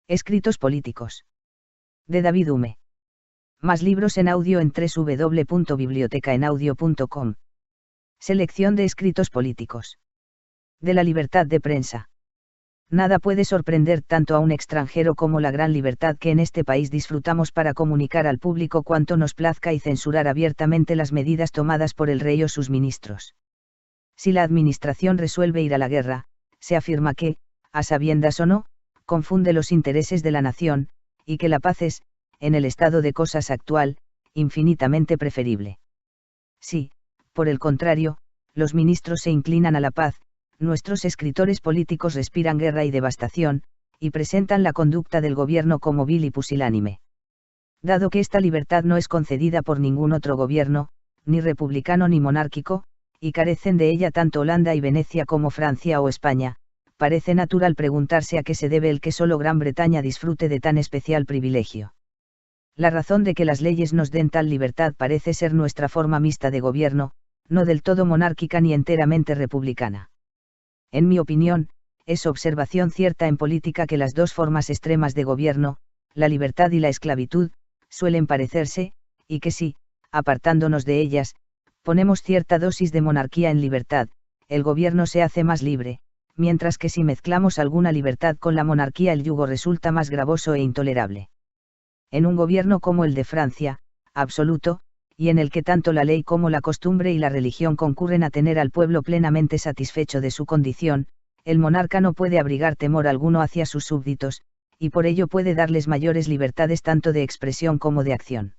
Escritos políticos. De David Hume. Más libros en audio en www.bibliotecaenaudio.com. Selección de escritos políticos. De la libertad de prensa. Nada puede sorprender tanto a un extranjero como la gran libertad que en este país disfrutamos para comunicar al público cuanto nos plazca y censurar abiertamente las medidas tomadas por el rey o sus ministros. Si la administración resuelve ir a la guerra, se afirma que, a sabiendas o no, confunde los intereses de la nación, y que la paz es, en el estado de cosas actual, infinitamente preferible. Si, por el contrario, los ministros se inclinan a la paz, nuestros escritores políticos respiran guerra y devastación, y presentan la conducta del gobierno como vil y pusilánime. Dado que esta libertad no es concedida por ningún otro gobierno, ni republicano ni monárquico, y carecen de ella tanto Holanda y Venecia como Francia o España, parece natural preguntarse a qué se debe el que solo Gran Bretaña disfrute de tan especial privilegio. La razón de que las leyes nos den tal libertad parece ser nuestra forma mixta de gobierno, no del todo monárquica ni enteramente republicana. En mi opinión, es observación cierta en política que las dos formas extremas de gobierno, la libertad y la esclavitud, suelen parecerse, y que si, apartándonos de ellas, ponemos cierta dosis de monarquía en libertad, el gobierno se hace más libre, mientras que si mezclamos alguna libertad con la monarquía el yugo resulta más gravoso e intolerable. En un gobierno como el de Francia, absoluto, y en el que tanto la ley como la costumbre y la religión concurren a tener al pueblo plenamente satisfecho de su condición, el monarca no puede abrigar temor alguno hacia sus súbditos, y por ello puede darles mayores libertades tanto de expresión como de acción.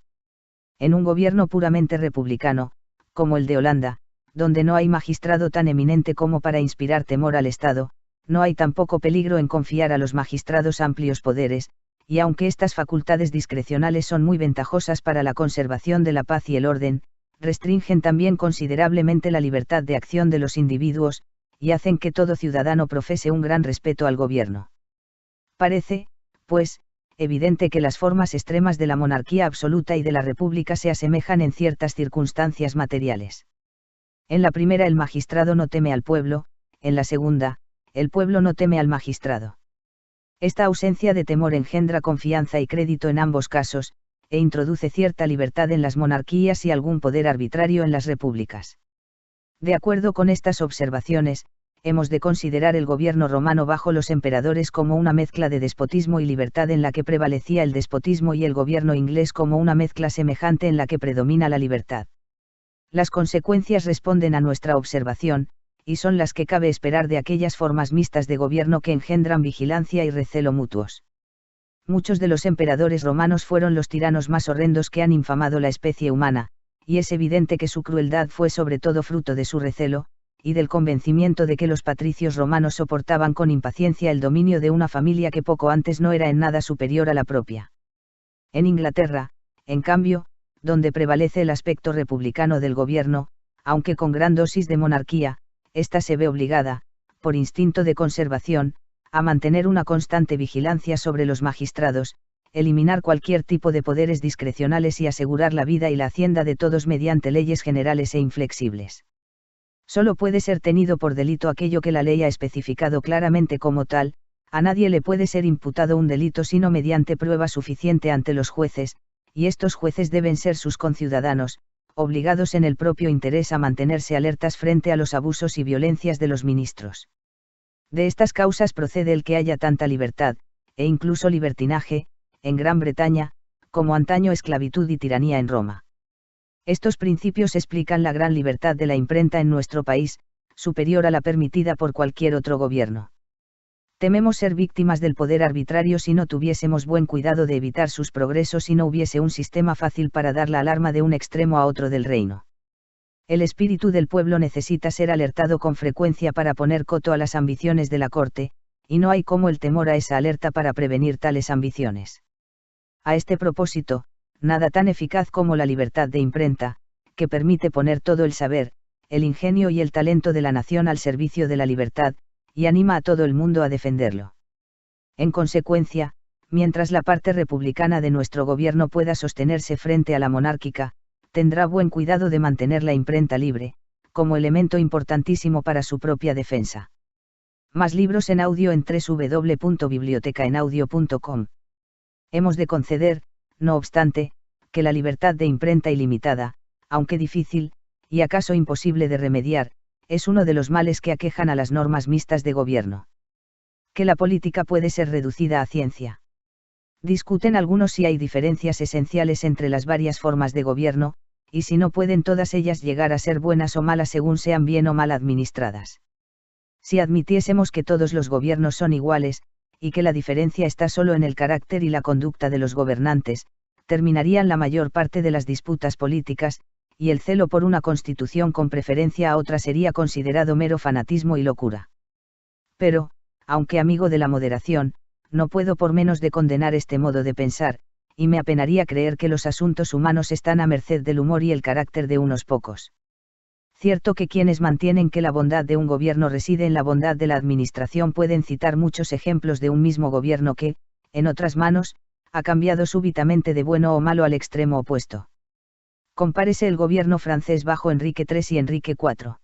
En un gobierno puramente republicano, como el de Holanda, donde no hay magistrado tan eminente como para inspirar temor al Estado, no hay tampoco peligro en confiar a los magistrados amplios poderes, y aunque estas facultades discrecionales son muy ventajosas para la conservación de la paz y el orden, restringen también considerablemente la libertad de acción de los individuos, y hacen que todo ciudadano profese un gran respeto al gobierno. Parece, pues, evidente que las formas extremas de la monarquía absoluta y de la república se asemejan en ciertas circunstancias materiales. En la primera el magistrado no teme al pueblo, en la segunda, el pueblo no teme al magistrado. Esta ausencia de temor engendra confianza y crédito en ambos casos, e introduce cierta libertad en las monarquías y algún poder arbitrario en las repúblicas. De acuerdo con estas observaciones, hemos de considerar el gobierno romano bajo los emperadores como una mezcla de despotismo y libertad en la que prevalecía el despotismo y el gobierno inglés como una mezcla semejante en la que predomina la libertad. Las consecuencias responden a nuestra observación, y son las que cabe esperar de aquellas formas mixtas de gobierno que engendran vigilancia y recelo mutuos. Muchos de los emperadores romanos fueron los tiranos más horrendos que han infamado la especie humana, y es evidente que su crueldad fue sobre todo fruto de su recelo, y del convencimiento de que los patricios romanos soportaban con impaciencia el dominio de una familia que poco antes no era en nada superior a la propia. En Inglaterra, en cambio, donde prevalece el aspecto republicano del gobierno, aunque con gran dosis de monarquía, ésta se ve obligada, por instinto de conservación, a mantener una constante vigilancia sobre los magistrados, eliminar cualquier tipo de poderes discrecionales y asegurar la vida y la hacienda de todos mediante leyes generales e inflexibles. Solo puede ser tenido por delito aquello que la ley ha especificado claramente como tal, a nadie le puede ser imputado un delito sino mediante prueba suficiente ante los jueces, y estos jueces deben ser sus conciudadanos, obligados en el propio interés a mantenerse alertas frente a los abusos y violencias de los ministros. De estas causas procede el que haya tanta libertad, e incluso libertinaje, en Gran Bretaña, como antaño esclavitud y tiranía en Roma. Estos principios explican la gran libertad de la imprenta en nuestro país, superior a la permitida por cualquier otro gobierno. Tememos ser víctimas del poder arbitrario si no tuviésemos buen cuidado de evitar sus progresos y no hubiese un sistema fácil para dar la alarma de un extremo a otro del reino. El espíritu del pueblo necesita ser alertado con frecuencia para poner coto a las ambiciones de la corte, y no hay como el temor a esa alerta para prevenir tales ambiciones. A este propósito, nada tan eficaz como la libertad de imprenta, que permite poner todo el saber, el ingenio y el talento de la nación al servicio de la libertad, y anima a todo el mundo a defenderlo. En consecuencia, mientras la parte republicana de nuestro gobierno pueda sostenerse frente a la monárquica, tendrá buen cuidado de mantener la imprenta libre, como elemento importantísimo para su propia defensa. Más libros en audio en www.bibliotecaenaudio.com. Hemos de conceder, no obstante, que la libertad de imprenta ilimitada, aunque difícil, y acaso imposible de remediar, es uno de los males que aquejan a las normas mixtas de gobierno. Que la política puede ser reducida a ciencia. Discuten algunos si hay diferencias esenciales entre las varias formas de gobierno, y si no pueden todas ellas llegar a ser buenas o malas según sean bien o mal administradas. Si admitiésemos que todos los gobiernos son iguales, y que la diferencia está solo en el carácter y la conducta de los gobernantes, terminarían la mayor parte de las disputas políticas, y el celo por una constitución con preferencia a otra sería considerado mero fanatismo y locura. Pero, aunque amigo de la moderación, no puedo por menos de condenar este modo de pensar, y me apenaría creer que los asuntos humanos están a merced del humor y el carácter de unos pocos. Cierto que quienes mantienen que la bondad de un gobierno reside en la bondad de la administración pueden citar muchos ejemplos de un mismo gobierno que, en otras manos, ha cambiado súbitamente de bueno o malo al extremo opuesto. Compárese el gobierno francés bajo Enrique III y Enrique IV.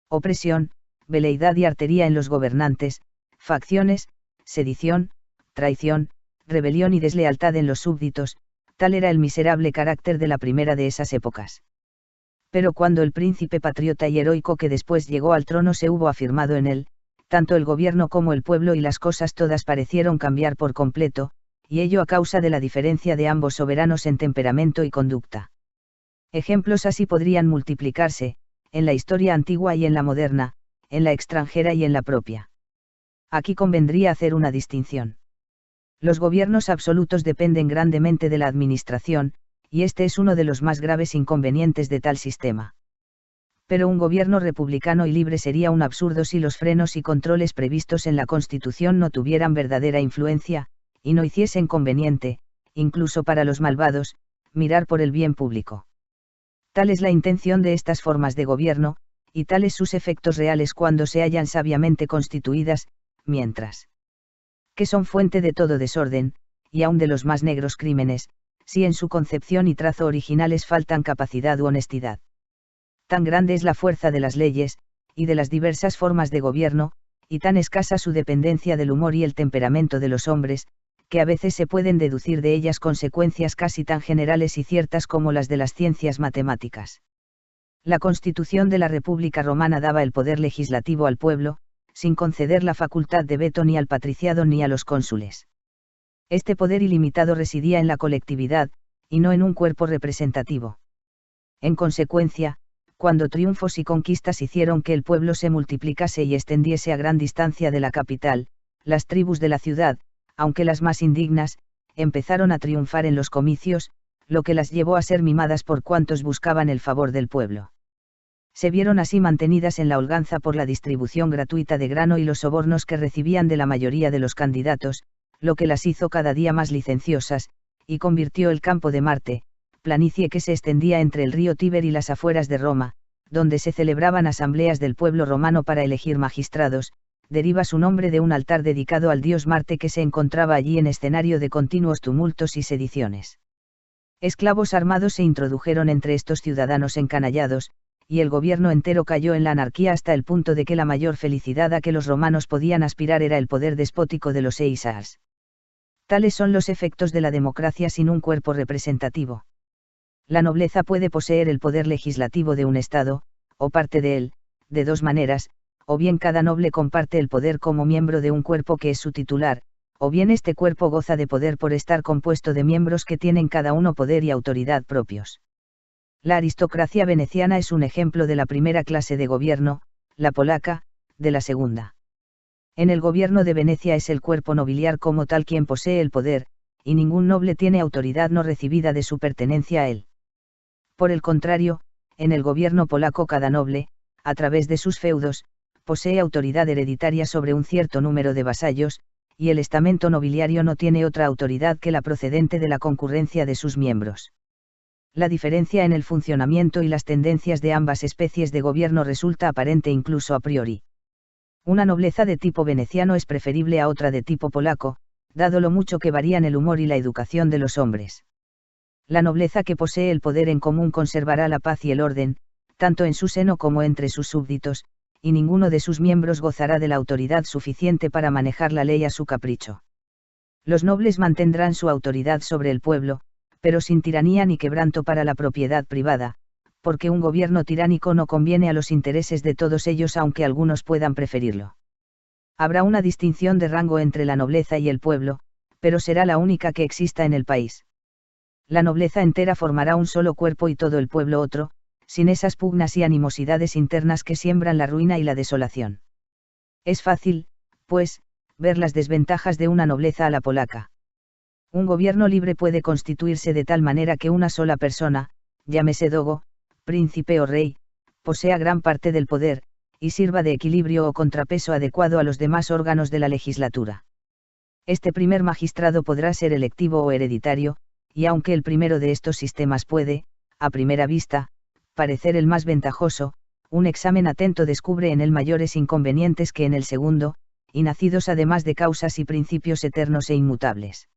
Opresión, veleidad y artería en los gobernantes, facciones, sedición, traición, rebelión y deslealtad en los súbditos, tal era el miserable carácter de la primera de esas épocas. Pero cuando el príncipe patriota y heroico que después llegó al trono se hubo afirmado en él, tanto el gobierno como el pueblo y las cosas todas parecieron cambiar por completo, y ello a causa de la diferencia de ambos soberanos en temperamento y conducta. Ejemplos así podrían multiplicarse, en la historia antigua y en la moderna, en la extranjera y en la propia. Aquí convendría hacer una distinción. Los gobiernos absolutos dependen grandemente de la administración, y este es uno de los más graves inconvenientes de tal sistema. Pero un gobierno republicano y libre sería un absurdo si los frenos y controles previstos en la Constitución no tuvieran verdadera influencia, y no hiciesen conveniente, incluso para los malvados, mirar por el bien público. Tal es la intención de estas formas de gobierno, y tales sus efectos reales cuando se hallan sabiamente constituidas, mientras que son fuente de todo desorden, y aun de los más negros crímenes, si en su concepción y trazo originales faltan capacidad u honestidad. Tan grande es la fuerza de las leyes, y de las diversas formas de gobierno, y tan escasa su dependencia del humor y el temperamento de los hombres, que a veces se pueden deducir de ellas consecuencias casi tan generales y ciertas como las de las ciencias matemáticas. La Constitución de la República Romana daba el poder legislativo al pueblo, sin conceder la facultad de veto ni al patriciado ni a los cónsules. Este poder ilimitado residía en la colectividad, y no en un cuerpo representativo. En consecuencia, cuando triunfos y conquistas hicieron que el pueblo se multiplicase y extendiese a gran distancia de la capital, las tribus de la ciudad, aunque las más indignas, empezaron a triunfar en los comicios, lo que las llevó a ser mimadas por cuantos buscaban el favor del pueblo. Se vieron así mantenidas en la holganza por la distribución gratuita de grano y los sobornos que recibían de la mayoría de los candidatos, lo que las hizo cada día más licenciosas, y convirtió el campo de Marte, planicie que se extendía entre el río Tíber y las afueras de Roma, donde se celebraban asambleas del pueblo romano para elegir magistrados, deriva su nombre de un altar dedicado al dios Marte que se encontraba allí en escenario de continuos tumultos y sediciones. Esclavos armados se introdujeron entre estos ciudadanos encanallados, y el gobierno entero cayó en la anarquía hasta el punto de que la mayor felicidad a que los romanos podían aspirar era el poder despótico de los eisars. Tales son los efectos de la democracia sin un cuerpo representativo. La nobleza puede poseer el poder legislativo de un Estado, o parte de él, de dos maneras, o bien cada noble comparte el poder como miembro de un cuerpo que es su titular, o bien este cuerpo goza de poder por estar compuesto de miembros que tienen cada uno poder y autoridad propios. La aristocracia veneciana es un ejemplo de la primera clase de gobierno, la polaca, de la segunda. En el gobierno de Venecia es el cuerpo nobiliar como tal quien posee el poder, y ningún noble tiene autoridad no recibida de su pertenencia a él. Por el contrario, en el gobierno polaco cada noble, a través de sus feudos, posee autoridad hereditaria sobre un cierto número de vasallos, y el estamento nobiliario no tiene otra autoridad que la procedente de la concurrencia de sus miembros. La diferencia en el funcionamiento y las tendencias de ambas especies de gobierno resulta aparente incluso a priori. Una nobleza de tipo veneciano es preferible a otra de tipo polaco, dado lo mucho que varían el humor y la educación de los hombres. La nobleza que posee el poder en común conservará la paz y el orden, tanto en su seno como entre sus súbditos, y ninguno de sus miembros gozará de la autoridad suficiente para manejar la ley a su capricho. Los nobles mantendrán su autoridad sobre el pueblo, pero sin tiranía ni quebranto para la propiedad privada, porque un gobierno tiránico no conviene a los intereses de todos ellos aunque algunos puedan preferirlo. Habrá una distinción de rango entre la nobleza y el pueblo, pero será la única que exista en el país. La nobleza entera formará un solo cuerpo y todo el pueblo otro, sin esas pugnas y animosidades internas que siembran la ruina y la desolación. Es fácil, pues, ver las desventajas de una nobleza a la polaca. Un gobierno libre puede constituirse de tal manera que una sola persona, llámese dogo, príncipe o rey, posea gran parte del poder, y sirva de equilibrio o contrapeso adecuado a los demás órganos de la legislatura. Este primer magistrado podrá ser electivo o hereditario, y aunque el primero de estos sistemas puede, a primera vista, parecer el más ventajoso, un examen atento descubre en él mayores inconvenientes que en el segundo, y nacidos además de causas y principios eternos e inmutables.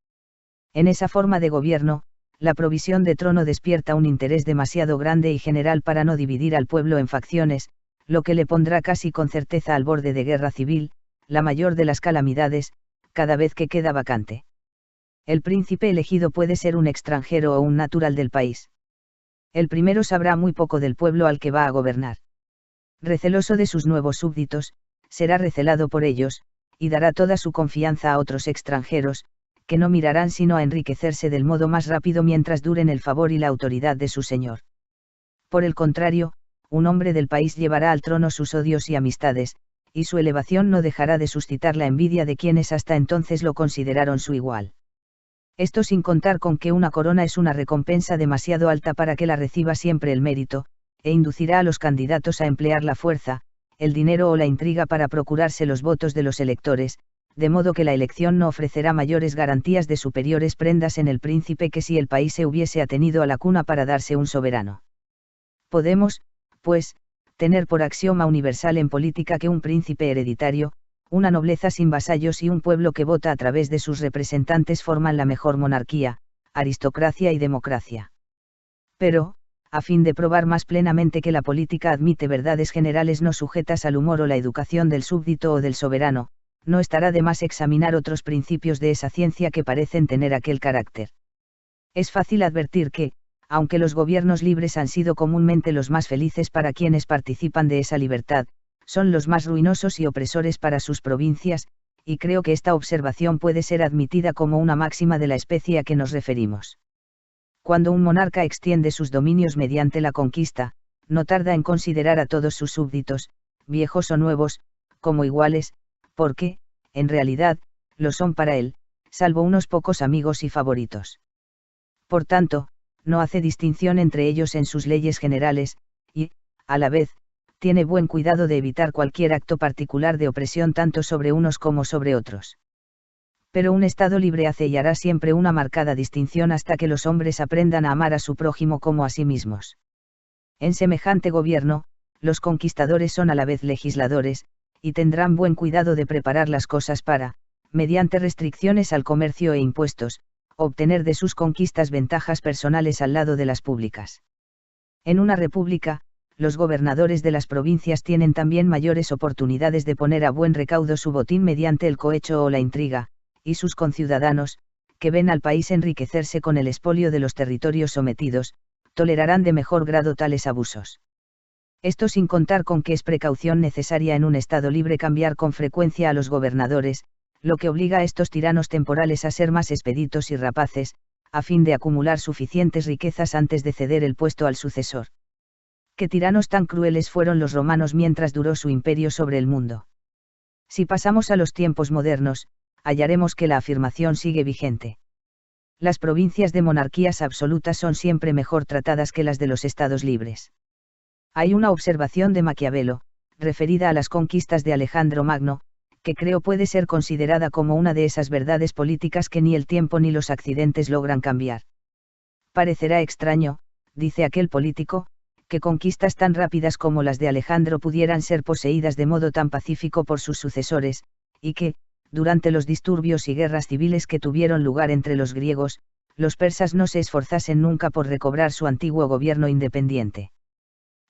En esa forma de gobierno, la provisión de trono despierta un interés demasiado grande y general para no dividir al pueblo en facciones, lo que le pondrá casi con certeza al borde de guerra civil, la mayor de las calamidades, cada vez que queda vacante. El príncipe elegido puede ser un extranjero o un natural del país. El primero sabrá muy poco del pueblo al que va a gobernar. Receloso de sus nuevos súbditos, será recelado por ellos, y dará toda su confianza a otros extranjeros, que no mirarán sino a enriquecerse del modo más rápido mientras duren el favor y la autoridad de su señor. Por el contrario, un hombre del país llevará al trono sus odios y amistades, y su elevación no dejará de suscitar la envidia de quienes hasta entonces lo consideraron su igual. Esto sin contar con que una corona es una recompensa demasiado alta para que la reciba siempre el mérito, e inducirá a los candidatos a emplear la fuerza, el dinero o la intriga para procurarse los votos de los electores, de modo que la elección no ofrecerá mayores garantías de superiores prendas en el príncipe que si el país se hubiese atenido a la cuna para darse un soberano. Podemos, pues, tener por axioma universal en política que un príncipe hereditario, una nobleza sin vasallos y un pueblo que vota a través de sus representantes forman la mejor monarquía, aristocracia y democracia. Pero, a fin de probar más plenamente que la política admite verdades generales no sujetas al humor o la educación del súbdito o del soberano, no estará de más examinar otros principios de esa ciencia que parecen tener aquel carácter. Es fácil advertir que, aunque los gobiernos libres han sido comúnmente los más felices para quienes participan de esa libertad, son los más ruinosos y opresores para sus provincias, y creo que esta observación puede ser admitida como una máxima de la especie a que nos referimos. Cuando un monarca extiende sus dominios mediante la conquista, no tarda en considerar a todos sus súbditos, viejos o nuevos, como iguales, porque, en realidad, lo son para él, salvo unos pocos amigos y favoritos. Por tanto, no hace distinción entre ellos en sus leyes generales, y, a la vez, tiene buen cuidado de evitar cualquier acto particular de opresión tanto sobre unos como sobre otros. Pero un Estado libre hace y hará siempre una marcada distinción hasta que los hombres aprendan a amar a su prójimo como a sí mismos. En semejante gobierno, los conquistadores son a la vez legisladores, y tendrán buen cuidado de preparar las cosas para, mediante restricciones al comercio e impuestos, obtener de sus conquistas ventajas personales al lado de las públicas. En una república, los gobernadores de las provincias tienen también mayores oportunidades de poner a buen recaudo su botín mediante el cohecho o la intriga, y sus conciudadanos, que ven al país enriquecerse con el expolio de los territorios sometidos, tolerarán de mejor grado tales abusos. Esto sin contar con que es precaución necesaria en un Estado libre cambiar con frecuencia a los gobernadores, lo que obliga a estos tiranos temporales a ser más expeditos y rapaces, a fin de acumular suficientes riquezas antes de ceder el puesto al sucesor. ¿Qué tiranos tan crueles fueron los romanos mientras duró su imperio sobre el mundo? Si pasamos a los tiempos modernos, hallaremos que la afirmación sigue vigente. Las provincias de monarquías absolutas son siempre mejor tratadas que las de los estados libres. Hay una observación de Maquiavelo, referida a las conquistas de Alejandro Magno, que creo puede ser considerada como una de esas verdades políticas que ni el tiempo ni los accidentes logran cambiar. Parecerá extraño, dice aquel político, que conquistas tan rápidas como las de Alejandro pudieran ser poseídas de modo tan pacífico por sus sucesores, y que, durante los disturbios y guerras civiles que tuvieron lugar entre los griegos, los persas no se esforzasen nunca por recobrar su antiguo gobierno independiente.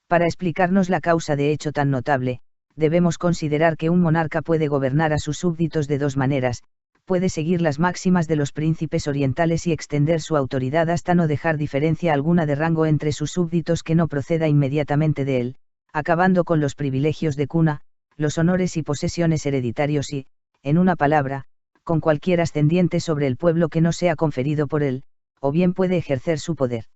Para explicarnos la causa de hecho tan notable, debemos considerar que un monarca puede gobernar a sus súbditos de dos maneras: puede seguir las máximas de los príncipes orientales y extender su autoridad hasta no dejar diferencia alguna de rango entre sus súbditos que no proceda inmediatamente de él, acabando con los privilegios de cuna, los honores y posesiones hereditarios y, en una palabra, con cualquier ascendiente sobre el pueblo que no sea conferido por él, o bien puede ejercer su poder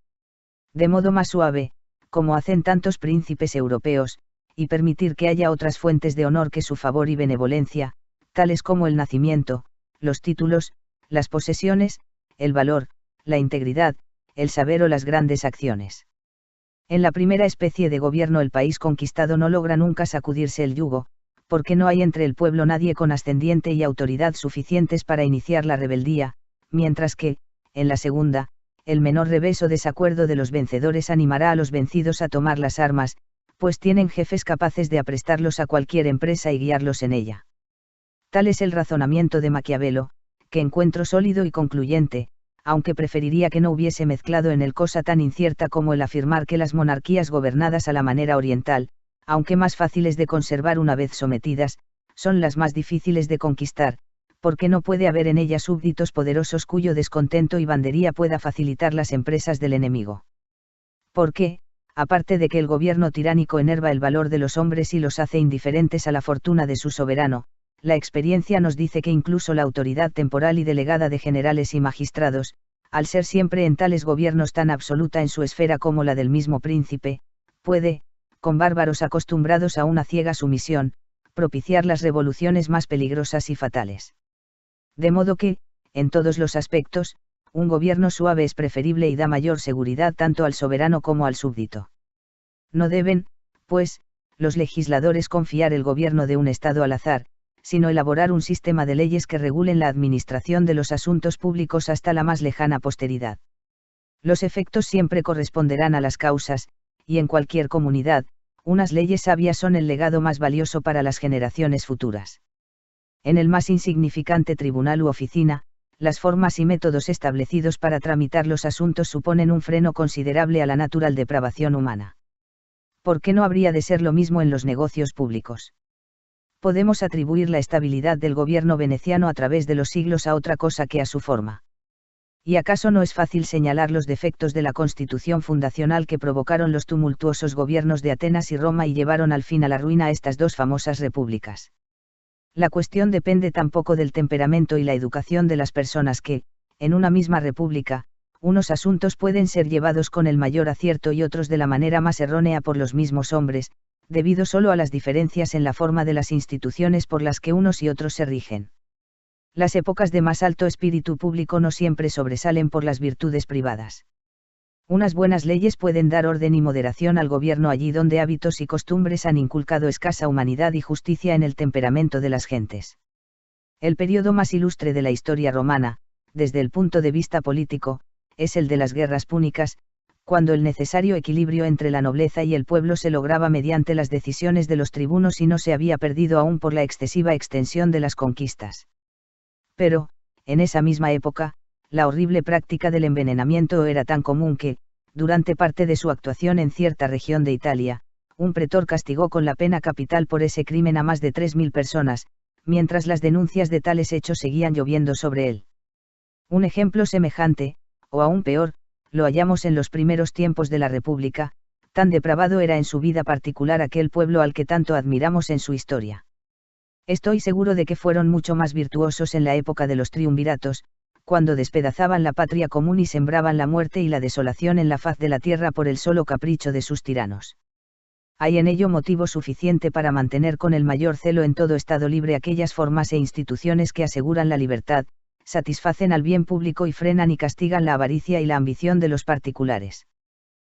de modo más suave, como hacen tantos príncipes europeos, y permitir que haya otras fuentes de honor que su favor y benevolencia, tales como el nacimiento, los títulos, las posesiones, el valor, la integridad, el saber o las grandes acciones. En la primera especie de gobierno el país conquistado no logra nunca sacudirse el yugo, porque no hay entre el pueblo nadie con ascendiente y autoridad suficientes para iniciar la rebeldía, mientras que, en la segunda, el menor revés o desacuerdo de los vencedores animará a los vencidos a tomar las armas, pues tienen jefes capaces de aprestarlos a cualquier empresa y guiarlos en ella. Tal es el razonamiento de Maquiavelo, que encuentro sólido y concluyente, aunque preferiría que no hubiese mezclado en él cosa tan incierta como el afirmar que las monarquías gobernadas a la manera oriental, aunque más fáciles de conservar una vez sometidas, son las más difíciles de conquistar, porque no puede haber en ellas súbditos poderosos cuyo descontento y bandería pueda facilitar las empresas del enemigo. Porque, aparte de que el gobierno tiránico enerva el valor de los hombres y los hace indiferentes a la fortuna de su soberano, la experiencia nos dice que incluso la autoridad temporal y delegada de generales y magistrados, al ser siempre en tales gobiernos tan absoluta en su esfera como la del mismo príncipe, puede, con bárbaros acostumbrados a una ciega sumisión, propiciar las revoluciones más peligrosas y fatales. De modo que, en todos los aspectos, un gobierno suave es preferible y da mayor seguridad tanto al soberano como al súbdito. No deben, pues, los legisladores confiar el gobierno de un Estado al azar, sino elaborar un sistema de leyes que regulen la administración de los asuntos públicos hasta la más lejana posteridad. Los efectos siempre corresponderán a las causas, y en cualquier comunidad, unas leyes sabias son el legado más valioso para las generaciones futuras. En el más insignificante tribunal u oficina, las formas y métodos establecidos para tramitar los asuntos suponen un freno considerable a la natural depravación humana. ¿Por qué no habría de ser lo mismo en los negocios públicos? Podemos atribuir la estabilidad del gobierno veneciano a través de los siglos a otra cosa que a su forma. ¿Y acaso no es fácil señalar los defectos de la constitución fundacional que provocaron los tumultuosos gobiernos de Atenas y Roma y llevaron al fin a la ruina a estas dos famosas repúblicas? La cuestión depende tampoco del temperamento y la educación de las personas que, en una misma república, unos asuntos pueden ser llevados con el mayor acierto y otros de la manera más errónea por los mismos hombres, debido solo a las diferencias en la forma de las instituciones por las que unos y otros se rigen. Las épocas de más alto espíritu público no siempre sobresalen por las virtudes privadas. Unas buenas leyes pueden dar orden y moderación al gobierno allí donde hábitos y costumbres han inculcado escasa humanidad y justicia en el temperamento de las gentes. El período más ilustre de la historia romana, desde el punto de vista político, es el de las guerras púnicas, cuando el necesario equilibrio entre la nobleza y el pueblo se lograba mediante las decisiones de los tribunos y no se había perdido aún por la excesiva extensión de las conquistas. Pero, en esa misma época, la horrible práctica del envenenamiento era tan común que, durante parte de su actuación en cierta región de Italia, un pretor castigó con la pena capital por ese crimen a más de 3.000 personas, mientras las denuncias de tales hechos seguían lloviendo sobre él. Un ejemplo semejante, o aún peor, lo hallamos en los primeros tiempos de la República, tan depravado era en su vida particular aquel pueblo al que tanto admiramos en su historia. Estoy seguro de que fueron mucho más virtuosos en la época de los triunviratos, cuando despedazaban la patria común y sembraban la muerte y la desolación en la faz de la tierra por el solo capricho de sus tiranos. Hay en ello motivo suficiente para mantener con el mayor celo en todo Estado libre aquellas formas e instituciones que aseguran la libertad, satisfacen al bien público y frenan y castigan la avaricia y la ambición de los particulares.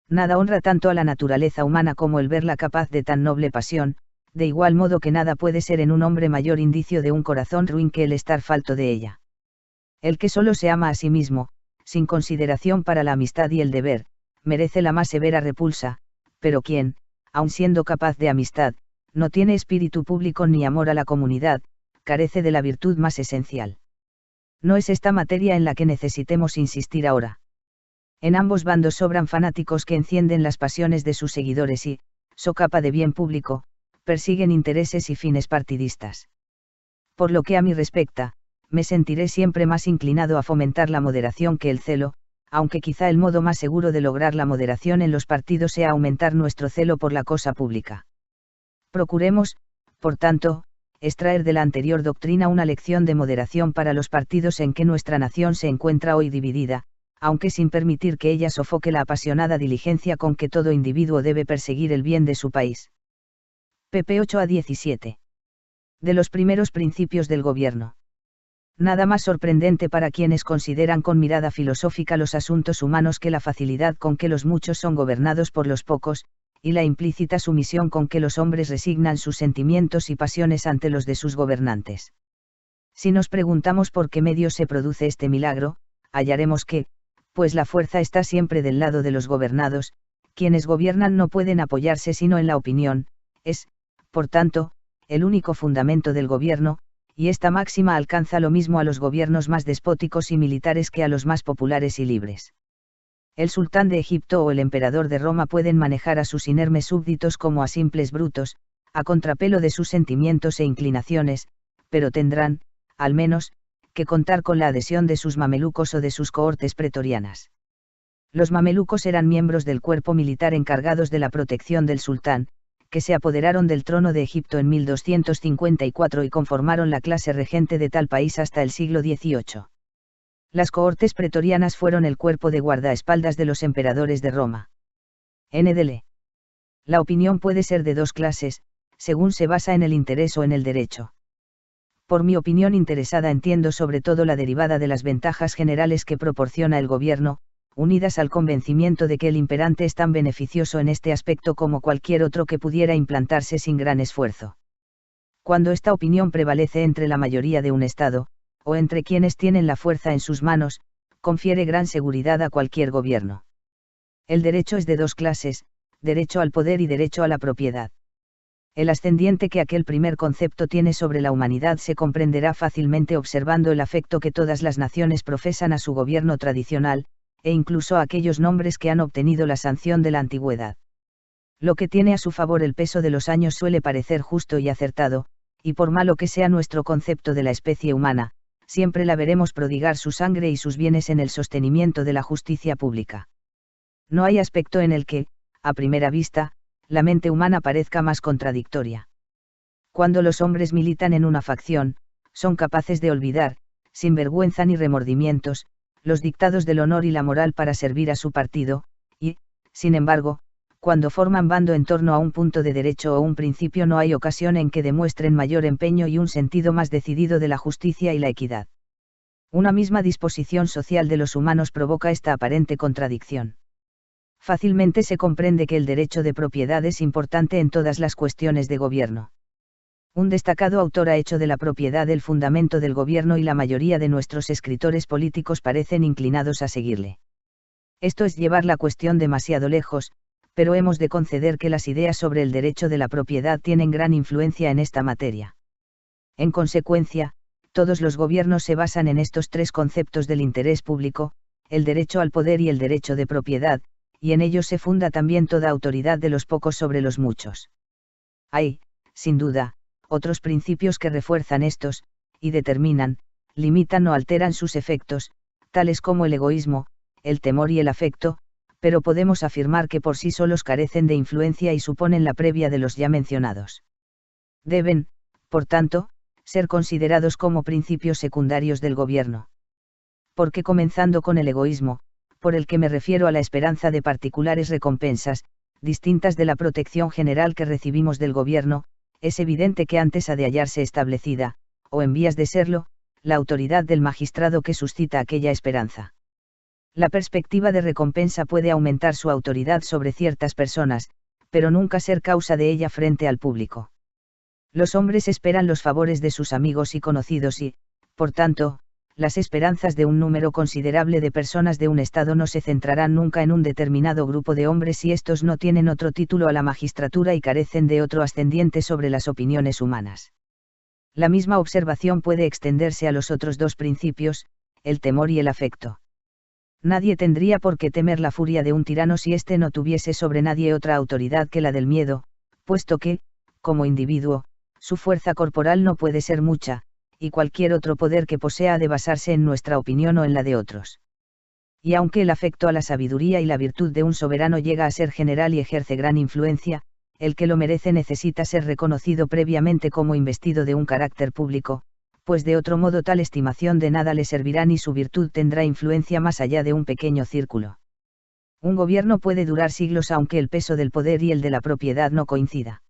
Nada honra tanto a la naturaleza humana como el verla capaz de tan noble pasión, de igual modo que nada puede ser en un hombre mayor indicio de un corazón ruin que el estar falto de ella. El que solo se ama a sí mismo, sin consideración para la amistad y el deber, merece la más severa repulsa, pero quien, aun siendo capaz de amistad, no tiene espíritu público ni amor a la comunidad, carece de la virtud más esencial. No es esta materia en la que necesitemos insistir ahora. En ambos bandos sobran fanáticos que encienden las pasiones de sus seguidores y, socapa de bien público, persiguen intereses y fines partidistas. Por lo que a mí respecta, me sentiré siempre más inclinado a fomentar la moderación que el celo, aunque quizá el modo más seguro de lograr la moderación en los partidos sea aumentar nuestro celo por la cosa pública. Procuremos, por tanto, extraer de la anterior doctrina una lección de moderación para los partidos en que nuestra nación se encuentra hoy dividida, aunque sin permitir que ella sofoque la apasionada diligencia con que todo individuo debe perseguir el bien de su país. pp 8 a 17. De los primeros principios del gobierno. Nada más sorprendente para quienes consideran con mirada filosófica los asuntos humanos que la facilidad con que los muchos son gobernados por los pocos, y la implícita sumisión con que los hombres resignan sus sentimientos y pasiones ante los de sus gobernantes. Si nos preguntamos por qué medio se produce este milagro, hallaremos que, pues la fuerza está siempre del lado de los gobernados, quienes gobiernan no pueden apoyarse sino en la opinión, es, por tanto, el único fundamento del gobierno, y esta máxima alcanza lo mismo a los gobiernos más despóticos y militares que a los más populares y libres. El sultán de Egipto o el emperador de Roma pueden manejar a sus inermes súbditos como a simples brutos, a contrapelo de sus sentimientos e inclinaciones, pero tendrán, al menos, que contar con la adhesión de sus mamelucos o de sus cohortes pretorianas. Los mamelucos eran miembros del cuerpo militar encargados de la protección del sultán, que se apoderaron del trono de Egipto en 1254 y conformaron la clase regente de tal país hasta el siglo XVIII. Las cohortes pretorianas fueron el cuerpo de guardaespaldas de los emperadores de Roma. NDL. La opinión puede ser de dos clases, según se basa en el interés o en el derecho. Por mi opinión interesada entiendo sobre todo la derivada de las ventajas generales que proporciona el gobierno, unidas al convencimiento de que el imperante es tan beneficioso en este aspecto como cualquier otro que pudiera implantarse sin gran esfuerzo. Cuando esta opinión prevalece entre la mayoría de un Estado, o entre quienes tienen la fuerza en sus manos, confiere gran seguridad a cualquier gobierno. El derecho es de dos clases, derecho al poder y derecho a la propiedad. El ascendiente que aquel primer concepto tiene sobre la humanidad se comprenderá fácilmente observando el afecto que todas las naciones profesan a su gobierno tradicional, e incluso a aquellos nombres que han obtenido la sanción de la antigüedad. Lo que tiene a su favor el peso de los años suele parecer justo y acertado, y por malo que sea nuestro concepto de la especie humana, siempre la veremos prodigar su sangre y sus bienes en el sostenimiento de la justicia pública. No hay aspecto en el que, a primera vista, la mente humana parezca más contradictoria. Cuando los hombres militan en una facción, son capaces de olvidar, sin vergüenza ni remordimientos, los dictados del honor y la moral para servir a su partido, y, sin embargo, cuando forman bando en torno a un punto de derecho o un principio no hay ocasión en que demuestren mayor empeño y un sentido más decidido de la justicia y la equidad. Una misma disposición social de los humanos provoca esta aparente contradicción. Fácilmente se comprende que el derecho de propiedad es importante en todas las cuestiones de gobierno. Un destacado autor ha hecho de la propiedad el fundamento del gobierno y la mayoría de nuestros escritores políticos parecen inclinados a seguirle. Esto es llevar la cuestión demasiado lejos, pero hemos de conceder que las ideas sobre el derecho de la propiedad tienen gran influencia en esta materia. En consecuencia, todos los gobiernos se basan en estos tres conceptos del interés público, el derecho al poder y el derecho de propiedad, y en ellos se funda también toda autoridad de los pocos sobre los muchos. Hay, sin duda, otros principios que refuerzan estos, y determinan, limitan o alteran sus efectos, tales como el egoísmo, el temor y el afecto, pero podemos afirmar que por sí solos carecen de influencia y suponen la previa de los ya mencionados. Deben, por tanto, ser considerados como principios secundarios del gobierno. Porque comenzando con el egoísmo, por el que me refiero a la esperanza de particulares recompensas, distintas de la protección general que recibimos del gobierno, es evidente que antes ha de hallarse establecida, o en vías de serlo, la autoridad del magistrado que suscita aquella esperanza. La perspectiva de recompensa puede aumentar su autoridad sobre ciertas personas, pero nunca ser causa de ella frente al público. Los hombres esperan los favores de sus amigos y conocidos y, por tanto, las esperanzas de un número considerable de personas de un Estado no se centrarán nunca en un determinado grupo de hombres si estos no tienen otro título a la magistratura y carecen de otro ascendiente sobre las opiniones humanas. La misma observación puede extenderse a los otros dos principios, el temor y el afecto. Nadie tendría por qué temer la furia de un tirano si éste no tuviese sobre nadie otra autoridad que la del miedo, puesto que, como individuo, su fuerza corporal no puede ser mucha, y cualquier otro poder que posea ha de basarse en nuestra opinión o en la de otros. Y aunque el afecto a la sabiduría y la virtud de un soberano llega a ser general y ejerce gran influencia, el que lo merece necesita ser reconocido previamente como investido de un carácter público, pues de otro modo tal estimación de nada le servirá ni su virtud tendrá influencia más allá de un pequeño círculo. Un gobierno puede durar siglos aunque el peso del poder y el de la propiedad no coincida.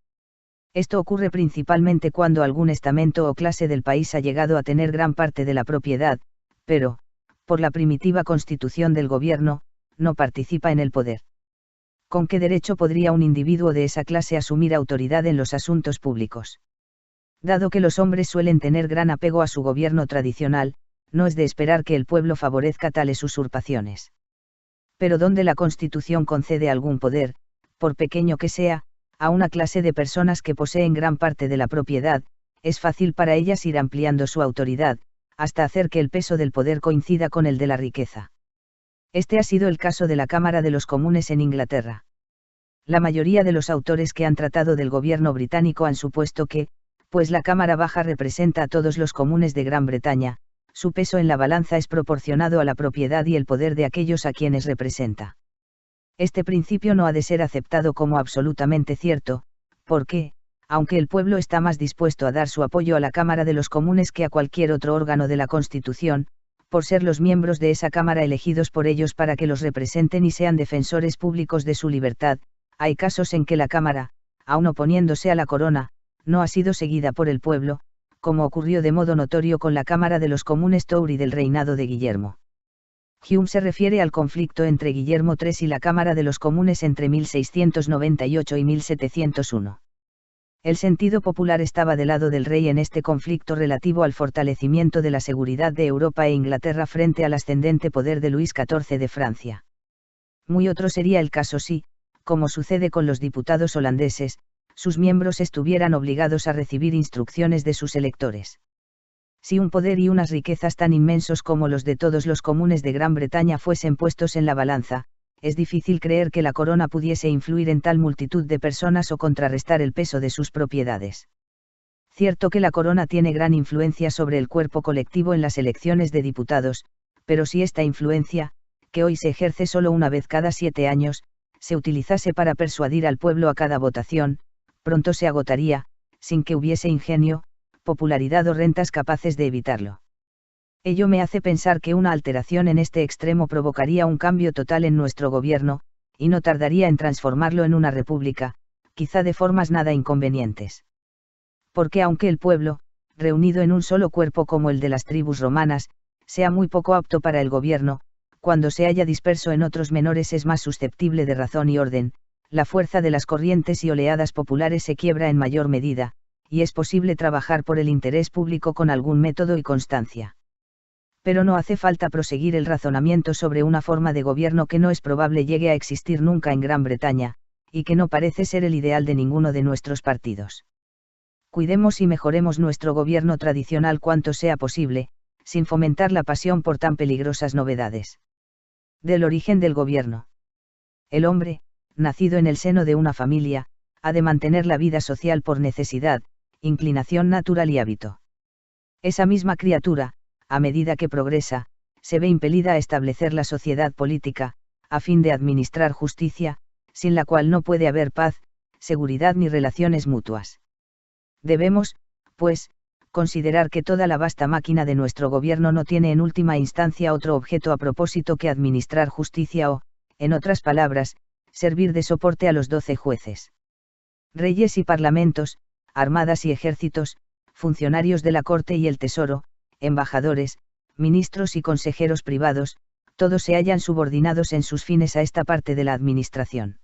Esto ocurre principalmente cuando algún estamento o clase del país ha llegado a tener gran parte de la propiedad, pero, por la primitiva constitución del gobierno, no participa en el poder. ¿Con qué derecho podría un individuo de esa clase asumir autoridad en los asuntos públicos? Dado que los hombres suelen tener gran apego a su gobierno tradicional, no es de esperar que el pueblo favorezca tales usurpaciones. Pero donde la Constitución concede algún poder, por pequeño que sea, a una clase de personas que poseen gran parte de la propiedad, es fácil para ellas ir ampliando su autoridad, hasta hacer que el peso del poder coincida con el de la riqueza. Este ha sido el caso de la Cámara de los Comunes en Inglaterra. La mayoría de los autores que han tratado del gobierno británico han supuesto que, pues la Cámara Baja representa a todos los comunes de Gran Bretaña, su peso en la balanza es proporcionado a la propiedad y el poder de aquellos a quienes representa. Este principio no ha de ser aceptado como absolutamente cierto, porque, aunque el pueblo está más dispuesto a dar su apoyo a la Cámara de los Comunes que a cualquier otro órgano de la Constitución, por ser los miembros de esa Cámara elegidos por ellos para que los representen y sean defensores públicos de su libertad, hay casos en que la Cámara, aun oponiéndose a la corona, no ha sido seguida por el pueblo, como ocurrió de modo notorio con la Cámara de los Comunes Tory del reinado de Guillermo. Hume se refiere al conflicto entre Guillermo III y la Cámara de los Comunes entre 1698 y 1701. El sentido popular estaba del lado del rey en este conflicto relativo al fortalecimiento de la seguridad de Europa e Inglaterra frente al ascendente poder de Luis XIV de Francia. Muy otro sería el caso si, como sucede con los diputados holandeses, sus miembros estuvieran obligados a recibir instrucciones de sus electores. Si un poder y unas riquezas tan inmensos como los de todos los comunes de Gran Bretaña fuesen puestos en la balanza, es difícil creer que la corona pudiese influir en tal multitud de personas o contrarrestar el peso de sus propiedades. Cierto que la corona tiene gran influencia sobre el cuerpo colectivo en las elecciones de diputados, pero si esta influencia, que hoy se ejerce solo una vez cada 7 años, se utilizase para persuadir al pueblo a cada votación, pronto se agotaría, sin que hubiese ingenio, popularidad o rentas capaces de evitarlo. Ello me hace pensar que una alteración en este extremo provocaría un cambio total en nuestro gobierno, y no tardaría en transformarlo en una república, quizá de formas nada inconvenientes. Porque aunque el pueblo, reunido en un solo cuerpo como el de las tribus romanas, sea muy poco apto para el gobierno, cuando se haya disperso en otros menores es más susceptible de razón y orden, la fuerza de las corrientes y oleadas populares se quiebra en mayor medida, y es posible trabajar por el interés público con algún método y constancia. Pero no hace falta proseguir el razonamiento sobre una forma de gobierno que no es probable llegue a existir nunca en Gran Bretaña, y que no parece ser el ideal de ninguno de nuestros partidos. Cuidemos y mejoremos nuestro gobierno tradicional cuanto sea posible, sin fomentar la pasión por tan peligrosas novedades. Del origen del gobierno. El hombre, nacido en el seno de una familia, ha de mantener la vida social por necesidad, inclinación natural y hábito. Esa misma criatura, a medida que progresa, se ve impelida a establecer la sociedad política, a fin de administrar justicia, sin la cual no puede haber paz, seguridad ni relaciones mutuas. Debemos, pues, considerar que toda la vasta máquina de nuestro gobierno no tiene en última instancia otro objeto a propósito que administrar justicia o, en otras palabras, servir de soporte a los 12 jueces. Reyes y parlamentos, armadas y ejércitos, funcionarios de la corte y el tesoro, embajadores, ministros y consejeros privados, todos se hallan subordinados en sus fines a esta parte de la administración.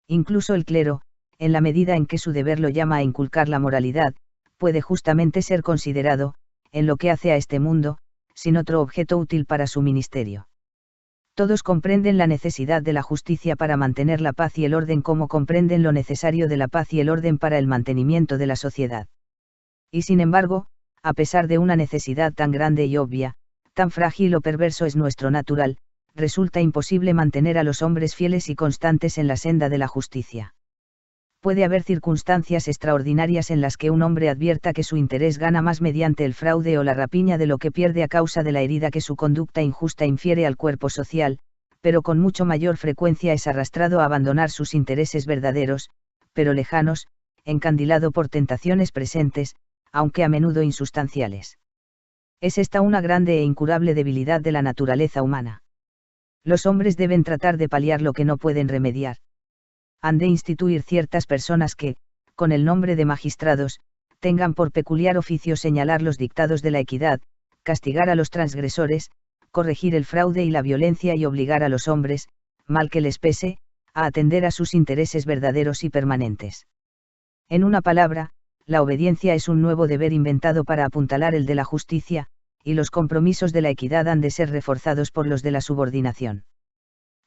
Incluso el clero, en la medida en que su deber lo llama a inculcar la moralidad, puede justamente ser considerado, en lo que hace a este mundo, sin otro objeto útil para su ministerio. Todos comprenden la necesidad de la justicia para mantener la paz y el orden como comprenden lo necesario de la paz y el orden para el mantenimiento de la sociedad. Y sin embargo, a pesar de una necesidad tan grande y obvia, tan frágil o perverso es nuestro natural, resulta imposible mantener a los hombres fieles y constantes en la senda de la justicia. Puede haber circunstancias extraordinarias en las que un hombre advierta que su interés gana más mediante el fraude o la rapiña de lo que pierde a causa de la herida que su conducta injusta infiere al cuerpo social, pero con mucho mayor frecuencia es arrastrado a abandonar sus intereses verdaderos, pero lejanos, encandilado por tentaciones presentes, aunque a menudo insustanciales. Es esta una grande e incurable debilidad de la naturaleza humana. Los hombres deben tratar de paliar lo que no pueden remediar. Han de instituir ciertas personas que, con el nombre de magistrados, tengan por peculiar oficio señalar los dictados de la equidad, castigar a los transgresores, corregir el fraude y la violencia y obligar a los hombres, mal que les pese, a atender a sus intereses verdaderos y permanentes. En una palabra, la obediencia es un nuevo deber inventado para apuntalar el de la justicia, y los compromisos de la equidad han de ser reforzados por los de la subordinación.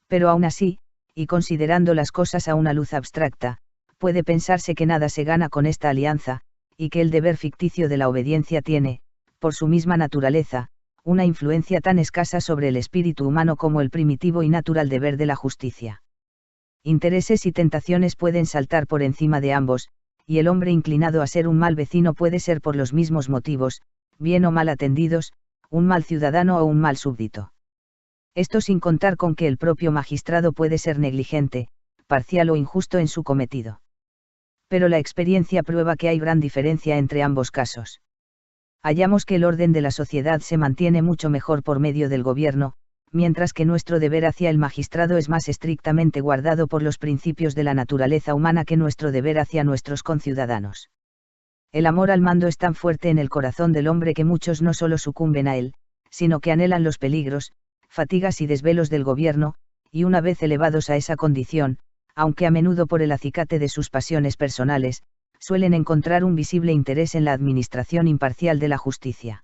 Pero aún así, y considerando las cosas a una luz abstracta, puede pensarse que nada se gana con esta alianza, y que el deber ficticio de la obediencia tiene, por su misma naturaleza, una influencia tan escasa sobre el espíritu humano como el primitivo y natural deber de la justicia. Intereses y tentaciones pueden saltar por encima de ambos, y el hombre inclinado a ser un mal vecino puede ser por los mismos motivos, bien o mal atendidos, un mal ciudadano o un mal súbdito. Esto sin contar con que el propio magistrado puede ser negligente, parcial o injusto en su cometido. Pero la experiencia prueba que hay gran diferencia entre ambos casos. Hallamos que el orden de la sociedad se mantiene mucho mejor por medio del gobierno, mientras que nuestro deber hacia el magistrado es más estrictamente guardado por los principios de la naturaleza humana que nuestro deber hacia nuestros conciudadanos. El amor al mando es tan fuerte en el corazón del hombre que muchos no solo sucumben a él, sino que anhelan los peligros, fatigas y desvelos del gobierno, y una vez elevados a esa condición, aunque a menudo por el acicate de sus pasiones personales, suelen encontrar un visible interés en la administración imparcial de la justicia.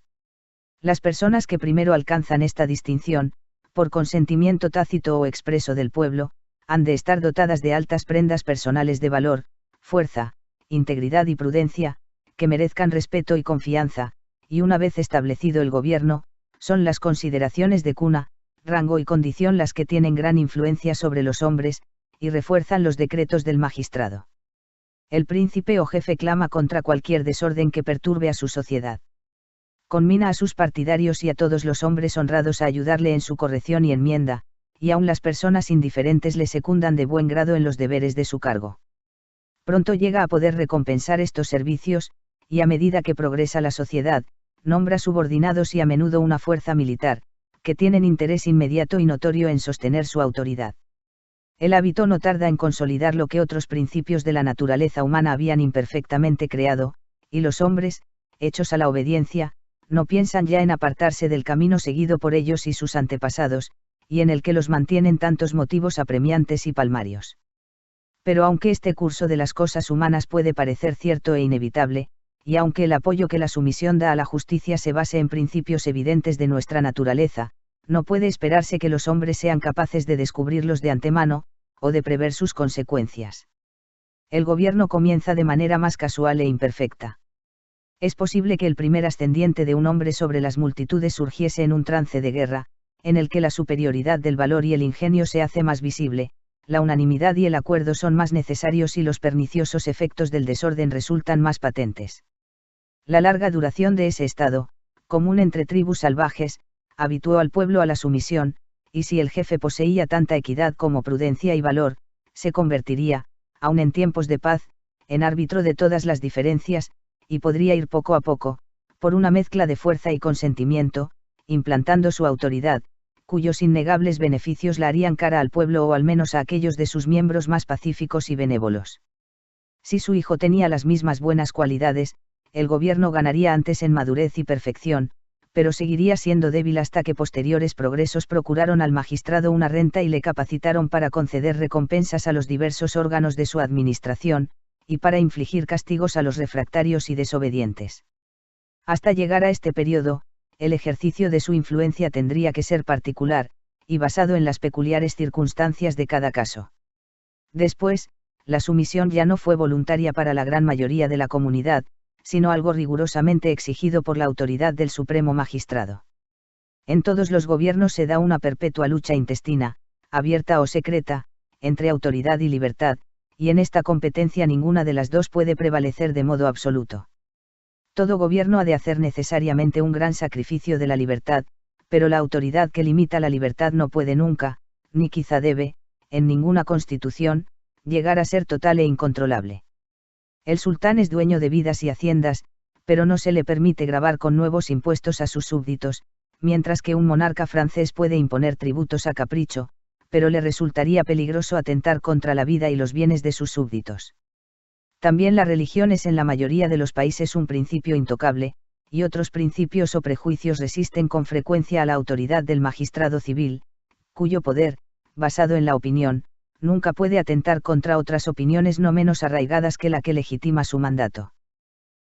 Las personas que primero alcanzan esta distinción, por consentimiento tácito o expreso del pueblo, han de estar dotadas de altas prendas personales de valor, fuerza, integridad y prudencia, que merezcan respeto y confianza, y una vez establecido el gobierno, son las consideraciones de cuna, rango y condición las que tienen gran influencia sobre los hombres, y refuerzan los decretos del magistrado. El príncipe o jefe clama contra cualquier desorden que perturbe a su sociedad. Conmina a sus partidarios y a todos los hombres honrados a ayudarle en su corrección y enmienda, y aun las personas indiferentes le secundan de buen grado en los deberes de su cargo. Pronto llega a poder recompensar estos servicios, y a medida que progresa la sociedad, nombra subordinados y a menudo una fuerza militar, que tienen interés inmediato y notorio en sostener su autoridad. El hábito no tarda en consolidar lo que otros principios de la naturaleza humana habían imperfectamente creado, y los hombres, hechos a la obediencia, no piensan ya en apartarse del camino seguido por ellos y sus antepasados, y en el que los mantienen tantos motivos apremiantes y palmarios. Pero aunque este curso de las cosas humanas puede parecer cierto e inevitable, y aunque el apoyo que la sumisión da a la justicia se base en principios evidentes de nuestra naturaleza, no puede esperarse que los hombres sean capaces de descubrirlos de antemano, o de prever sus consecuencias. El gobierno comienza de manera más casual e imperfecta. Es posible que el primer ascendiente de un hombre sobre las multitudes surgiese en un trance de guerra, en el que la superioridad del valor y el ingenio se hace más visible, la unanimidad y el acuerdo son más necesarios y los perniciosos efectos del desorden resultan más patentes. La larga duración de ese estado, común entre tribus salvajes, habituó al pueblo a la sumisión, y si el jefe poseía tanta equidad como prudencia y valor, se convertiría, aun en tiempos de paz, en árbitro de todas las diferencias, y podría ir poco a poco, por una mezcla de fuerza y consentimiento, implantando su autoridad, cuyos innegables beneficios la harían cara al pueblo o al menos a aquellos de sus miembros más pacíficos y benévolos. Si su hijo tenía las mismas buenas cualidades, el gobierno ganaría antes en madurez y perfección, pero seguiría siendo débil hasta que posteriores progresos procuraron al magistrado una renta y le capacitaron para conceder recompensas a los diversos órganos de su administración, y para infligir castigos a los refractarios y desobedientes. Hasta llegar a este periodo, el ejercicio de su influencia tendría que ser particular, y basado en las peculiares circunstancias de cada caso. Después, la sumisión ya no fue voluntaria para la gran mayoría de la comunidad, sino algo rigurosamente exigido por la autoridad del Supremo Magistrado. En todos los gobiernos se da una perpetua lucha intestina, abierta o secreta, entre autoridad y libertad, y en esta competencia ninguna de las dos puede prevalecer de modo absoluto. Todo gobierno ha de hacer necesariamente un gran sacrificio de la libertad, pero la autoridad que limita la libertad no puede nunca, ni quizá debe, en ninguna constitución, llegar a ser total e incontrolable. El sultán es dueño de vidas y haciendas, pero no se le permite gravar con nuevos impuestos a sus súbditos, mientras que un monarca francés puede imponer tributos a capricho, pero le resultaría peligroso atentar contra la vida y los bienes de sus súbditos. También la religión es en la mayoría de los países un principio intocable, y otros principios o prejuicios resisten con frecuencia a la autoridad del magistrado civil, cuyo poder, basado en la opinión, nunca puede atentar contra otras opiniones no menos arraigadas que la que legitima su mandato.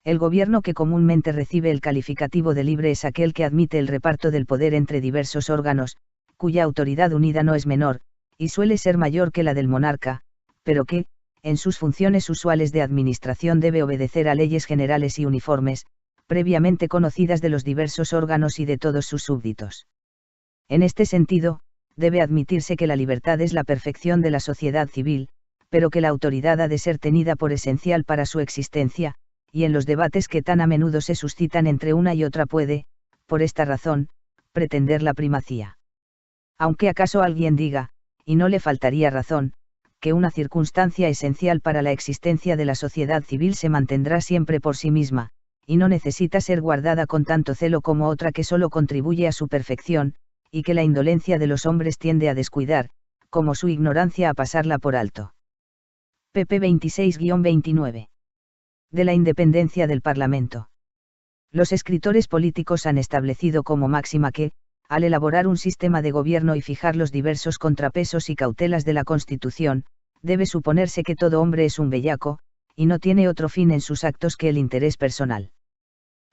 El gobierno que comúnmente recibe el calificativo de libre es aquel que admite el reparto del poder entre diversos órganos, cuya autoridad unida no es menor, y suele ser mayor que la del monarca, pero que, en sus funciones usuales de administración debe obedecer a leyes generales y uniformes, previamente conocidas de los diversos órganos y de todos sus súbditos. En este sentido, debe admitirse que la libertad es la perfección de la sociedad civil, pero que la autoridad ha de ser tenida por esencial para su existencia, y en los debates que tan a menudo se suscitan entre una y otra puede, por esta razón, pretender la primacía. Aunque acaso alguien diga, y no le faltaría razón, que una circunstancia esencial para la existencia de la sociedad civil se mantendrá siempre por sí misma, y no necesita ser guardada con tanto celo como otra que solo contribuye a su perfección, y que la indolencia de los hombres tiende a descuidar, como su ignorancia a pasarla por alto. pp 26-29. De la independencia del Parlamento. Los escritores políticos han establecido como máxima que, al elaborar un sistema de gobierno y fijar los diversos contrapesos y cautelas de la Constitución, debe suponerse que todo hombre es un bellaco, y no tiene otro fin en sus actos que el interés personal.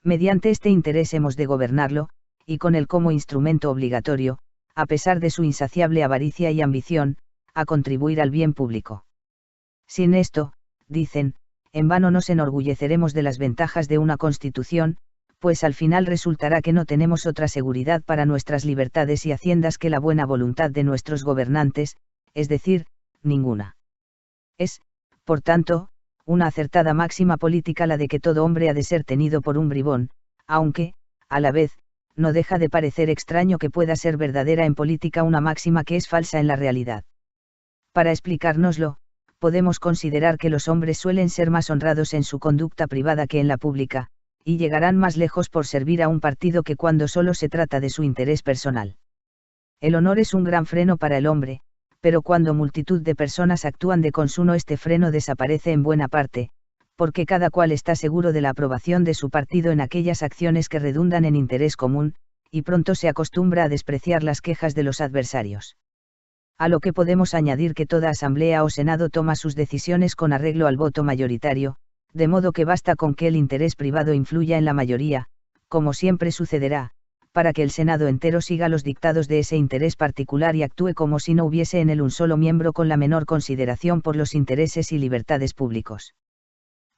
Mediante este interés hemos de gobernarlo, y con él como instrumento obligatorio, a pesar de su insaciable avaricia y ambición, a contribuir al bien público. Sin esto, dicen, en vano nos enorgulleceremos de las ventajas de una Constitución, pues al final resultará que no tenemos otra seguridad para nuestras libertades y haciendas que la buena voluntad de nuestros gobernantes, es decir, ninguna. Es, por tanto, una acertada máxima política la de que todo hombre ha de ser tenido por un bribón, aunque, a la vez, no deja de parecer extraño que pueda ser verdadera en política una máxima que es falsa en la realidad. Para explicárnoslo, podemos considerar que los hombres suelen ser más honrados en su conducta privada que en la pública, y llegarán más lejos por servir a un partido que cuando solo se trata de su interés personal. El honor es un gran freno para el hombre, pero cuando multitud de personas actúan de consuno este freno desaparece en buena parte, porque cada cual está seguro de la aprobación de su partido en aquellas acciones que redundan en interés común, y pronto se acostumbra a despreciar las quejas de los adversarios. A lo que podemos añadir que toda asamblea o senado toma sus decisiones con arreglo al voto mayoritario, de modo que basta con que el interés privado influya en la mayoría, como siempre sucederá, para que el senado entero siga los dictados de ese interés particular y actúe como si no hubiese en él un solo miembro con la menor consideración por los intereses y libertades públicos.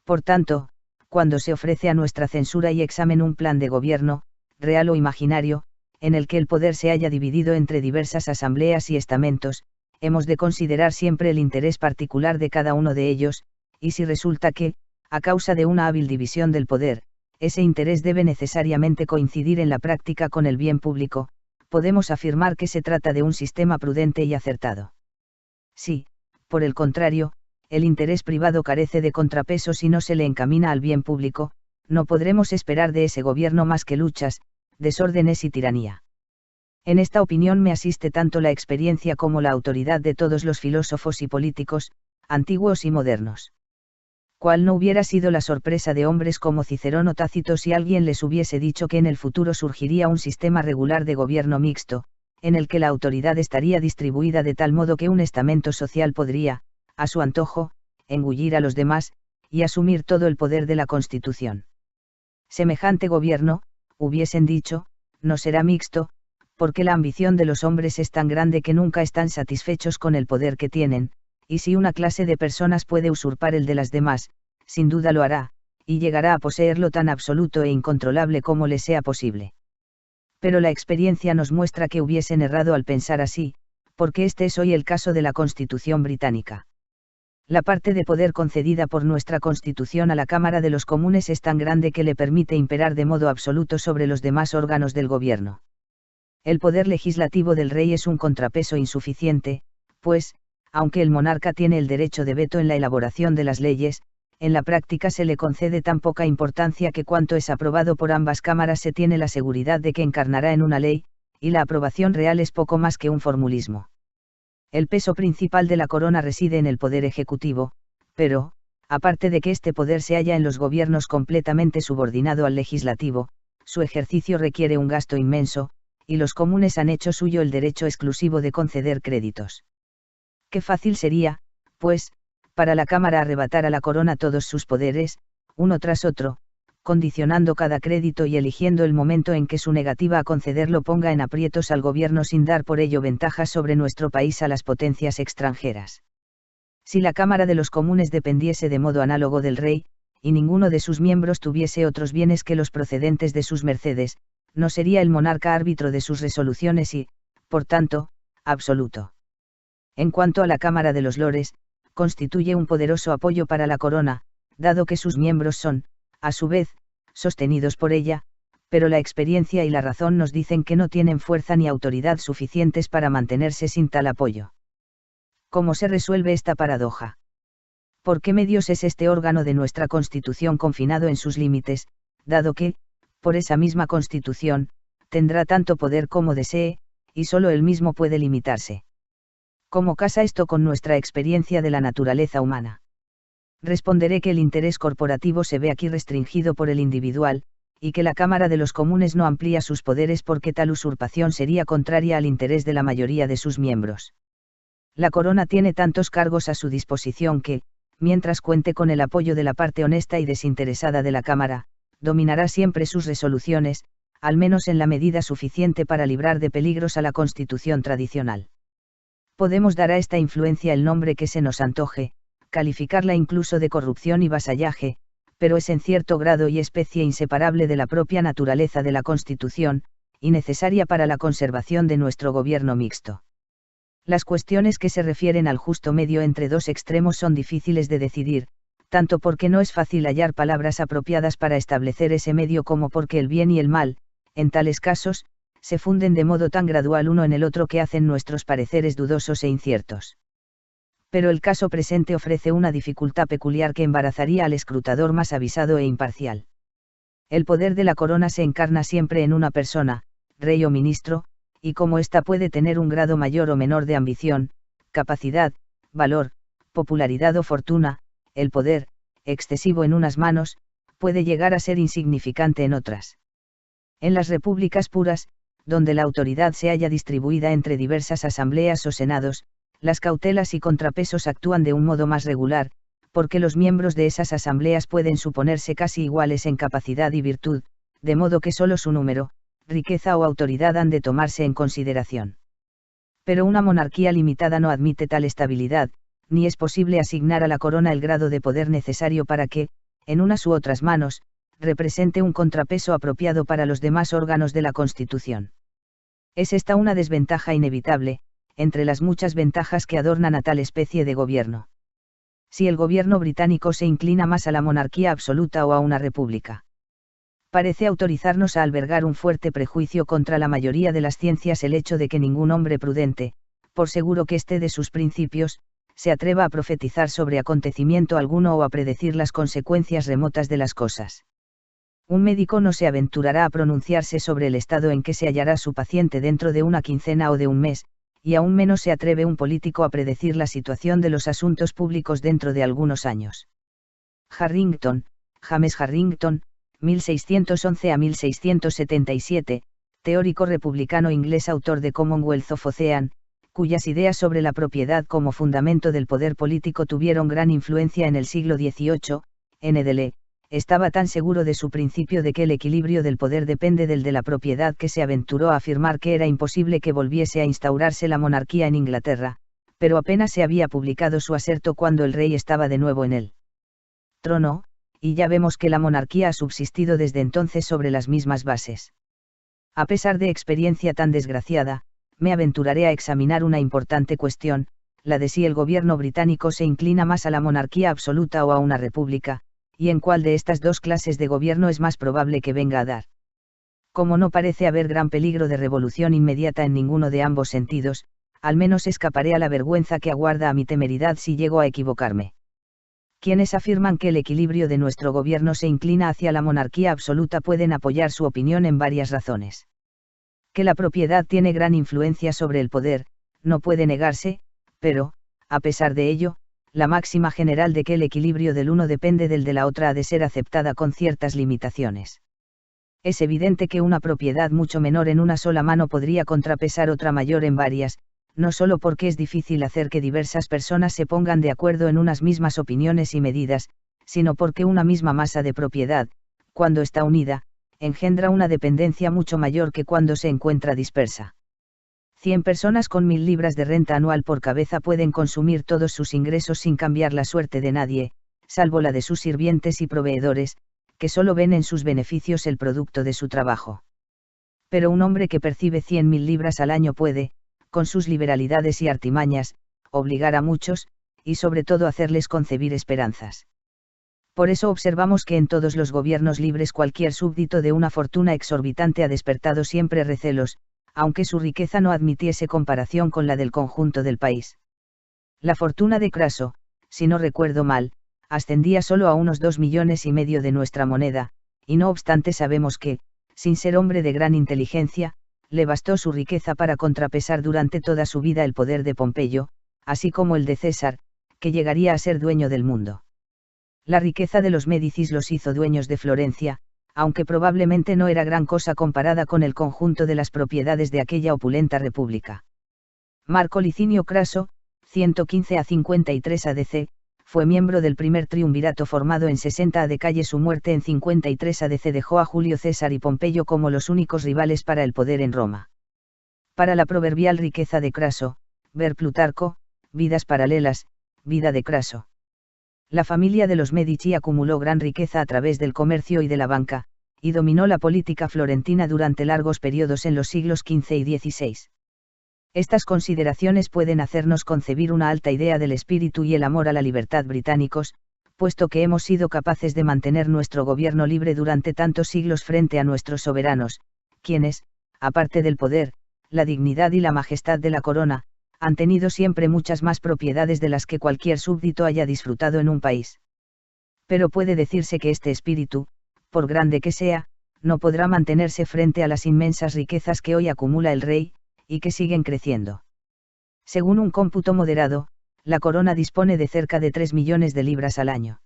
Por tanto, cuando se ofrece a nuestra censura y examen un plan de gobierno, real o imaginario, en el que el poder se haya dividido entre diversas asambleas y estamentos, hemos de considerar siempre el interés particular de cada uno de ellos, y si resulta que, a causa de una hábil división del poder, ese interés debe necesariamente coincidir en la práctica con el bien público, podemos afirmar que se trata de un sistema prudente y acertado. Si, por el contrario, el interés privado carece de contrapesos y no se le encamina al bien público, no podremos esperar de ese gobierno más que luchas, desórdenes y tiranía. En esta opinión me asiste tanto la experiencia como la autoridad de todos los filósofos y políticos, antiguos y modernos. ¿Cuál no hubiera sido la sorpresa de hombres como Cicerón o Tácito si alguien les hubiese dicho que en el futuro surgiría un sistema regular de gobierno mixto, en el que la autoridad estaría distribuida de tal modo que un estamento social podría, a su antojo, engullir a los demás, y asumir todo el poder de la Constitución? Semejante gobierno, hubiesen dicho, no será mixto, porque la ambición de los hombres es tan grande que nunca están satisfechos con el poder que tienen, y si una clase de personas puede usurpar el de las demás, sin duda lo hará, y llegará a poseerlo tan absoluto e incontrolable como le sea posible. Pero la experiencia nos muestra que hubiesen errado al pensar así, porque este es hoy el caso de la Constitución británica. La parte de poder concedida por nuestra Constitución a la Cámara de los Comunes es tan grande que le permite imperar de modo absoluto sobre los demás órganos del gobierno. El poder legislativo del rey es un contrapeso insuficiente, pues, aunque el monarca tiene el derecho de veto en la elaboración de las leyes, en la práctica se le concede tan poca importancia que cuanto es aprobado por ambas cámaras se tiene la seguridad de que encarnará en una ley, y la aprobación real es poco más que un formulismo. El peso principal de la corona reside en el poder ejecutivo, pero, aparte de que este poder se halla en los gobiernos completamente subordinado al legislativo, su ejercicio requiere un gasto inmenso, y los comunes han hecho suyo el derecho exclusivo de conceder créditos. Qué fácil sería, pues, para la Cámara arrebatar a la corona todos sus poderes, uno tras otro, condicionando cada crédito y eligiendo el momento en que su negativa a concederlo ponga en aprietos al gobierno sin dar por ello ventajas sobre nuestro país a las potencias extranjeras. Si la Cámara de los Comunes dependiese de modo análogo del rey, y ninguno de sus miembros tuviese otros bienes que los procedentes de sus mercedes, no sería el monarca árbitro de sus resoluciones y, por tanto, absoluto. En cuanto a la Cámara de los Lores, constituye un poderoso apoyo para la corona, dado que sus miembros son, a su vez, sostenidos por ella, pero la experiencia y la razón nos dicen que no tienen fuerza ni autoridad suficientes para mantenerse sin tal apoyo. ¿Cómo se resuelve esta paradoja? ¿Por qué medios es este órgano de nuestra Constitución confinado en sus límites, dado que, por esa misma Constitución, tendrá tanto poder como desee, y solo él mismo puede limitarse? ¿Cómo casa esto con nuestra experiencia de la naturaleza humana? Responderé que el interés corporativo se ve aquí restringido por el individual, y que la Cámara de los Comunes no amplía sus poderes porque tal usurpación sería contraria al interés de la mayoría de sus miembros. La corona tiene tantos cargos a su disposición que, mientras cuente con el apoyo de la parte honesta y desinteresada de la Cámara, dominará siempre sus resoluciones, al menos en la medida suficiente para librar de peligros a la Constitución tradicional. Podemos dar a esta influencia el nombre que se nos antoje, calificarla incluso de corrupción y vasallaje, pero es en cierto grado y especie inseparable de la propia naturaleza de la Constitución, y necesaria para la conservación de nuestro gobierno mixto. Las cuestiones que se refieren al justo medio entre dos extremos son difíciles de decidir, tanto porque no es fácil hallar palabras apropiadas para establecer ese medio como porque el bien y el mal, en tales casos, se funden de modo tan gradual uno en el otro que hacen nuestros pareceres dudosos e inciertos. Pero el caso presente ofrece una dificultad peculiar que embarazaría al escrutador más avisado e imparcial. El poder de la corona se encarna siempre en una persona, rey o ministro, y como ésta puede tener un grado mayor o menor de ambición, capacidad, valor, popularidad o fortuna, el poder, excesivo en unas manos, puede llegar a ser insignificante en otras. En las repúblicas puras, donde la autoridad se halla distribuida entre diversas asambleas o senados, las cautelas y contrapesos actúan de un modo más regular, porque los miembros de esas asambleas pueden suponerse casi iguales en capacidad y virtud, de modo que solo su número, riqueza o autoridad han de tomarse en consideración. Pero una monarquía limitada no admite tal estabilidad, ni es posible asignar a la corona el grado de poder necesario para que, en unas u otras manos, represente un contrapeso apropiado para los demás órganos de la Constitución. Es esta una desventaja inevitable, entre las muchas ventajas que adornan a tal especie de gobierno. Si el gobierno británico se inclina más a la monarquía absoluta o a una república, parece autorizarnos a albergar un fuerte prejuicio contra la mayoría de las ciencias el hecho de que ningún hombre prudente, por seguro que esté de sus principios, se atreva a profetizar sobre acontecimiento alguno o a predecir las consecuencias remotas de las cosas. Un médico no se aventurará a pronunciarse sobre el estado en que se hallará su paciente dentro de una quincena o de un mes, y aún menos se atreve un político a predecir la situación de los asuntos públicos dentro de algunos años. Harrington, James Harrington, 1611 a 1677, teórico republicano inglés, autor de Commonwealth of Ocean, cuyas ideas sobre la propiedad como fundamento del poder político tuvieron gran influencia en el siglo XVIII, NDL, estaba tan seguro de su principio de que el equilibrio del poder depende del de la propiedad que se aventuró a afirmar que era imposible que volviese a instaurarse la monarquía en Inglaterra, pero apenas se había publicado su aserto cuando el rey estaba de nuevo en el trono, y ya vemos que la monarquía ha subsistido desde entonces sobre las mismas bases. A pesar de experiencia tan desgraciada, me aventuraré a examinar una importante cuestión, la de si el gobierno británico se inclina más a la monarquía absoluta o a una república, y en cuál de estas dos clases de gobierno es más probable que venga a dar. Como no parece haber gran peligro de revolución inmediata en ninguno de ambos sentidos, al menos escaparé a la vergüenza que aguarda a mi temeridad si llego a equivocarme. Quienes afirman que el equilibrio de nuestro gobierno se inclina hacia la monarquía absoluta pueden apoyar su opinión en varias razones. Que la propiedad tiene gran influencia sobre el poder, no puede negarse, pero, a pesar de ello, la máxima general de que el equilibrio del uno depende del de la otra ha de ser aceptada con ciertas limitaciones. Es evidente que una propiedad mucho menor en una sola mano podría contrapesar otra mayor en varias, no solo porque es difícil hacer que diversas personas se pongan de acuerdo en unas mismas opiniones y medidas, sino porque una misma masa de propiedad, cuando está unida, engendra una dependencia mucho mayor que cuando se encuentra dispersa. 100 personas con 1.000 libras de renta anual por cabeza pueden consumir todos sus ingresos sin cambiar la suerte de nadie, salvo la de sus sirvientes y proveedores, que solo ven en sus beneficios el producto de su trabajo. Pero un hombre que percibe 100.000 libras al año puede, con sus liberalidades y artimañas, obligar a muchos, y sobre todo hacerles concebir esperanzas. Por eso observamos que en todos los gobiernos libres cualquier súbdito de una fortuna exorbitante ha despertado siempre recelos, aunque su riqueza no admitiese comparación con la del conjunto del país. La fortuna de Craso, si no recuerdo mal, ascendía solo a unos 2,5 millones de nuestra moneda, y no obstante sabemos que, sin ser hombre de gran inteligencia, le bastó su riqueza para contrapesar durante toda su vida el poder de Pompeyo, así como el de César, que llegaría a ser dueño del mundo. La riqueza de los Médicis los hizo dueños de Florencia, aunque probablemente no era gran cosa comparada con el conjunto de las propiedades de aquella opulenta república. Marco Licinio Craso, 115 a 53 AD, fue miembro del primer triunvirato formado en 60 AD. Su muerte en 53 AD dejó a Julio César y Pompeyo como los únicos rivales para el poder en Roma. Para la proverbial riqueza de Craso, ver Plutarco, Vidas paralelas, vida de Craso. La familia de los Medici acumuló gran riqueza a través del comercio y de la banca, y dominó la política florentina durante largos periodos en los siglos XV y XVI. Estas consideraciones pueden hacernos concebir una alta idea del espíritu y el amor a la libertad británicos, puesto que hemos sido capaces de mantener nuestro gobierno libre durante tantos siglos frente a nuestros soberanos, quienes, aparte del poder, la dignidad y la majestad de la corona, han tenido siempre muchas más propiedades de las que cualquier súbdito haya disfrutado en un país. Pero puede decirse que este espíritu, por grande que sea, no podrá mantenerse frente a las inmensas riquezas que hoy acumula el rey, y que siguen creciendo. Según un cómputo moderado, la corona dispone de cerca de 3 millones de libras al año.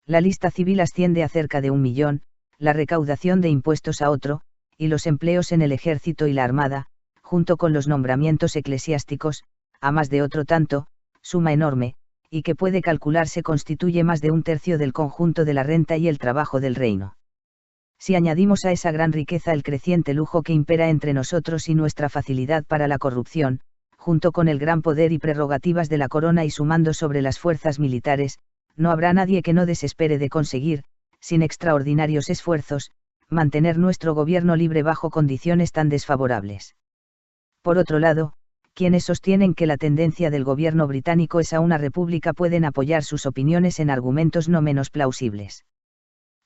La lista civil asciende a cerca de 1 millón, la recaudación de impuestos a otro, y los empleos en el ejército y la armada, junto con los nombramientos eclesiásticos, a más de otro tanto, suma enorme, y que puede calcularse constituye más de un tercio del conjunto de la renta y el trabajo del reino. Si añadimos a esa gran riqueza el creciente lujo que impera entre nosotros y nuestra facilidad para la corrupción, junto con el gran poder y prerrogativas de la corona y sumando sobre las fuerzas militares, no habrá nadie que no desespere de conseguir, sin extraordinarios esfuerzos, mantener nuestro gobierno libre bajo condiciones tan desfavorables. Por otro lado, quienes sostienen que la tendencia del gobierno británico es a una república pueden apoyar sus opiniones en argumentos no menos plausibles.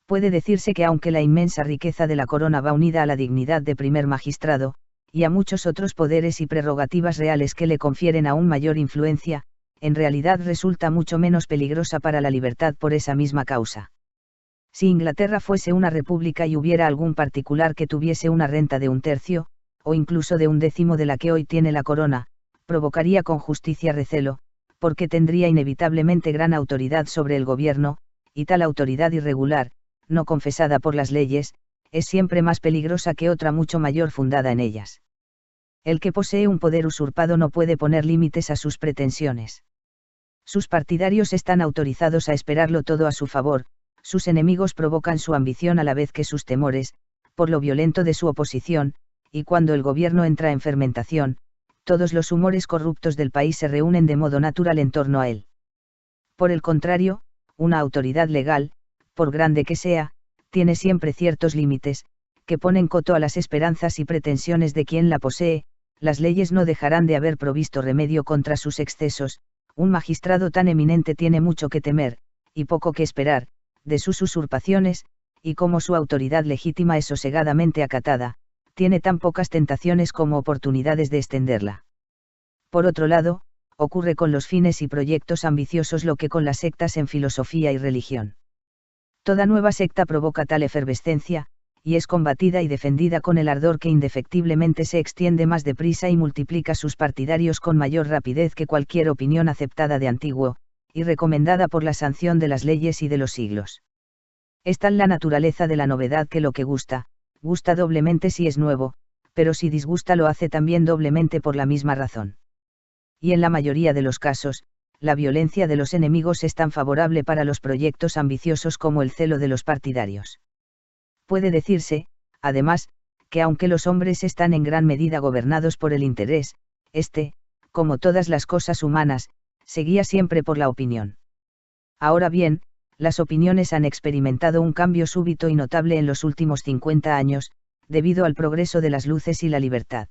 Puede decirse que aunque la inmensa riqueza de la corona va unida a la dignidad de primer magistrado, y a muchos otros poderes y prerrogativas reales que le confieren aún mayor influencia, en realidad resulta mucho menos peligrosa para la libertad por esa misma causa. Si Inglaterra fuese una república y hubiera algún particular que tuviese una renta de 1/3, o incluso de 1/10 de la que hoy tiene la corona, provocaría con justicia recelo, porque tendría inevitablemente gran autoridad sobre el gobierno, y tal autoridad irregular, no confesada por las leyes, es siempre más peligrosa que otra mucho mayor fundada en ellas. El que posee un poder usurpado no puede poner límites a sus pretensiones. Sus partidarios están autorizados a esperarlo todo a su favor, sus enemigos provocan su ambición a la vez que sus temores, por lo violento de su oposición, y cuando el gobierno entra en fermentación, todos los humores corruptos del país se reúnen de modo natural en torno a él. Por el contrario, una autoridad legal, por grande que sea, tiene siempre ciertos límites, que ponen coto a las esperanzas y pretensiones de quien la posee, las leyes no dejarán de haber provisto remedio contra sus excesos. Un magistrado tan eminente tiene mucho que temer, y poco que esperar, de sus usurpaciones, y como su autoridad legítima es sosegadamente acatada, tiene tan pocas tentaciones como oportunidades de extenderla. Por otro lado, ocurre con los fines y proyectos ambiciosos lo que con las sectas en filosofía y religión. Toda nueva secta provoca tal efervescencia, y es combatida y defendida con el ardor que indefectiblemente se extiende más deprisa y multiplica sus partidarios con mayor rapidez que cualquier opinión aceptada de antiguo, y recomendada por la sanción de las leyes y de los siglos. Es tal la naturaleza de la novedad que lo que gusta, gusta doblemente si es nuevo, pero si disgusta lo hace también doblemente por la misma razón. Y en la mayoría de los casos, la violencia de los enemigos es tan favorable para los proyectos ambiciosos como el celo de los partidarios. Puede decirse, además, que aunque los hombres están en gran medida gobernados por el interés, este, como todas las cosas humanas, se guía siempre por la opinión. Ahora bien, las opiniones han experimentado un cambio súbito y notable en los últimos 50 años, debido al progreso de las luces y la libertad.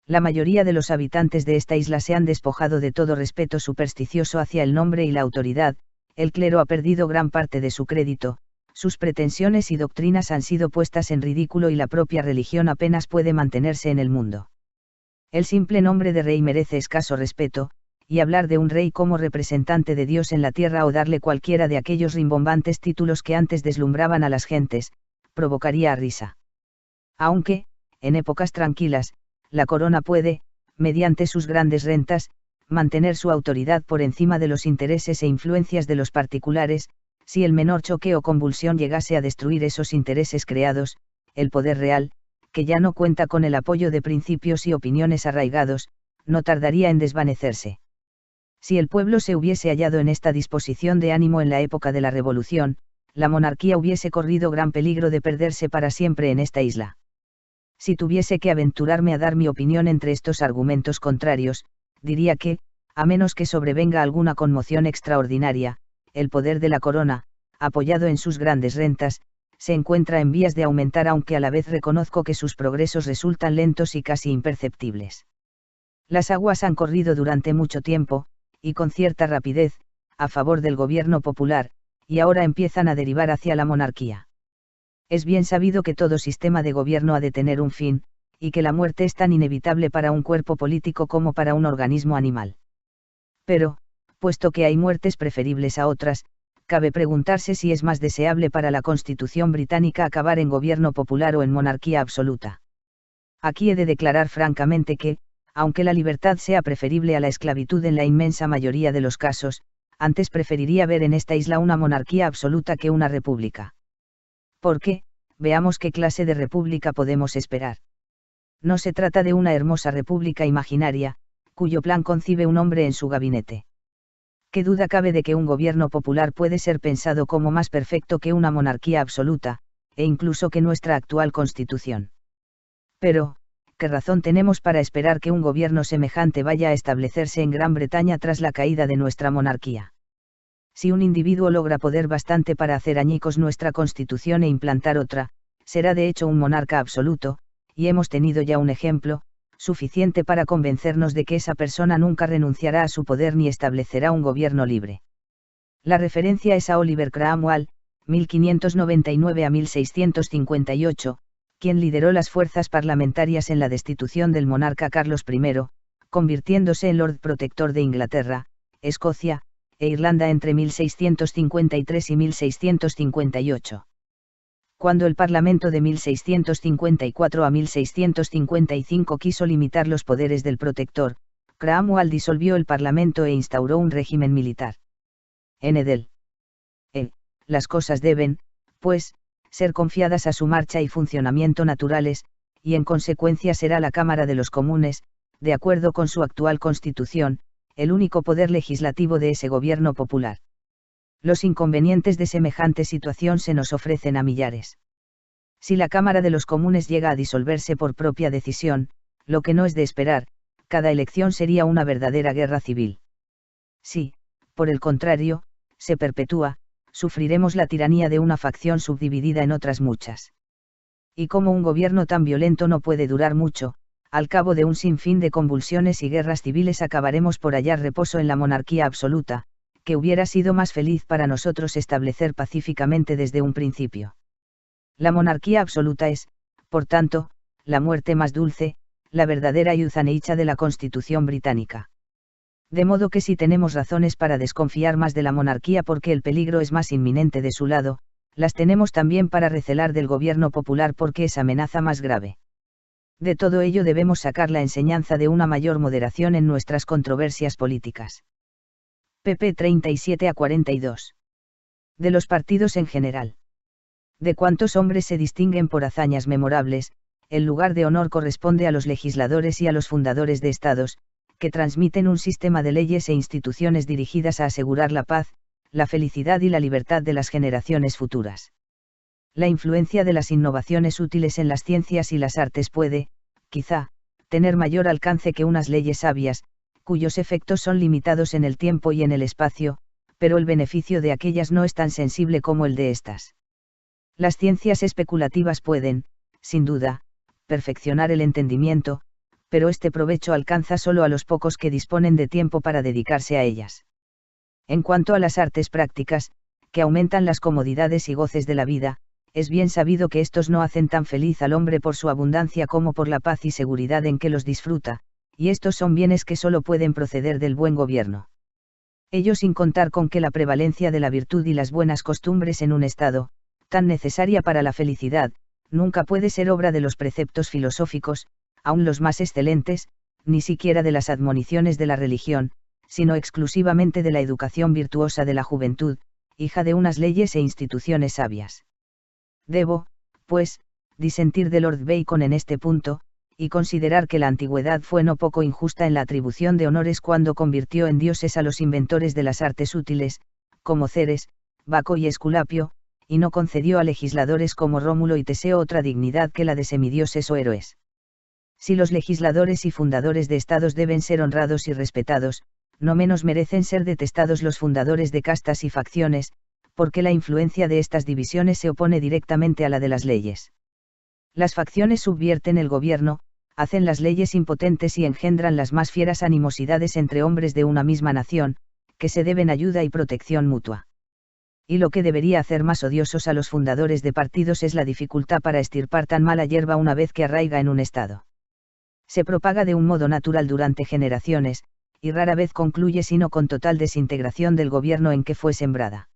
La mayoría de los habitantes de esta isla se han despojado de todo respeto supersticioso hacia el nombre y la autoridad, el clero ha perdido gran parte de su crédito, sus pretensiones y doctrinas han sido puestas en ridículo y la propia religión apenas puede mantenerse en el mundo. El simple nombre de rey merece escaso respeto, y hablar de un rey como representante de Dios en la tierra o darle cualquiera de aquellos rimbombantes títulos que antes deslumbraban a las gentes, provocaría a risa. Aunque, en épocas tranquilas, la corona puede, mediante sus grandes rentas, mantener su autoridad por encima de los intereses e influencias de los particulares, si el menor choque o convulsión llegase a destruir esos intereses creados, el poder real, que ya no cuenta con el apoyo de principios y opiniones arraigados, no tardaría en desvanecerse. Si el pueblo se hubiese hallado en esta disposición de ánimo en la época de la Revolución, la monarquía hubiese corrido gran peligro de perderse para siempre en esta isla. Si tuviese que aventurarme a dar mi opinión entre estos argumentos contrarios, diría que, a menos que sobrevenga alguna conmoción extraordinaria, el poder de la corona, apoyado en sus grandes rentas, se encuentra en vías de aumentar, aunque a la vez reconozco que sus progresos resultan lentos y casi imperceptibles. Las aguas han corrido durante mucho tiempo, y con cierta rapidez, a favor del gobierno popular, y ahora empiezan a derivar hacia la monarquía. Es bien sabido que todo sistema de gobierno ha de tener un fin, y que la muerte es tan inevitable para un cuerpo político como para un organismo animal. Pero, puesto que hay muertes preferibles a otras, cabe preguntarse si es más deseable para la Constitución británica acabar en gobierno popular o en monarquía absoluta. Aquí he de declarar francamente que, aunque la libertad sea preferible a la esclavitud en la inmensa mayoría de los casos, antes preferiría ver en esta isla una monarquía absoluta que una república. Porque, veamos qué clase de república podemos esperar. No se trata de una hermosa república imaginaria, cuyo plan concibe un hombre en su gabinete. ¿Qué duda cabe de que un gobierno popular puede ser pensado como más perfecto que una monarquía absoluta, e incluso que nuestra actual Constitución? Pero, ¿qué razón tenemos para esperar que un gobierno semejante vaya a establecerse en Gran Bretaña tras la caída de nuestra monarquía? Si un individuo logra poder bastante para hacer añicos nuestra Constitución e implantar otra, será de hecho un monarca absoluto, y hemos tenido ya un ejemplo, suficiente para convencernos de que esa persona nunca renunciará a su poder ni establecerá un gobierno libre. La referencia es a Oliver Cromwell, 1599 a 1658, quien lideró las fuerzas parlamentarias en la destitución del monarca Carlos I, convirtiéndose en Lord Protector de Inglaterra, Escocia, e Irlanda entre 1653 y 1658. Cuando el Parlamento de 1654 a 1655 quiso limitar los poderes del protector, Cromwell disolvió el Parlamento e instauró un régimen militar. N. Las cosas deben, pues, ser confiadas a su marcha y funcionamiento naturales, y en consecuencia será la Cámara de los Comunes, de acuerdo con su actual constitución, el único poder legislativo de ese gobierno popular. Los inconvenientes de semejante situación se nos ofrecen a millares. Si la Cámara de los Comunes llega a disolverse por propia decisión, lo que no es de esperar, cada elección sería una verdadera guerra civil. Si, por el contrario, se perpetúa, sufriremos la tiranía de una facción subdividida en otras muchas. Y como un gobierno tan violento no puede durar mucho, al cabo de un sinfín de convulsiones y guerras civiles acabaremos por hallar reposo en la monarquía absoluta, que hubiera sido más feliz para nosotros establecer pacíficamente desde un principio. La monarquía absoluta es, por tanto, la muerte más dulce, la verdadera iuzaneicha de la Constitución británica. De modo que si tenemos razones para desconfiar más de la monarquía porque el peligro es más inminente de su lado, las tenemos también para recelar del gobierno popular porque es amenaza más grave. De todo ello debemos sacar la enseñanza de una mayor moderación en nuestras controversias políticas. pp 37 a 42. De los partidos en general. De cuántos hombres se distinguen por hazañas memorables, el lugar de honor corresponde a los legisladores y a los fundadores de estados, que transmiten un sistema de leyes e instituciones dirigidas a asegurar la paz, la felicidad y la libertad de las generaciones futuras. La influencia de las innovaciones útiles en las ciencias y las artes puede, quizá, tener mayor alcance que unas leyes sabias, cuyos efectos son limitados en el tiempo y en el espacio, pero el beneficio de aquellas no es tan sensible como el de estas. Las ciencias especulativas pueden, sin duda, perfeccionar el entendimiento, pero este provecho alcanza solo a los pocos que disponen de tiempo para dedicarse a ellas. En cuanto a las artes prácticas, que aumentan las comodidades y goces de la vida, es bien sabido que estos no hacen tan feliz al hombre por su abundancia como por la paz y seguridad en que los disfruta, y estos son bienes que solo pueden proceder del buen gobierno. Ello sin contar con que la prevalencia de la virtud y las buenas costumbres en un estado, tan necesaria para la felicidad, nunca puede ser obra de los preceptos filosóficos, aun los más excelentes, ni siquiera de las admoniciones de la religión, sino exclusivamente de la educación virtuosa de la juventud, hija de unas leyes e instituciones sabias. Debo, pues, disentir de Lord Bacon en este punto, y considerar que la antigüedad fue no poco injusta en la atribución de honores cuando convirtió en dioses a los inventores de las artes útiles, como Ceres, Baco y Esculapio, y no concedió a legisladores como Rómulo y Teseo otra dignidad que la de semidioses o héroes. Si los legisladores y fundadores de estados deben ser honrados y respetados, no menos merecen ser detestados los fundadores de castas y facciones, porque la influencia de estas divisiones se opone directamente a la de las leyes. Las facciones subvierten el gobierno, hacen las leyes impotentes y engendran las más fieras animosidades entre hombres de una misma nación, que se deben ayuda y protección mutua. Y lo que debería hacer más odiosos a los fundadores de partidos es la dificultad para extirpar tan mala hierba una vez que arraiga en un estado. Se propaga de un modo natural durante generaciones, y rara vez concluye sino con total desintegración del gobierno en que fue sembrada.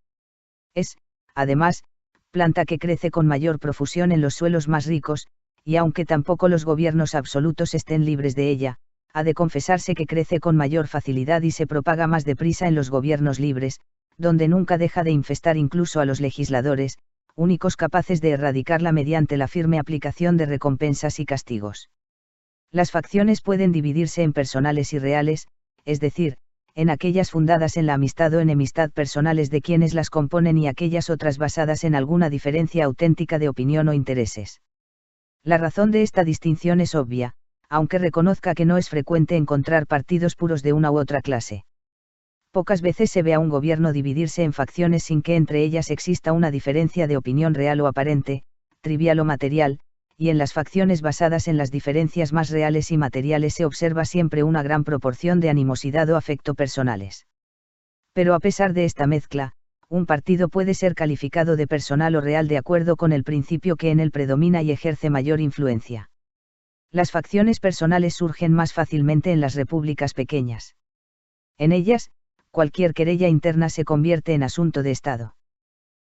Es, además, planta que crece con mayor profusión en los suelos más ricos, y aunque tampoco los gobiernos absolutos estén libres de ella, ha de confesarse que crece con mayor facilidad y se propaga más deprisa en los gobiernos libres, donde nunca deja de infestar incluso a los legisladores, únicos capaces de erradicarla mediante la firme aplicación de recompensas y castigos. Las facciones pueden dividirse en personales y reales, es decir, en aquellas fundadas en la amistad o enemistad personales de quienes las componen y aquellas otras basadas en alguna diferencia auténtica de opinión o intereses. La razón de esta distinción es obvia, aunque reconozca que no es frecuente encontrar partidos puros de una u otra clase. Pocas veces se ve a un gobierno dividirse en facciones sin que entre ellas exista una diferencia de opinión real o aparente, trivial o material, y en las facciones basadas en las diferencias más reales y materiales se observa siempre una gran proporción de animosidad o afecto personales. Pero a pesar de esta mezcla, un partido puede ser calificado de personal o real de acuerdo con el principio que en él predomina y ejerce mayor influencia. Las facciones personales surgen más fácilmente en las repúblicas pequeñas. En ellas, cualquier querella interna se convierte en asunto de Estado.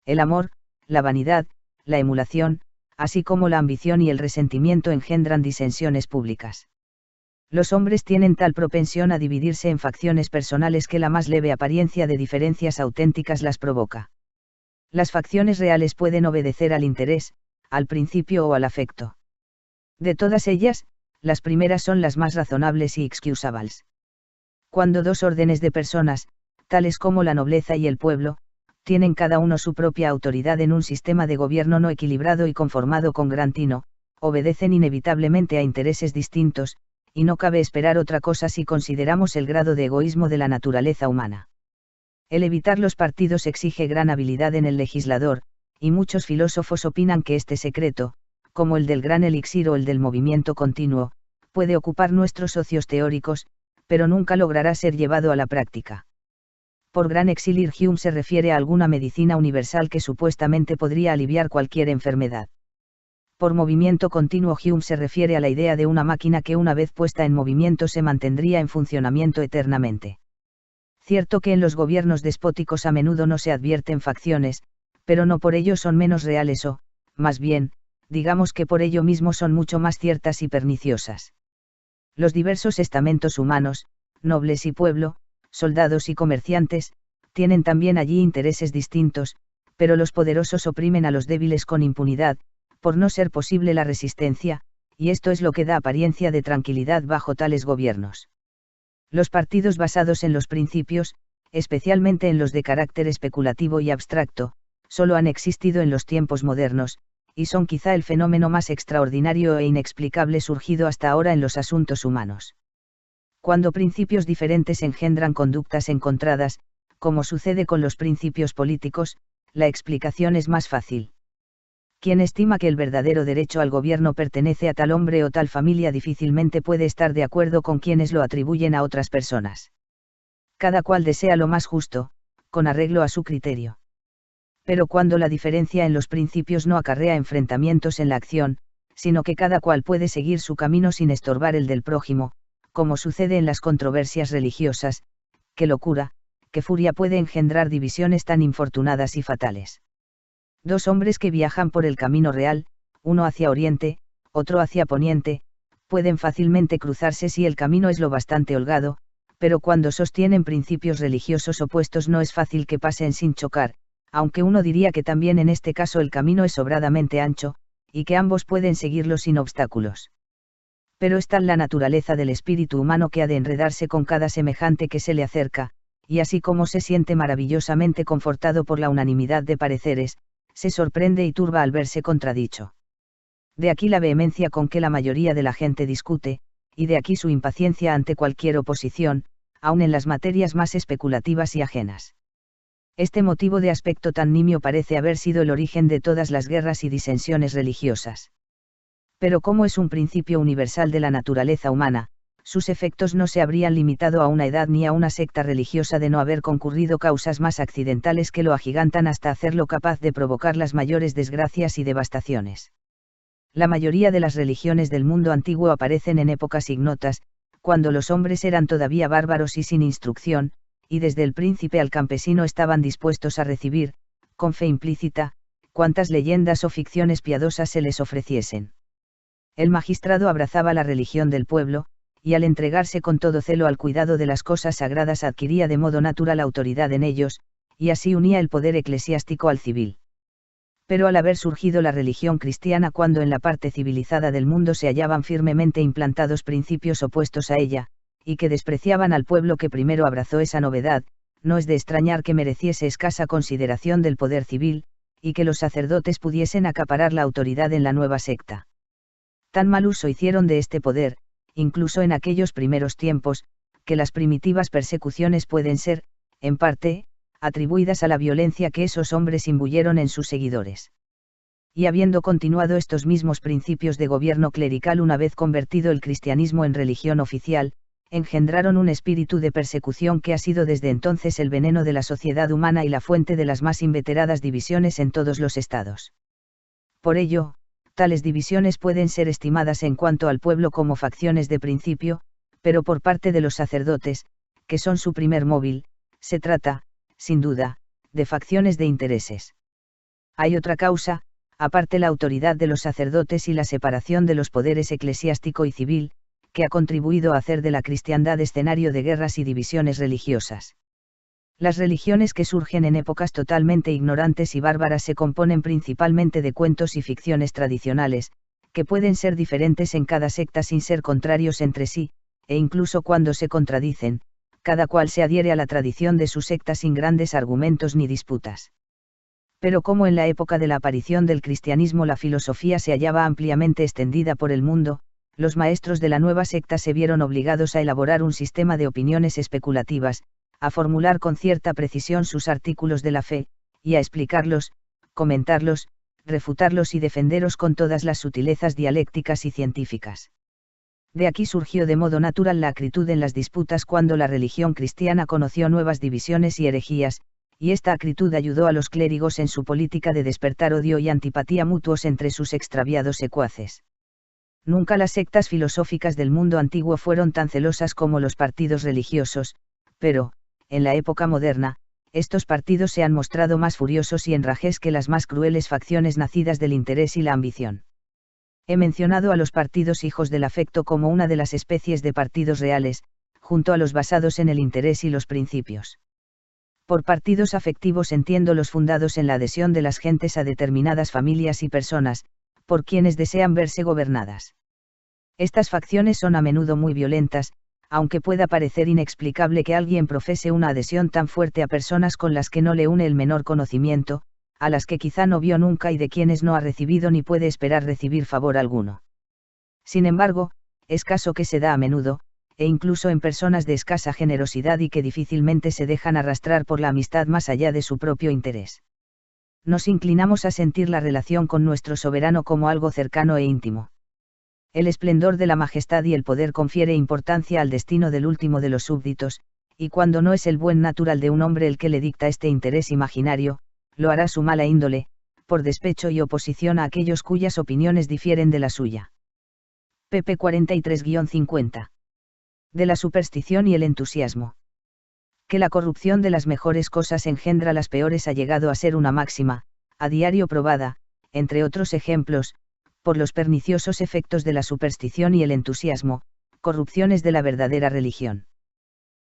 El amor, la vanidad, la emulación, así como la ambición y el resentimiento engendran disensiones públicas. Los hombres tienen tal propensión a dividirse en facciones personales que la más leve apariencia de diferencias auténticas las provoca. Las facciones reales pueden obedecer al interés, al principio o al afecto. De todas ellas, las primeras son las más razonables y excusables. Cuando dos órdenes de personas, tales como la nobleza y el pueblo, tienen cada uno su propia autoridad en un sistema de gobierno no equilibrado y conformado con gran tino, obedecen inevitablemente a intereses distintos, y no cabe esperar otra cosa si consideramos el grado de egoísmo de la naturaleza humana. El evitar los partidos exige gran habilidad en el legislador, y muchos filósofos opinan que este secreto, como el del gran elixir o el del movimiento continuo, puede ocupar nuestros socios teóricos, pero nunca logrará ser llevado a la práctica. Por gran exilir Hume se refiere a alguna medicina universal que supuestamente podría aliviar cualquier enfermedad. Por movimiento continuo Hume se refiere a la idea de una máquina que una vez puesta en movimiento se mantendría en funcionamiento eternamente. Cierto que en los gobiernos despóticos a menudo no se advierten facciones, pero no por ello son menos reales o, más bien, digamos que por ello mismo son mucho más ciertas y perniciosas. Los diversos estamentos humanos, nobles y pueblo, soldados y comerciantes, tienen también allí intereses distintos, pero los poderosos oprimen a los débiles con impunidad, por no ser posible la resistencia, y esto es lo que da apariencia de tranquilidad bajo tales gobiernos. Los partidos basados en los principios, especialmente en los de carácter especulativo y abstracto, solo han existido en los tiempos modernos, y son quizá el fenómeno más extraordinario e inexplicable surgido hasta ahora en los asuntos humanos. Cuando principios diferentes engendran conductas encontradas, como sucede con los principios políticos, la explicación es más fácil. Quien estima que el verdadero derecho al gobierno pertenece a tal hombre o tal familia difícilmente puede estar de acuerdo con quienes lo atribuyen a otras personas. Cada cual desea lo más justo, con arreglo a su criterio. Pero cuando la diferencia en los principios no acarrea enfrentamientos en la acción, sino que cada cual puede seguir su camino sin estorbar el del prójimo, como sucede en las controversias religiosas, qué locura, qué furia puede engendrar divisiones tan infortunadas y fatales. Dos hombres que viajan por el camino real, uno hacia oriente, otro hacia poniente, pueden fácilmente cruzarse si el camino es lo bastante holgado, pero cuando sostienen principios religiosos opuestos no es fácil que pasen sin chocar, aunque uno diría que también en este caso el camino es sobradamente ancho, y que ambos pueden seguirlo sin obstáculos. Pero es tal la naturaleza del espíritu humano que ha de enredarse con cada semejante que se le acerca, y así como se siente maravillosamente confortado por la unanimidad de pareceres, se sorprende y turba al verse contradicho. De aquí la vehemencia con que la mayoría de la gente discute, y de aquí su impaciencia ante cualquier oposición, aun en las materias más especulativas y ajenas. Este motivo de aspecto tan nimio parece haber sido el origen de todas las guerras y disensiones religiosas. Pero como es un principio universal de la naturaleza humana, sus efectos no se habrían limitado a una edad ni a una secta religiosa de no haber concurrido causas más accidentales que lo agigantan hasta hacerlo capaz de provocar las mayores desgracias y devastaciones. La mayoría de las religiones del mundo antiguo aparecen en épocas ignotas, cuando los hombres eran todavía bárbaros y sin instrucción, y desde el príncipe al campesino estaban dispuestos a recibir, con fe implícita, cuantas leyendas o ficciones piadosas se les ofreciesen. El magistrado abrazaba la religión del pueblo, y al entregarse con todo celo al cuidado de las cosas sagradas adquiría de modo natural autoridad en ellos, y así unía el poder eclesiástico al civil. Pero al haber surgido la religión cristiana cuando en la parte civilizada del mundo se hallaban firmemente implantados principios opuestos a ella, y que despreciaban al pueblo que primero abrazó esa novedad, no es de extrañar que mereciese escasa consideración del poder civil, y que los sacerdotes pudiesen acaparar la autoridad en la nueva secta. Tan mal uso hicieron de este poder, incluso en aquellos primeros tiempos, que las primitivas persecuciones pueden ser, en parte, atribuidas a la violencia que esos hombres imbuyeron en sus seguidores. Y habiendo continuado estos mismos principios de gobierno clerical una vez convertido el cristianismo en religión oficial, engendraron un espíritu de persecución que ha sido desde entonces el veneno de la sociedad humana y la fuente de las más inveteradas divisiones en todos los estados. Por ello, tales divisiones pueden ser estimadas en cuanto al pueblo como facciones de principio, pero por parte de los sacerdotes, que son su primer móvil, se trata, sin duda, de facciones de intereses. Hay otra causa, aparte la autoridad de los sacerdotes y la separación de los poderes eclesiástico y civil, que ha contribuido a hacer de la cristiandad escenario de guerras y divisiones religiosas. Las religiones que surgen en épocas totalmente ignorantes y bárbaras se componen principalmente de cuentos y ficciones tradicionales, que pueden ser diferentes en cada secta sin ser contrarios entre sí, e incluso cuando se contradicen, cada cual se adhiere a la tradición de su secta sin grandes argumentos ni disputas. Pero como en la época de la aparición del cristianismo la filosofía se hallaba ampliamente extendida por el mundo, los maestros de la nueva secta se vieron obligados a elaborar un sistema de opiniones especulativas, a formular con cierta precisión sus artículos de la fe, y a explicarlos, comentarlos, refutarlos y defenderos con todas las sutilezas dialécticas y científicas. De aquí surgió de modo natural la acritud en las disputas cuando la religión cristiana conoció nuevas divisiones y herejías, y esta acritud ayudó a los clérigos en su política de despertar odio y antipatía mutuos entre sus extraviados secuaces. Nunca las sectas filosóficas del mundo antiguo fueron tan celosas como los partidos religiosos, pero, en la época moderna, estos partidos se han mostrado más furiosos y enrajes que las más crueles facciones nacidas del interés y la ambición. He mencionado a los partidos hijos del afecto como una de las especies de partidos reales, junto a los basados en el interés y los principios. Por partidos afectivos entiendo los fundados en la adhesión de las gentes a determinadas familias y personas, por quienes desean verse gobernadas. Estas facciones son a menudo muy violentas, aunque pueda parecer inexplicable que alguien profese una adhesión tan fuerte a personas con las que no le une el menor conocimiento, a las que quizá no vio nunca y de quienes no ha recibido ni puede esperar recibir favor alguno. Sin embargo, es caso que se da a menudo, e incluso en personas de escasa generosidad y que difícilmente se dejan arrastrar por la amistad más allá de su propio interés. Nos inclinamos a sentir la relación con nuestro soberano como algo cercano e íntimo. El esplendor de la majestad y el poder confiere importancia al destino del último de los súbditos, y cuando no es el buen natural de un hombre el que le dicta este interés imaginario, lo hará su mala índole, por despecho y oposición a aquellos cuyas opiniones difieren de la suya. pp 43-50. De la superstición y el entusiasmo. Que la corrupción de las mejores cosas engendra las peores ha llegado a ser una máxima, a diario probada, entre otros ejemplos, por los perniciosos efectos de la superstición y el entusiasmo, corrupciones de la verdadera religión.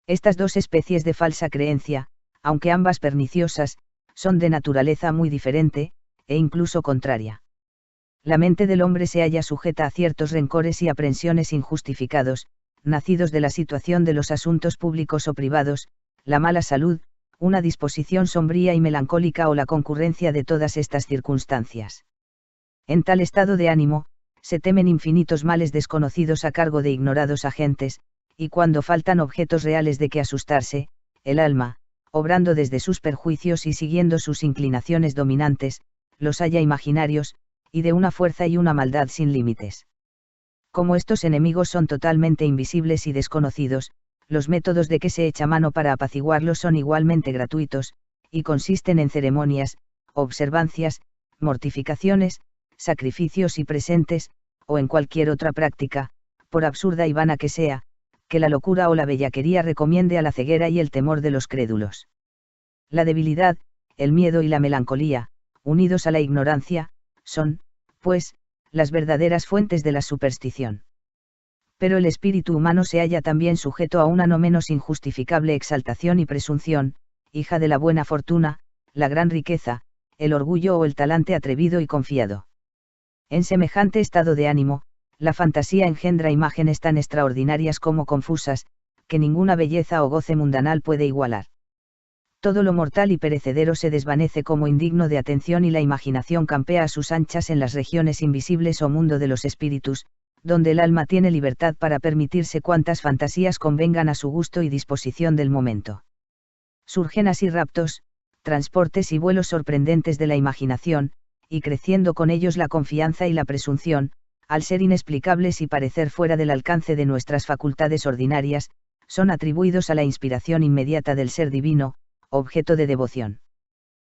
Estas dos especies de falsa creencia, aunque ambas perniciosas, son de naturaleza muy diferente, e incluso contraria. La mente del hombre se halla sujeta a ciertos rencores y aprensiones injustificados, nacidos de la situación de los asuntos públicos o privados, la mala salud, una disposición sombría y melancólica o la concurrencia de todas estas circunstancias. En tal estado de ánimo, se temen infinitos males desconocidos a cargo de ignorados agentes, y cuando faltan objetos reales de que asustarse, el alma, obrando desde sus perjuicios y siguiendo sus inclinaciones dominantes, los halla imaginarios, y de una fuerza y una maldad sin límites. Como estos enemigos son totalmente invisibles y desconocidos, los métodos de que se echa mano para apaciguarlos son igualmente gratuitos, y consisten en ceremonias, observancias, mortificaciones, sacrificios y presentes, o en cualquier otra práctica, por absurda y vana que sea, que la locura o la bellaquería recomiende a la ceguera y el temor de los crédulos. La debilidad, el miedo y la melancolía, unidos a la ignorancia, son, pues, las verdaderas fuentes de la superstición. Pero el espíritu humano se halla también sujeto a una no menos injustificable exaltación y presunción, hija de la buena fortuna, la gran riqueza, el orgullo o el talante atrevido y confiado. En semejante estado de ánimo, la fantasía engendra imágenes tan extraordinarias como confusas, que ninguna belleza o goce mundanal puede igualar. Todo lo mortal y perecedero se desvanece como indigno de atención y la imaginación campea a sus anchas en las regiones invisibles o mundo de los espíritus, donde el alma tiene libertad para permitirse cuantas fantasías convengan a su gusto y disposición del momento. Surgen así raptos, transportes y vuelos sorprendentes de la imaginación, y creciendo con ellos la confianza y la presunción, al ser inexplicables y parecer fuera del alcance de nuestras facultades ordinarias, son atribuidos a la inspiración inmediata del ser divino, objeto de devoción.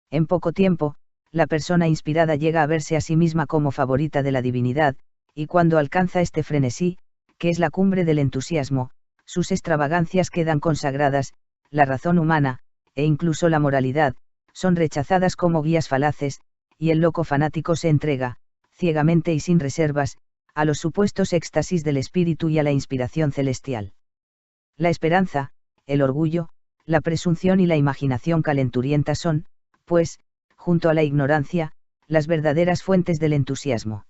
En poco tiempo, la persona inspirada llega a verse a sí misma como favorita de la divinidad, y cuando alcanza este frenesí, que es la cumbre del entusiasmo, sus extravagancias quedan consagradas, la razón humana, e incluso la moralidad, son rechazadas como guías falaces, y el loco fanático se entrega, ciegamente y sin reservas, a los supuestos éxtasis del espíritu y a la inspiración celestial. La esperanza, el orgullo, la presunción y la imaginación calenturienta son, pues, junto a la ignorancia, las verdaderas fuentes del entusiasmo.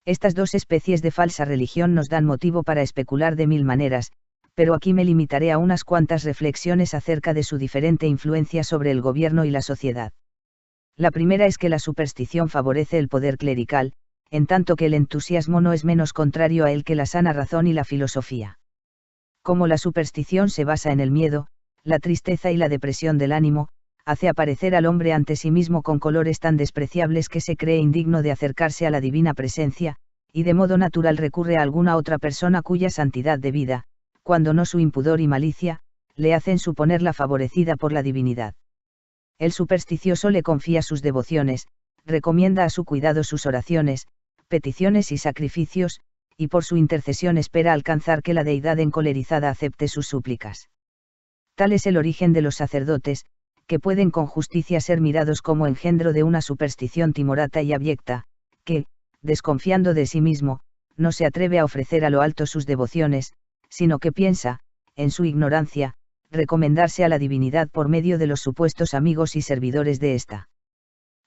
Estas dos especies de falsa religión nos dan motivo para especular de mil maneras, pero aquí me limitaré a unas cuantas reflexiones acerca de su diferente influencia sobre el gobierno y la sociedad. La primera es que la superstición favorece el poder clerical, en tanto que el entusiasmo no es menos contrario a él que la sana razón y la filosofía. Como la superstición se basa en el miedo, la tristeza y la depresión del ánimo, hace aparecer al hombre ante sí mismo con colores tan despreciables que se cree indigno de acercarse a la divina presencia, y de modo natural recurre a alguna otra persona cuya santidad de vida, cuando no su impudor y malicia, le hacen suponerla favorecida por la divinidad. El supersticioso le confía sus devociones, recomienda a su cuidado sus oraciones, peticiones y sacrificios, y por su intercesión espera alcanzar que la deidad encolerizada acepte sus súplicas. Tal es el origen de los sacerdotes, que pueden con justicia ser mirados como engendro de una superstición timorata y abyecta, que, desconfiando de sí mismo, no se atreve a ofrecer a lo alto sus devociones, sino que piensa, en su ignorancia, recomendarse a la divinidad por medio de los supuestos amigos y servidores de ésta.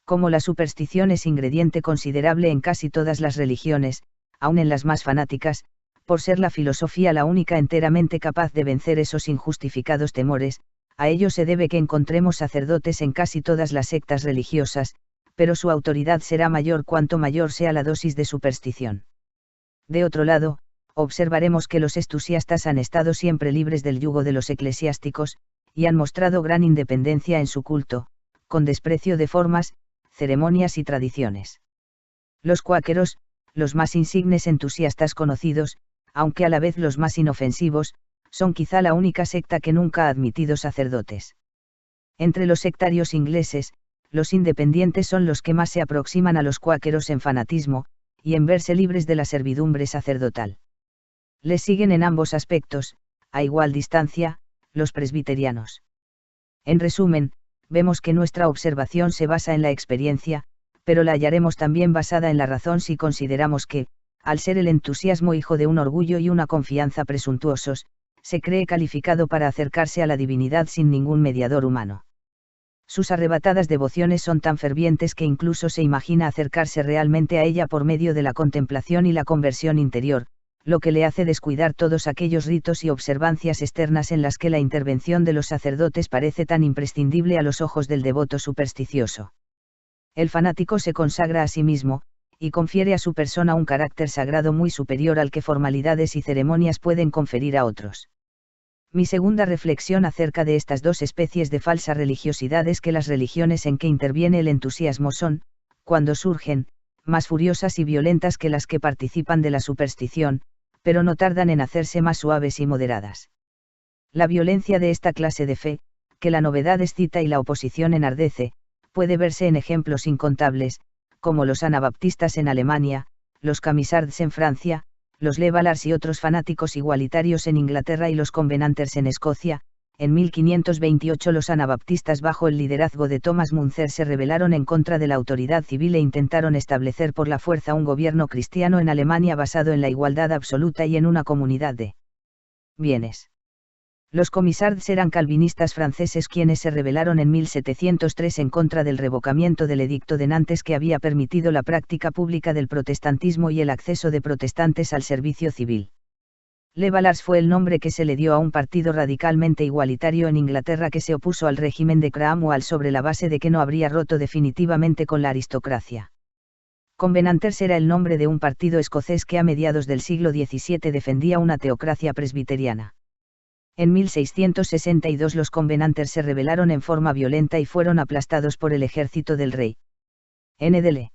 Como la superstición es ingrediente considerable en casi todas las religiones, aun en las más fanáticas, por ser la filosofía la única enteramente capaz de vencer esos injustificados temores, a ello se debe que encontremos sacerdotes en casi todas las sectas religiosas, pero su autoridad será mayor cuanto mayor sea la dosis de superstición. De otro lado, observaremos que los entusiastas han estado siempre libres del yugo de los eclesiásticos, y han mostrado gran independencia en su culto, con desprecio de formas, ceremonias y tradiciones. Los cuáqueros, los más insignes entusiastas conocidos, aunque a la vez los más inofensivos, son quizá la única secta que nunca ha admitido sacerdotes. Entre los sectarios ingleses, los independientes son los que más se aproximan a los cuáqueros en fanatismo, y en verse libres de la servidumbre sacerdotal. Les siguen en ambos aspectos, a igual distancia, los presbiterianos. En resumen, vemos que nuestra observación se basa en la experiencia, pero la hallaremos también basada en la razón si consideramos que, al ser el entusiasmo hijo de un orgullo y una confianza presuntuosos, se cree calificado para acercarse a la divinidad sin ningún mediador humano. Sus arrebatadas devociones son tan fervientes que incluso se imagina acercarse realmente a ella por medio de la contemplación y la conversión interior, lo que le hace descuidar todos aquellos ritos y observancias externas en las que la intervención de los sacerdotes parece tan imprescindible a los ojos del devoto supersticioso. El fanático se consagra a sí mismo, y confiere a su persona un carácter sagrado muy superior al que formalidades y ceremonias pueden conferir a otros. Mi segunda reflexión acerca de estas dos especies de falsa religiosidad es que las religiones en que interviene el entusiasmo son, cuando surgen, más furiosas y violentas que las que participan de la superstición, pero no tardan en hacerse más suaves y moderadas. La violencia de esta clase de fe, que la novedad excita y la oposición enardece, puede verse en ejemplos incontables, como los anabaptistas en Alemania, los camisards en Francia, los Levalars y otros fanáticos igualitarios en Inglaterra y los Covenanters en Escocia. En 1528 los anabaptistas bajo el liderazgo de Thomas Muntzer se rebelaron en contra de la autoridad civil e intentaron establecer por la fuerza un gobierno cristiano en Alemania basado en la igualdad absoluta y en una comunidad de bienes. Los comisards eran calvinistas franceses quienes se rebelaron en 1703 en contra del revocamiento del Edicto de Nantes que había permitido la práctica pública del protestantismo y el acceso de protestantes al servicio civil. Levalars fue el nombre que se le dio a un partido radicalmente igualitario en Inglaterra que se opuso al régimen de Cromwell sobre la base de que no habría roto definitivamente con la aristocracia. Covenanters era el nombre de un partido escocés que a mediados del siglo XVII defendía una teocracia presbiteriana. En 1662 los Covenanters se rebelaron en forma violenta y fueron aplastados por el ejército del rey Ndl.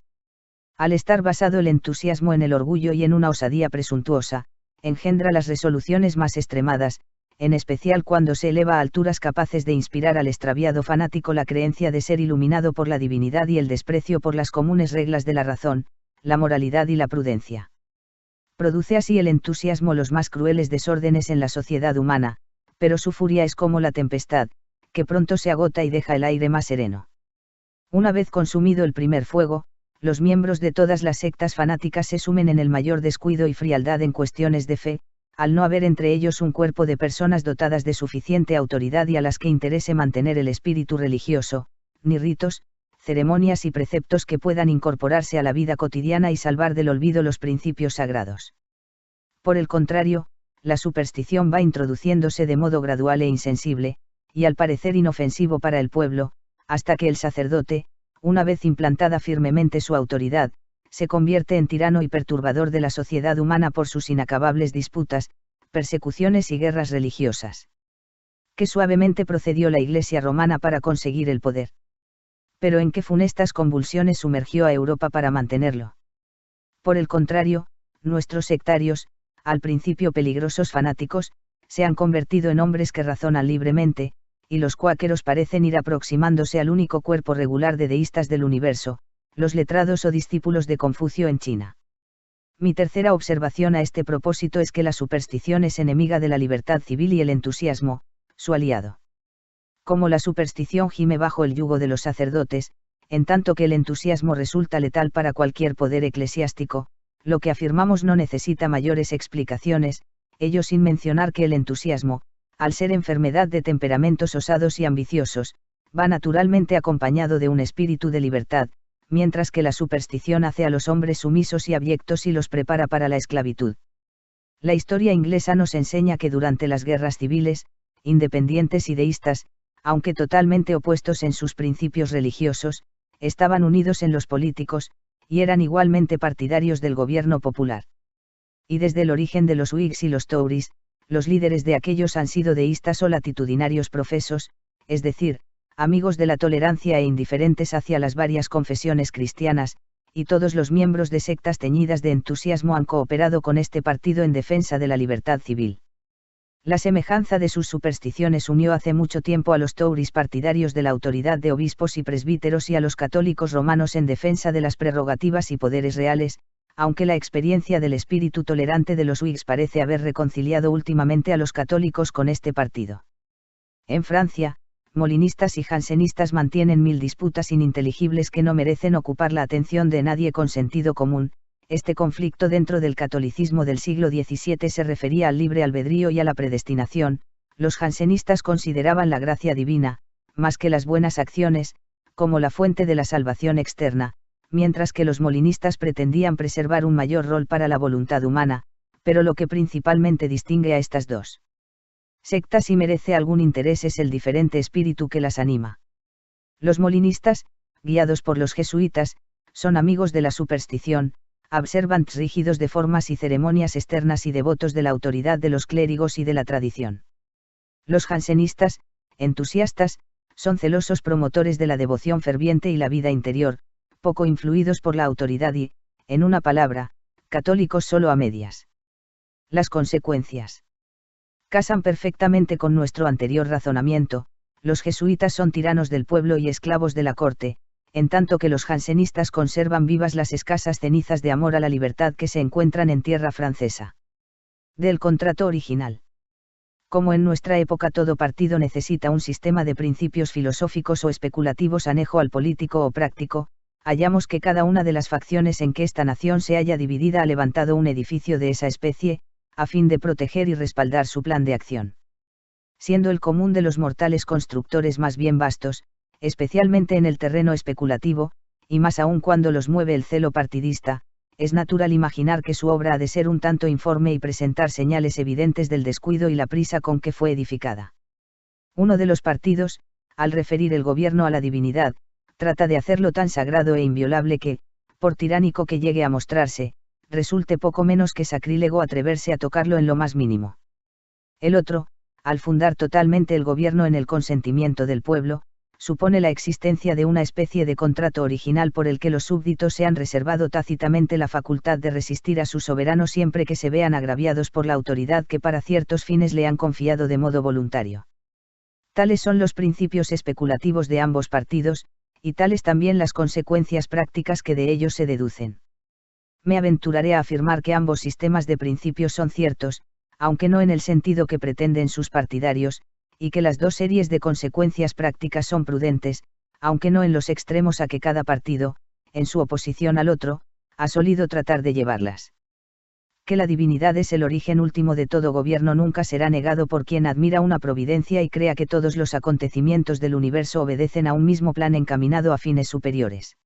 Al estar basado el entusiasmo en el orgullo y en una osadía presuntuosa, engendra las resoluciones más extremadas, en especial cuando se eleva a alturas capaces de inspirar al extraviado fanático la creencia de ser iluminado por la divinidad y el desprecio por las comunes reglas de la razón, la moralidad y la prudencia. Produce así el entusiasmo los más crueles desórdenes en la sociedad humana, pero su furia es como la tempestad, que pronto se agota y deja el aire más sereno. Una vez consumido el primer fuego, los miembros de todas las sectas fanáticas se sumen en el mayor descuido y frialdad en cuestiones de fe, al no haber entre ellos un cuerpo de personas dotadas de suficiente autoridad y a las que interese mantener el espíritu religioso, ni ritos, ceremonias y preceptos que puedan incorporarse a la vida cotidiana y salvar del olvido los principios sagrados. Por el contrario, la superstición va introduciéndose de modo gradual e insensible, y al parecer inofensivo para el pueblo, hasta que el sacerdote, una vez implantada firmemente su autoridad, se convierte en tirano y perturbador de la sociedad humana por sus inacabables disputas, persecuciones y guerras religiosas. Qué suavemente procedió la Iglesia romana para conseguir el poder. Pero en qué funestas convulsiones sumergió a Europa para mantenerlo. Por el contrario, nuestros sectarios, al principio peligrosos fanáticos, se han convertido en hombres que razonan libremente, y los cuáqueros parecen ir aproximándose al único cuerpo regular de deístas del universo, los letrados o discípulos de Confucio en China. Mi tercera observación a este propósito es que la superstición es enemiga de la libertad civil y el entusiasmo, su aliado. Como la superstición gime bajo el yugo de los sacerdotes, en tanto que el entusiasmo resulta letal para cualquier poder eclesiástico, lo que afirmamos no necesita mayores explicaciones, ello sin mencionar que el entusiasmo, al ser enfermedad de temperamentos osados y ambiciosos, va naturalmente acompañado de un espíritu de libertad, mientras que la superstición hace a los hombres sumisos y abyectos y los prepara para la esclavitud. La historia inglesa nos enseña que durante las guerras civiles, independientes y deístas, aunque totalmente opuestos en sus principios religiosos, estaban unidos en los políticos, y eran igualmente partidarios del gobierno popular. Y desde el origen de los Whigs y los Tories, los líderes de aquellos han sido deístas o latitudinarios profesos, es decir, amigos de la tolerancia e indiferentes hacia las varias confesiones cristianas, y todos los miembros de sectas teñidas de entusiasmo han cooperado con este partido en defensa de la libertad civil. La semejanza de sus supersticiones unió hace mucho tiempo a los Tories partidarios de la autoridad de obispos y presbíteros y a los católicos romanos en defensa de las prerrogativas y poderes reales, aunque la experiencia del espíritu tolerante de los Whigs parece haber reconciliado últimamente a los católicos con este partido. En Francia, molinistas y jansenistas mantienen mil disputas ininteligibles que no merecen ocupar la atención de nadie con sentido común. Este conflicto dentro del catolicismo del siglo XVII se refería al libre albedrío y a la predestinación. Los jansenistas consideraban la gracia divina, más que las buenas acciones, como la fuente de la salvación externa, mientras que los molinistas pretendían preservar un mayor rol para la voluntad humana, pero lo que principalmente distingue a estas dos sectas y merece algún interés es el diferente espíritu que las anima. Los molinistas, guiados por los jesuitas, son amigos de la superstición, observantes rígidos de formas y ceremonias externas y devotos de la autoridad de los clérigos y de la tradición. Los jansenistas, entusiastas, son celosos promotores de la devoción ferviente y la vida interior, poco influidos por la autoridad y, en una palabra, católicos solo a medias. Las consecuencias casan perfectamente con nuestro anterior razonamiento. Los jesuitas son tiranos del pueblo y esclavos de la corte, en tanto que los jansenistas conservan vivas las escasas cenizas de amor a la libertad que se encuentran en tierra francesa. Del contrato original. Como en nuestra época todo partido necesita un sistema de principios filosóficos o especulativos anejo al político o práctico, hallamos que cada una de las facciones en que esta nación se haya dividida ha levantado un edificio de esa especie, a fin de proteger y respaldar su plan de acción. Siendo el común de los mortales constructores más bien vastos, especialmente en el terreno especulativo, y más aún cuando los mueve el celo partidista, es natural imaginar que su obra ha de ser un tanto informe y presentar señales evidentes del descuido y la prisa con que fue edificada. Uno de los partidos, al referir el gobierno a la divinidad, trata de hacerlo tan sagrado e inviolable que, por tiránico que llegue a mostrarse, resulte poco menos que sacrílego atreverse a tocarlo en lo más mínimo. El otro, al fundar totalmente el gobierno en el consentimiento del pueblo, supone la existencia de una especie de contrato original por el que los súbditos se han reservado tácitamente la facultad de resistir a su soberano siempre que se vean agraviados por la autoridad que para ciertos fines le han confiado de modo voluntario. Tales son los principios especulativos de ambos partidos, y tales también las consecuencias prácticas que de ellos se deducen. Me aventuraré a afirmar que ambos sistemas de principios son ciertos, aunque no en el sentido que pretenden sus partidarios, y que las dos series de consecuencias prácticas son prudentes, aunque no en los extremos a que cada partido, en su oposición al otro, ha solido tratar de llevarlas. Que la divinidad es el origen último de todo gobierno nunca será negado por quien admira una providencia y crea que todos los acontecimientos del universo obedecen a un mismo plan encaminado a fines superiores.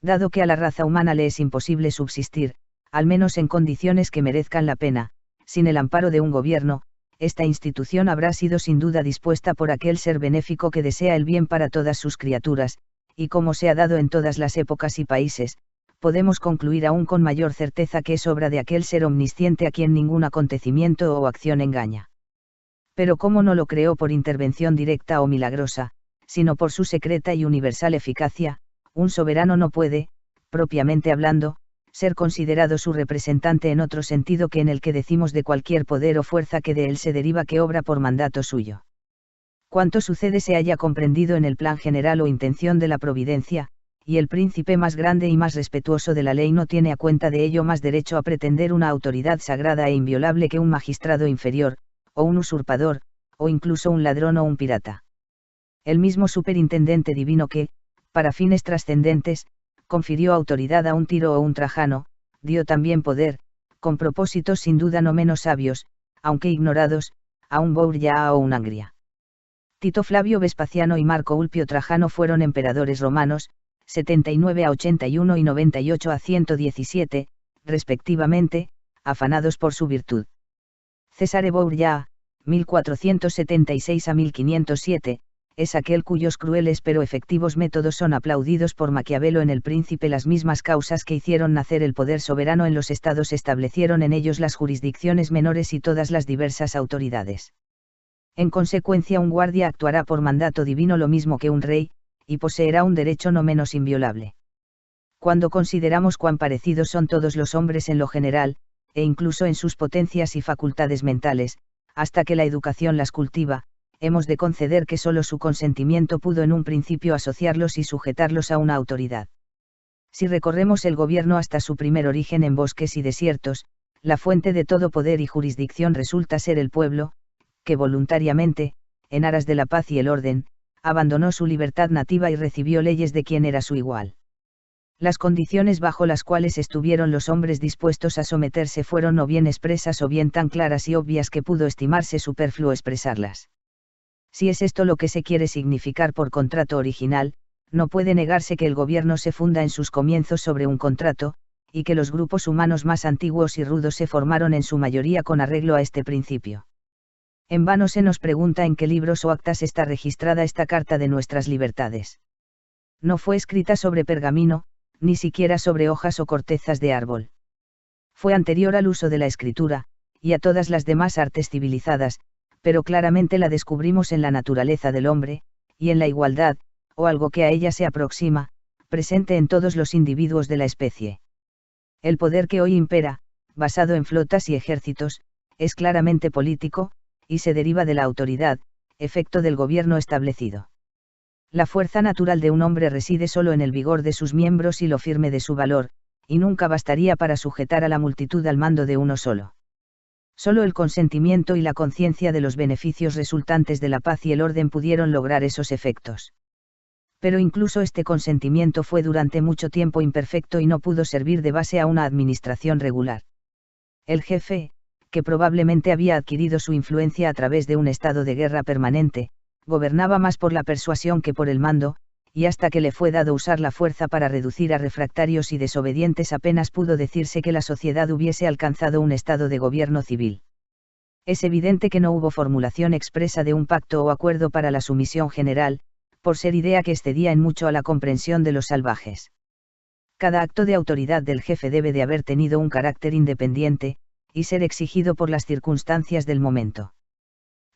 Dado que a la raza humana le es imposible subsistir, al menos en condiciones que merezcan la pena, sin el amparo de un gobierno, esta institución habrá sido sin duda dispuesta por aquel ser benéfico que desea el bien para todas sus criaturas, y como se ha dado en todas las épocas y países, podemos concluir aún con mayor certeza que es obra de aquel ser omnisciente a quien ningún acontecimiento o acción engaña. Pero cómo no lo creó por intervención directa o milagrosa, sino por su secreta y universal eficacia, un soberano no puede, propiamente hablando, ser considerado su representante en otro sentido que en el que decimos de cualquier poder o fuerza que de él se deriva que obra por mandato suyo. Cuanto sucede se haya comprendido en el plan general o intención de la providencia, y el príncipe más grande y más respetuoso de la ley no tiene a cuenta de ello más derecho a pretender una autoridad sagrada e inviolable que un magistrado inferior, o un usurpador, o incluso un ladrón o un pirata. El mismo superintendente divino que, para fines trascendentes, confirió autoridad a un Tiro o un Trajano, dio también poder, con propósitos sin duda no menos sabios, aunque ignorados, a un Borgia o un Angria. Tito Flavio Vespasiano y Marco Ulpio Trajano fueron emperadores romanos, 79 a 81 y 98 a 117, respectivamente, afanados por su virtud. Cesare Borgia, 1476 a 1507, es aquel cuyos crueles pero efectivos métodos son aplaudidos por Maquiavelo en El Príncipe. Las mismas causas que hicieron nacer el poder soberano en los estados establecieron en ellos las jurisdicciones menores y todas las diversas autoridades. En consecuencia, un guardia actuará por mandato divino lo mismo que un rey, y poseerá un derecho no menos inviolable. Cuando consideramos cuán parecidos son todos los hombres en lo general, e incluso en sus potencias y facultades mentales, hasta que la educación las cultiva, hemos de conceder que solo su consentimiento pudo en un principio asociarlos y sujetarlos a una autoridad. Si recorremos el gobierno hasta su primer origen en bosques y desiertos, la fuente de todo poder y jurisdicción resulta ser el pueblo, que voluntariamente, en aras de la paz y el orden, abandonó su libertad nativa y recibió leyes de quien era su igual. Las condiciones bajo las cuales estuvieron los hombres dispuestos a someterse fueron o bien expresas o bien tan claras y obvias que pudo estimarse superfluo expresarlas. Si es esto lo que se quiere significar por contrato original, no puede negarse que el gobierno se funda en sus comienzos sobre un contrato, y que los grupos humanos más antiguos y rudos se formaron en su mayoría con arreglo a este principio. En vano se nos pregunta en qué libros o actas está registrada esta Carta de nuestras libertades. No fue escrita sobre pergamino, ni siquiera sobre hojas o cortezas de árbol. Fue anterior al uso de la escritura, y a todas las demás artes civilizadas, pero claramente la descubrimos en la naturaleza del hombre, y en la igualdad, o algo que a ella se aproxima, presente en todos los individuos de la especie. El poder que hoy impera, basado en flotas y ejércitos, es claramente político, y se deriva de la autoridad, efecto del gobierno establecido. La fuerza natural de un hombre reside solo en el vigor de sus miembros y lo firme de su valor, y nunca bastaría para sujetar a la multitud al mando de uno solo. Solo el consentimiento y la conciencia de los beneficios resultantes de la paz y el orden pudieron lograr esos efectos. Pero incluso este consentimiento fue durante mucho tiempo imperfecto y no pudo servir de base a una administración regular. El jefe, que probablemente había adquirido su influencia a través de un estado de guerra permanente, gobernaba más por la persuasión que por el mando, y hasta que le fue dado usar la fuerza para reducir a refractarios y desobedientes apenas pudo decirse que la sociedad hubiese alcanzado un estado de gobierno civil. Es evidente que no hubo formulación expresa de un pacto o acuerdo para la sumisión general, por ser idea que excedía en mucho a la comprensión de los salvajes. Cada acto de autoridad del jefe debe de haber tenido un carácter independiente, y ser exigido por las circunstancias del momento.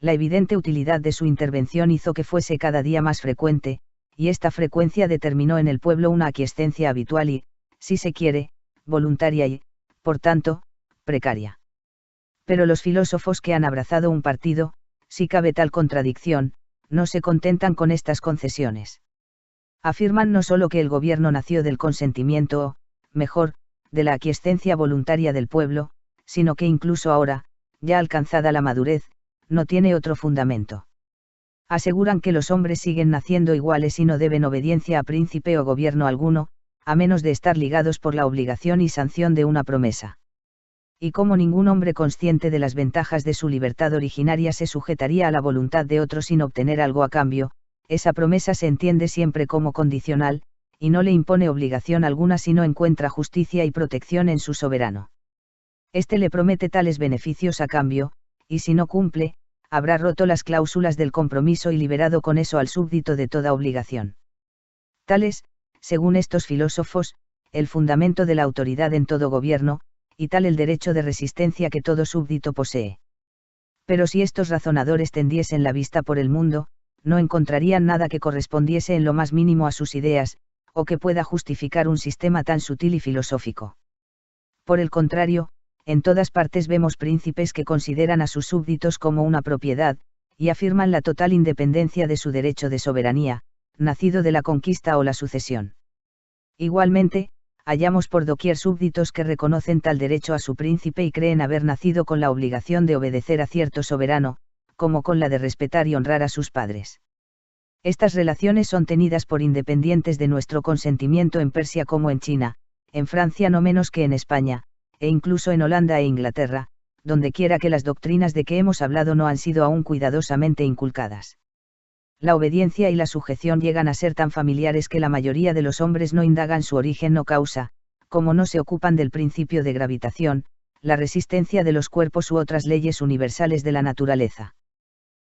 La evidente utilidad de su intervención hizo que fuese cada día más frecuente, y esta frecuencia determinó en el pueblo una aquiescencia habitual y, si se quiere, voluntaria y, por tanto, precaria. Pero los filósofos que han abrazado un partido, si cabe tal contradicción, no se contentan con estas concesiones. Afirman no solo que el gobierno nació del consentimiento o, mejor, de la aquiescencia voluntaria del pueblo, sino que incluso ahora, ya alcanzada la madurez, no tiene otro fundamento. Aseguran que los hombres siguen naciendo iguales y no deben obediencia a príncipe o gobierno alguno, a menos de estar ligados por la obligación y sanción de una promesa. Y como ningún hombre consciente de las ventajas de su libertad originaria se sujetaría a la voluntad de otro sin obtener algo a cambio, esa promesa se entiende siempre como condicional, y no le impone obligación alguna si no encuentra justicia y protección en su soberano. Este le promete tales beneficios a cambio, y si no cumple, habrá roto las cláusulas del compromiso y liberado con eso al súbdito de toda obligación. Tal es, según estos filósofos, el fundamento de la autoridad en todo gobierno, y tal el derecho de resistencia que todo súbdito posee. Pero si estos razonadores tendiesen la vista por el mundo, no encontrarían nada que correspondiese en lo más mínimo a sus ideas, o que pueda justificar un sistema tan sutil y filosófico. Por el contrario, en todas partes vemos príncipes que consideran a sus súbditos como una propiedad, y afirman la total independencia de su derecho de soberanía, nacido de la conquista o la sucesión. Igualmente, hallamos por doquier súbditos que reconocen tal derecho a su príncipe y creen haber nacido con la obligación de obedecer a cierto soberano, como con la de respetar y honrar a sus padres. Estas relaciones son tenidas por independientes de nuestro consentimiento en Persia como en China, en Francia no menos que en España, e incluso en Holanda e Inglaterra, donde quiera que las doctrinas de que hemos hablado no han sido aún cuidadosamente inculcadas. La obediencia y la sujeción llegan a ser tan familiares que la mayoría de los hombres no indagan su origen o causa, como no se ocupan del principio de gravitación, la resistencia de los cuerpos u otras leyes universales de la naturaleza.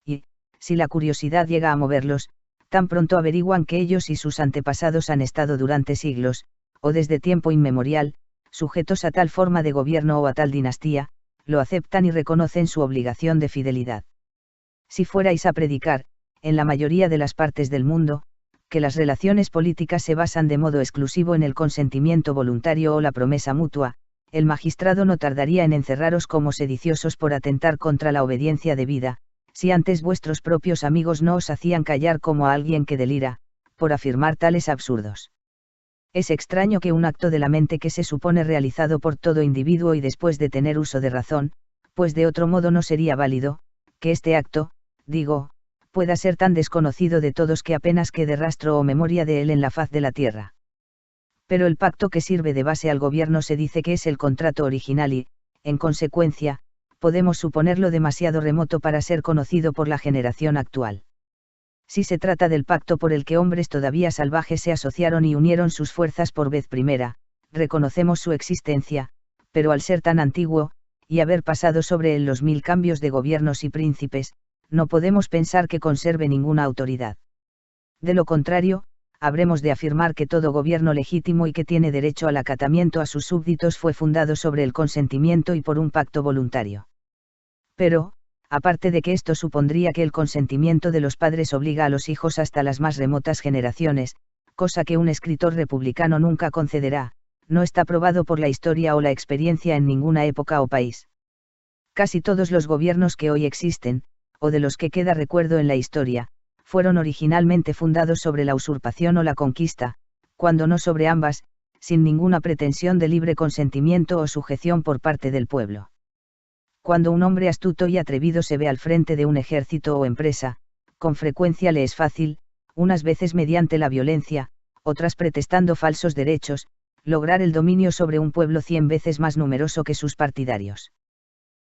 Y, si la curiosidad llega a moverlos, tan pronto averiguan que ellos y sus antepasados han estado durante siglos, o desde tiempo inmemorial, sujetos a tal forma de gobierno o a tal dinastía, lo aceptan y reconocen su obligación de fidelidad. Si fuerais a predicar, en la mayoría de las partes del mundo, que las relaciones políticas se basan de modo exclusivo en el consentimiento voluntario o la promesa mutua, el magistrado no tardaría en encerraros como sediciosos por atentar contra la obediencia debida, si antes vuestros propios amigos no os hacían callar como a alguien que delira, por afirmar tales absurdos. Es extraño que un acto de la mente que se supone realizado por todo individuo y después de tener uso de razón, pues de otro modo no sería válido, que este acto, digo, pueda ser tan desconocido de todos que apenas quede rastro o memoria de él en la faz de la tierra. Pero el pacto que sirve de base al gobierno se dice que es el contrato original y, en consecuencia, podemos suponerlo demasiado remoto para ser conocido por la generación actual. Si se trata del pacto por el que hombres todavía salvajes se asociaron y unieron sus fuerzas por vez primera, reconocemos su existencia, pero al ser tan antiguo, y haber pasado sobre él los 1000 cambios de gobiernos y príncipes, no podemos pensar que conserve ninguna autoridad. De lo contrario, habremos de afirmar que todo gobierno legítimo y que tiene derecho al acatamiento a sus súbditos fue fundado sobre el consentimiento y por un pacto voluntario. Pero, aparte de que esto supondría que el consentimiento de los padres obliga a los hijos hasta las más remotas generaciones, cosa que un escritor republicano nunca concederá, no está probado por la historia o la experiencia en ninguna época o país. Casi todos los gobiernos que hoy existen, o de los que queda recuerdo en la historia, fueron originalmente fundados sobre la usurpación o la conquista, cuando no sobre ambas, sin ninguna pretensión de libre consentimiento o sujeción por parte del pueblo. Cuando un hombre astuto y atrevido se ve al frente de un ejército o empresa, con frecuencia le es fácil, unas veces mediante la violencia, otras pretextando falsos derechos, lograr el dominio sobre un pueblo 100 veces más numeroso que sus partidarios.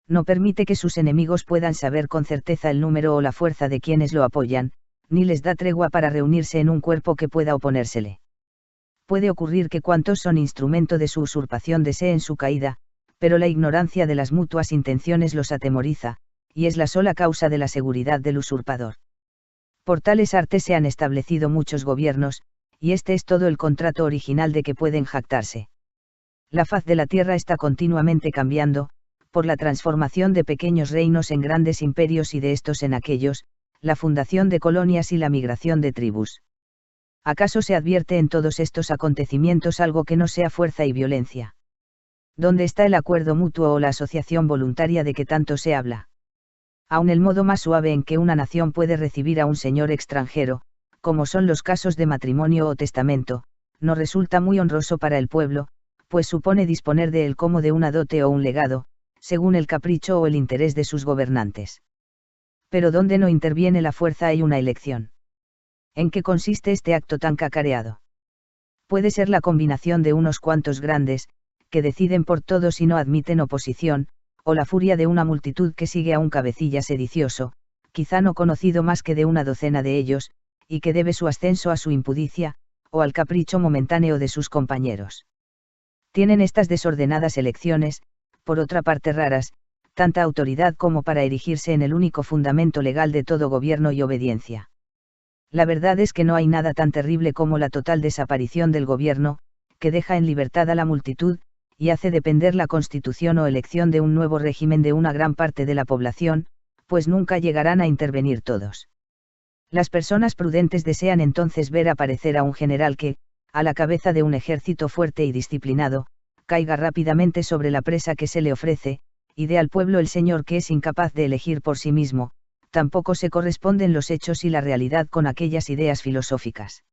No permite que sus enemigos puedan saber con certeza el número o la fuerza de quienes lo apoyan, ni les da tregua para reunirse en un cuerpo que pueda oponérsele. Puede ocurrir que cuantos son instrumento de su usurpación deseen su caída, pero la ignorancia de las mutuas intenciones los atemoriza, y es la sola causa de la seguridad del usurpador. Por tales artes se han establecido muchos gobiernos, y este es todo el contrato original de que pueden jactarse. La faz de la tierra está continuamente cambiando, por la transformación de pequeños reinos en grandes imperios y de estos en aquellos, la fundación de colonias y la migración de tribus. ¿Acaso se advierte en todos estos acontecimientos algo que no sea fuerza y violencia? ¿Dónde está el acuerdo mutuo o la asociación voluntaria de que tanto se habla? Aun el modo más suave en que una nación puede recibir a un señor extranjero, como son los casos de matrimonio o testamento, no resulta muy honroso para el pueblo, pues supone disponer de él como de una dote o un legado, según el capricho o el interés de sus gobernantes. Pero donde no interviene la fuerza hay una elección. ¿En qué consiste este acto tan cacareado? Puede ser la combinación de unos cuantos grandes, que deciden por todos y no admiten oposición, o la furia de una multitud que sigue a un cabecilla sedicioso, quizá no conocido más que de una docena de ellos, y que debe su ascenso a su impudicia, o al capricho momentáneo de sus compañeros. Tienen estas desordenadas elecciones, por otra parte raras, tanta autoridad como para erigirse en el único fundamento legal de todo gobierno y obediencia. La verdad es que no hay nada tan terrible como la total desaparición del gobierno, que deja en libertad a la multitud, y hace depender la constitución o elección de un nuevo régimen de una gran parte de la población, pues nunca llegarán a intervenir todos. Las personas prudentes desean entonces ver aparecer a un general que, a la cabeza de un ejército fuerte y disciplinado, caiga rápidamente sobre la presa que se le ofrece, y dé al pueblo el señor que es incapaz de elegir por sí mismo, tampoco se corresponden los hechos y la realidad con aquellas ideas filosóficas.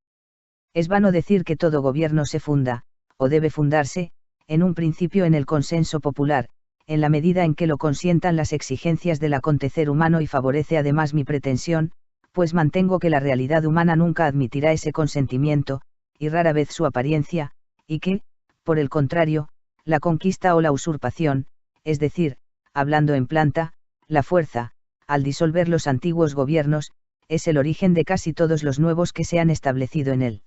Es vano decir que todo gobierno se funda, o debe fundarse, en un principio en el consenso popular, en la medida en que lo consientan las exigencias del acontecer humano y favorece además mi pretensión, pues mantengo que la realidad humana nunca admitirá ese consentimiento, y rara vez su apariencia, y que, por el contrario, la conquista o la usurpación, es decir, hablando en planta, la fuerza, al disolver los antiguos gobiernos, es el origen de casi todos los nuevos que se han establecido en él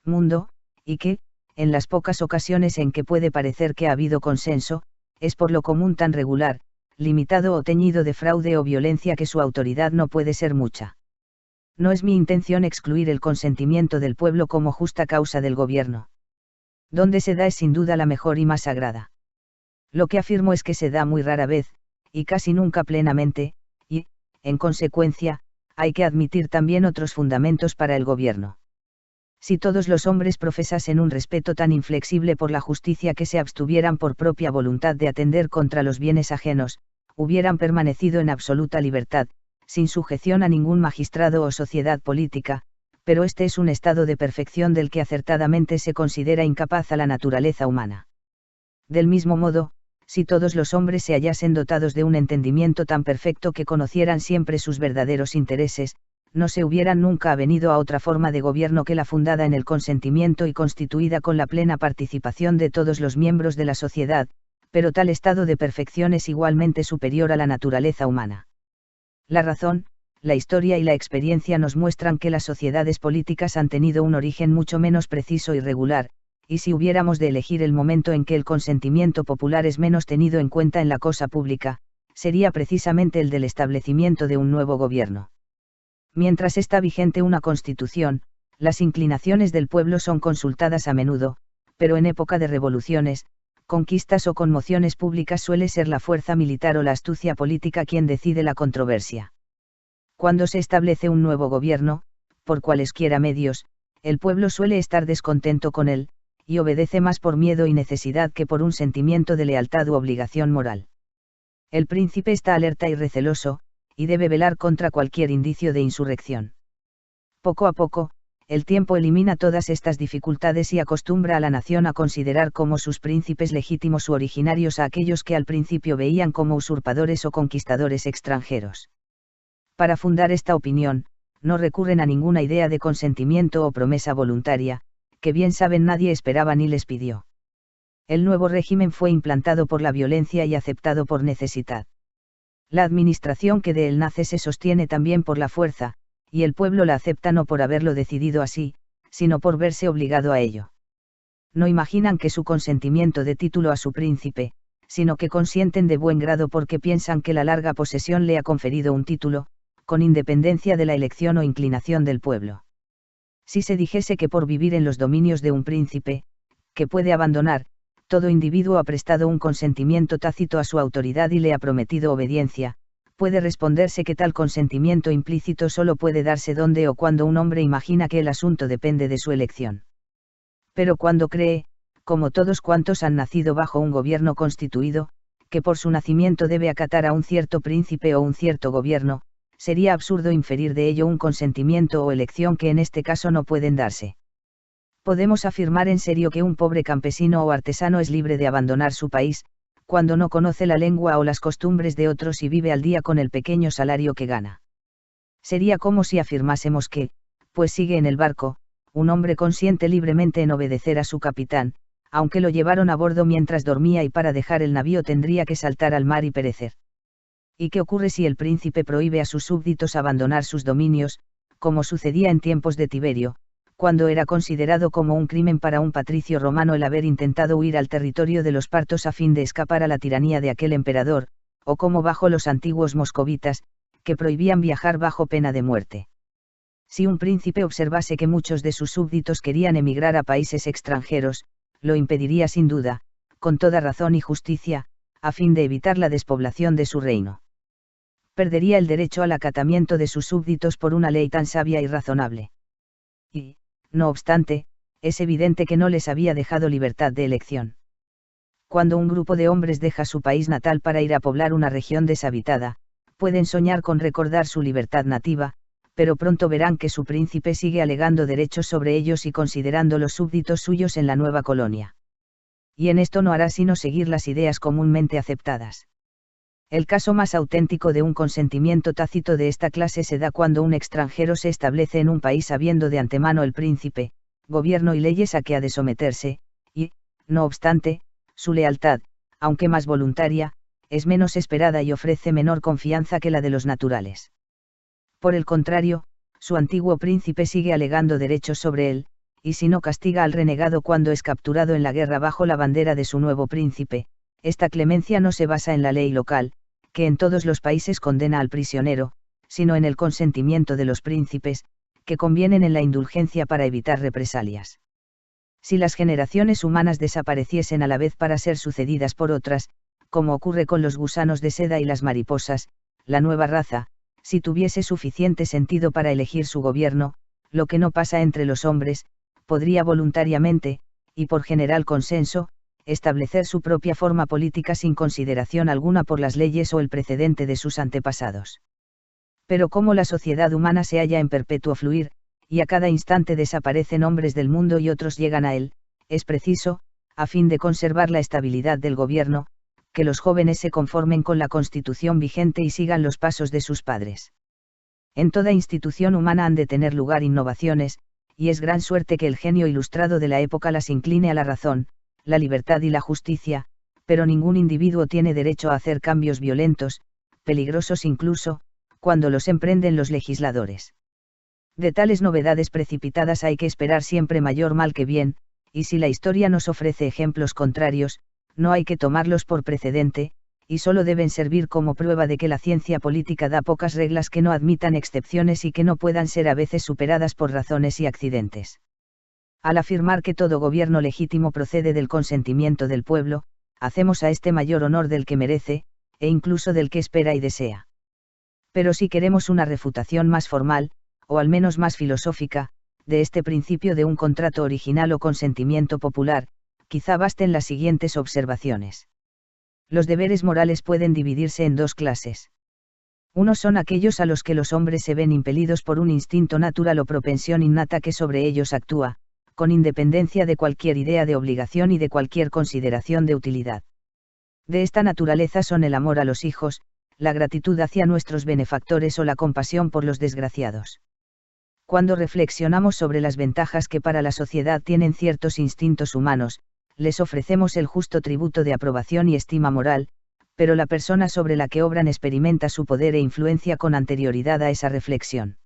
mundo, y que, en las pocas ocasiones en que puede parecer que ha habido consenso, es por lo común tan regular, limitado o teñido de fraude o violencia que su autoridad no puede ser mucha. No es mi intención excluir el consentimiento del pueblo como justa causa del gobierno. Donde se da es sin duda la mejor y más sagrada. Lo que afirmo es que se da muy rara vez, y casi nunca plenamente, y, en consecuencia, hay que admitir también otros fundamentos para el gobierno. Si todos los hombres profesasen un respeto tan inflexible por la justicia que se abstuvieran por propia voluntad de atender contra los bienes ajenos, hubieran permanecido en absoluta libertad, sin sujeción a ningún magistrado o sociedad política, pero este es un estado de perfección del que acertadamente se considera incapaz a la naturaleza humana. Del mismo modo, si todos los hombres se hallasen dotados de un entendimiento tan perfecto que conocieran siempre sus verdaderos intereses, no se hubieran nunca avenido a otra forma de gobierno que la fundada en el consentimiento y constituida con la plena participación de todos los miembros de la sociedad, pero tal estado de perfección es igualmente superior a la naturaleza humana. La razón, la historia y la experiencia nos muestran que las sociedades políticas han tenido un origen mucho menos preciso y regular, y si hubiéramos de elegir el momento en que el consentimiento popular es menos tenido en cuenta en la cosa pública, sería precisamente el del establecimiento de un nuevo gobierno. Mientras está vigente una constitución, las inclinaciones del pueblo son consultadas a menudo, pero en época de revoluciones, conquistas o conmociones públicas suele ser la fuerza militar o la astucia política quien decide la controversia. Cuando se establece un nuevo gobierno, por cualesquiera medios, el pueblo suele estar descontento con él, y obedece más por miedo y necesidad que por un sentimiento de lealtad u obligación moral. El príncipe está alerta y receloso, y debe velar contra cualquier indicio de insurrección. Poco a poco, el tiempo elimina todas estas dificultades y acostumbra a la nación a considerar como sus príncipes legítimos u originarios a aquellos que al principio veían como usurpadores o conquistadores extranjeros. Para fundar esta opinión, no recurren a ninguna idea de consentimiento o promesa voluntaria, que bien saben nadie esperaba ni les pidió. El nuevo régimen fue implantado por la violencia y aceptado por necesidad. La administración que de él nace se sostiene también por la fuerza, y el pueblo la acepta no por haberlo decidido así, sino por verse obligado a ello. No imaginan que su consentimiento dé título a su príncipe, sino que consienten de buen grado porque piensan que la larga posesión le ha conferido un título, con independencia de la elección o inclinación del pueblo. Si se dijese que por vivir en los dominios de un príncipe, que puede abandonar, todo individuo ha prestado un consentimiento tácito a su autoridad y le ha prometido obediencia, puede responderse que tal consentimiento implícito solo puede darse donde o cuando un hombre imagina que el asunto depende de su elección. Pero cuando cree, como todos cuantos han nacido bajo un gobierno constituido, que por su nacimiento debe acatar a un cierto príncipe o un cierto gobierno, sería absurdo inferir de ello un consentimiento o elección que en este caso no pueden darse. Podemos afirmar en serio que un pobre campesino o artesano es libre de abandonar su país, cuando no conoce la lengua o las costumbres de otros y vive al día con el pequeño salario que gana. Sería como si afirmásemos que, pues sigue en el barco, un hombre consiente libremente en obedecer a su capitán, aunque lo llevaron a bordo mientras dormía y para dejar el navío tendría que saltar al mar y perecer. ¿Y qué ocurre si el príncipe prohíbe a sus súbditos abandonar sus dominios, como sucedía en tiempos de Tiberio, cuando era considerado como un crimen para un patricio romano el haber intentado huir al territorio de los partos a fin de escapar a la tiranía de aquel emperador, o como bajo los antiguos moscovitas, que prohibían viajar bajo pena de muerte? Si un príncipe observase que muchos de sus súbditos querían emigrar a países extranjeros, lo impediría sin duda, con toda razón y justicia, a fin de evitar la despoblación de su reino. Perdería el derecho al acatamiento de sus súbditos por una ley tan sabia y razonable. Y, no obstante, es evidente que no les había dejado libertad de elección. Cuando un grupo de hombres deja su país natal para ir a poblar una región deshabitada, pueden soñar con recordar su libertad nativa, pero pronto verán que su príncipe sigue alegando derechos sobre ellos y considerándolos súbditos suyos en la nueva colonia. Y en esto no hará sino seguir las ideas comúnmente aceptadas. El caso más auténtico de un consentimiento tácito de esta clase se da cuando un extranjero se establece en un país sabiendo de antemano el príncipe, gobierno y leyes a que ha de someterse, y, no obstante, su lealtad, aunque más voluntaria, es menos esperada y ofrece menor confianza que la de los naturales. Por el contrario, su antiguo príncipe sigue alegando derechos sobre él, y si no castiga al renegado cuando es capturado en la guerra bajo la bandera de su nuevo príncipe, esta clemencia no se basa en la ley local, que en todos los países condena al prisionero, sino en el consentimiento de los príncipes, que convienen en la indulgencia para evitar represalias. Si las generaciones humanas desapareciesen a la vez para ser sucedidas por otras, como ocurre con los gusanos de seda y las mariposas, la nueva raza, si tuviese suficiente sentido para elegir su gobierno, lo que no pasa entre los hombres, podría voluntariamente, y por general consenso, establecer su propia forma política sin consideración alguna por las leyes o el precedente de sus antepasados. Pero como la sociedad humana se halla en perpetuo fluir, y a cada instante desaparecen hombres del mundo y otros llegan a él, es preciso, a fin de conservar la estabilidad del gobierno, que los jóvenes se conformen con la constitución vigente y sigan los pasos de sus padres. En toda institución humana han de tener lugar innovaciones, y es gran suerte que el genio ilustrado de la época las incline a la razón, la libertad y la justicia, pero ningún individuo tiene derecho a hacer cambios violentos, peligrosos incluso, cuando los emprenden los legisladores. De tales novedades precipitadas hay que esperar siempre mayor mal que bien, y si la historia nos ofrece ejemplos contrarios, no hay que tomarlos por precedente, y solo deben servir como prueba de que la ciencia política da pocas reglas que no admitan excepciones y que no puedan ser a veces superadas por razones y accidentes. Al afirmar que todo gobierno legítimo procede del consentimiento del pueblo, hacemos a este mayor honor del que merece, e incluso del que espera y desea. Pero si queremos una refutación más formal, o al menos más filosófica, de este principio de un contrato original o consentimiento popular, quizá basten las siguientes observaciones. Los deberes morales pueden dividirse en dos clases. Unos son aquellos a los que los hombres se ven impelidos por un instinto natural o propensión innata que sobre ellos actúa, con independencia de cualquier idea de obligación y de cualquier consideración de utilidad. De esta naturaleza son el amor a los hijos, la gratitud hacia nuestros benefactores o la compasión por los desgraciados. Cuando reflexionamos sobre las ventajas que para la sociedad tienen ciertos instintos humanos, les ofrecemos el justo tributo de aprobación y estima moral, pero la persona sobre la que obran experimenta su poder e influencia con anterioridad a esa reflexión.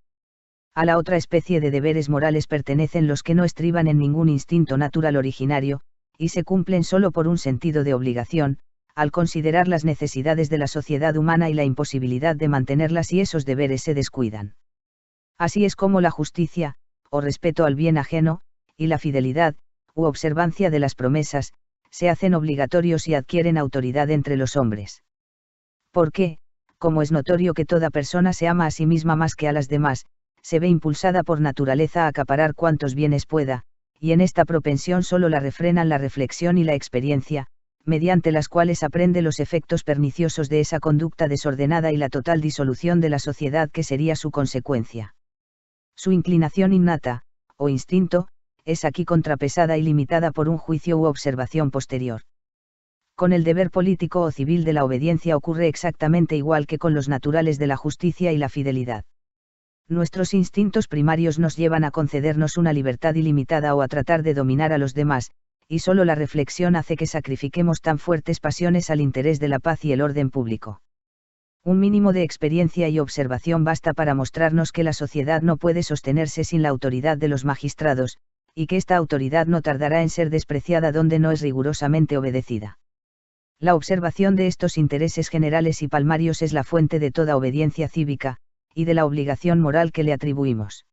A la otra especie de deberes morales pertenecen los que no estriban en ningún instinto natural originario, y se cumplen solo por un sentido de obligación, al considerar las necesidades de la sociedad humana y la imposibilidad de mantenerlas si esos deberes se descuidan. Así es como la justicia, o respeto al bien ajeno, y la fidelidad, u observancia de las promesas, se hacen obligatorios y adquieren autoridad entre los hombres. Porque, como es notorio que toda persona se ama a sí misma más que a las demás, se ve impulsada por naturaleza a acaparar cuantos bienes pueda, y en esta propensión solo la refrenan la reflexión y la experiencia, mediante las cuales aprende los efectos perniciosos de esa conducta desordenada y la total disolución de la sociedad que sería su consecuencia. Su inclinación innata, o instinto, es aquí contrapesada y limitada por un juicio u observación posterior. Con el deber político o civil de la obediencia ocurre exactamente igual que con los naturales de la justicia y la fidelidad. Nuestros instintos primarios nos llevan a concedernos una libertad ilimitada o a tratar de dominar a los demás, y solo la reflexión hace que sacrifiquemos tan fuertes pasiones al interés de la paz y el orden público. Un mínimo de experiencia y observación basta para mostrarnos que la sociedad no puede sostenerse sin la autoridad de los magistrados, y que esta autoridad no tardará en ser despreciada donde no es rigurosamente obedecida. La observación de estos intereses generales y palmarios es la fuente de toda obediencia cívica, y de la obligación moral que le atribuimos.